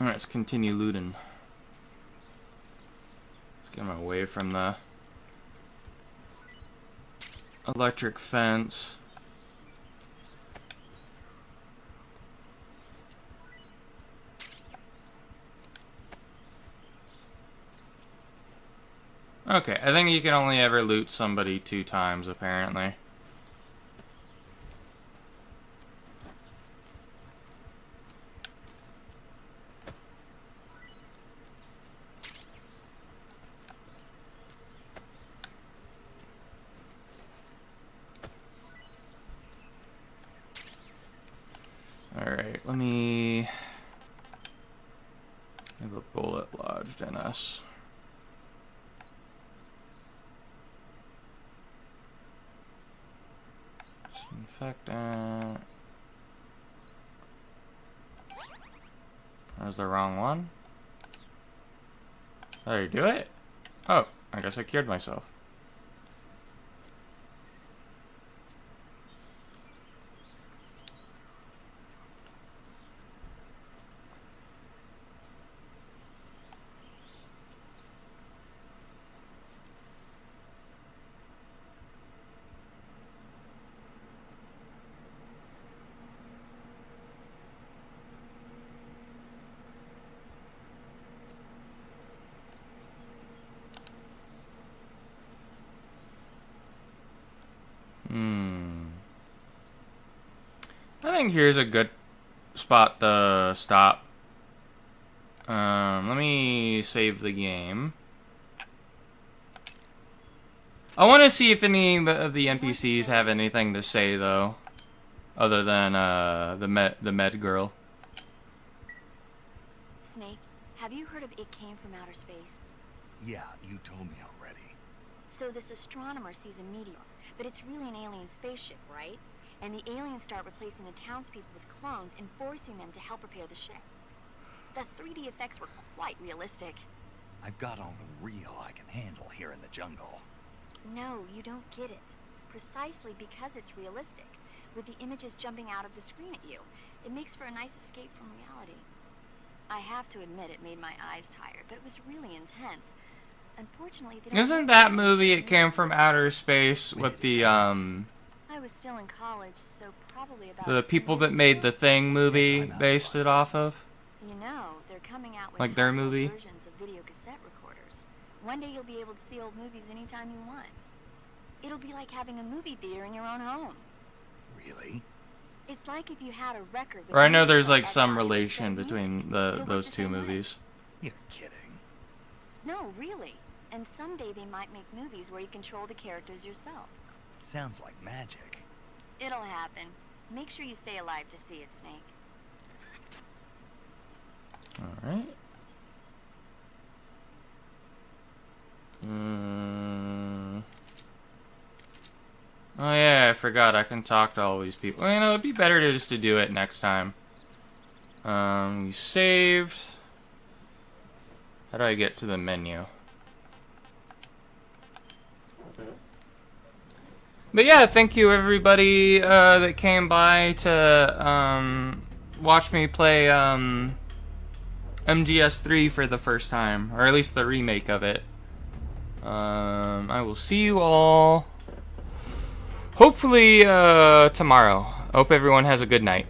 Alright, let's continue looting. Let's get him away from the electric fence. Okay, I think you can only ever loot somebody 2 times, apparently. Alright, let me have a bullet lodged in us. Disinfectant. That was the wrong one. Did I do it? Oh, I guess I cured myself. I think here's a good spot to stop. Let me save the game. I want to see if any of the NPCs have anything to say, though, other than the med girl. Snake, have you heard of It Came from Outer Space? Yeah, you told me already. So this astronomer sees a meteor, but it's really an alien spaceship, right? And the aliens start replacing the townspeople with clones and forcing them to help repair the ship. The 3D effects were quite realistic. I've got all the real I can handle here in the jungle. No, you don't get it. Precisely because it's realistic, with the images jumping out of the screen at you, it makes for a nice escape from reality. I have to admit it made my eyes tired, but it was really intense. Unfortunately, they don't. Isn't that movie It Came from Outer Space with the I was still in college, so probably about the people that made the Thing movie based it off of? You know, they're coming out with Like their household movie? versions of video cassette recorders. One day you'll be able to see old movies anytime you want. It'll be like having a movie theater in your own home. Really? It's like if you had a record with Or I know music there's on like some extra relation music. between those two movies. You're kidding. No, really. And someday they might make movies where you control the characters yourself. Sounds like magic. It'll happen. Make sure you stay alive to see it, Snake. Alright. Oh yeah, I forgot I can talk to all these people. Well, you know, it'd be better to just to do it next time. We saved. How do I get to the menu? But yeah, thank you everybody that came by to watch me play MGS3 for the first time, or at least the remake of it. I will see you all hopefully tomorrow. Hope everyone has a good night.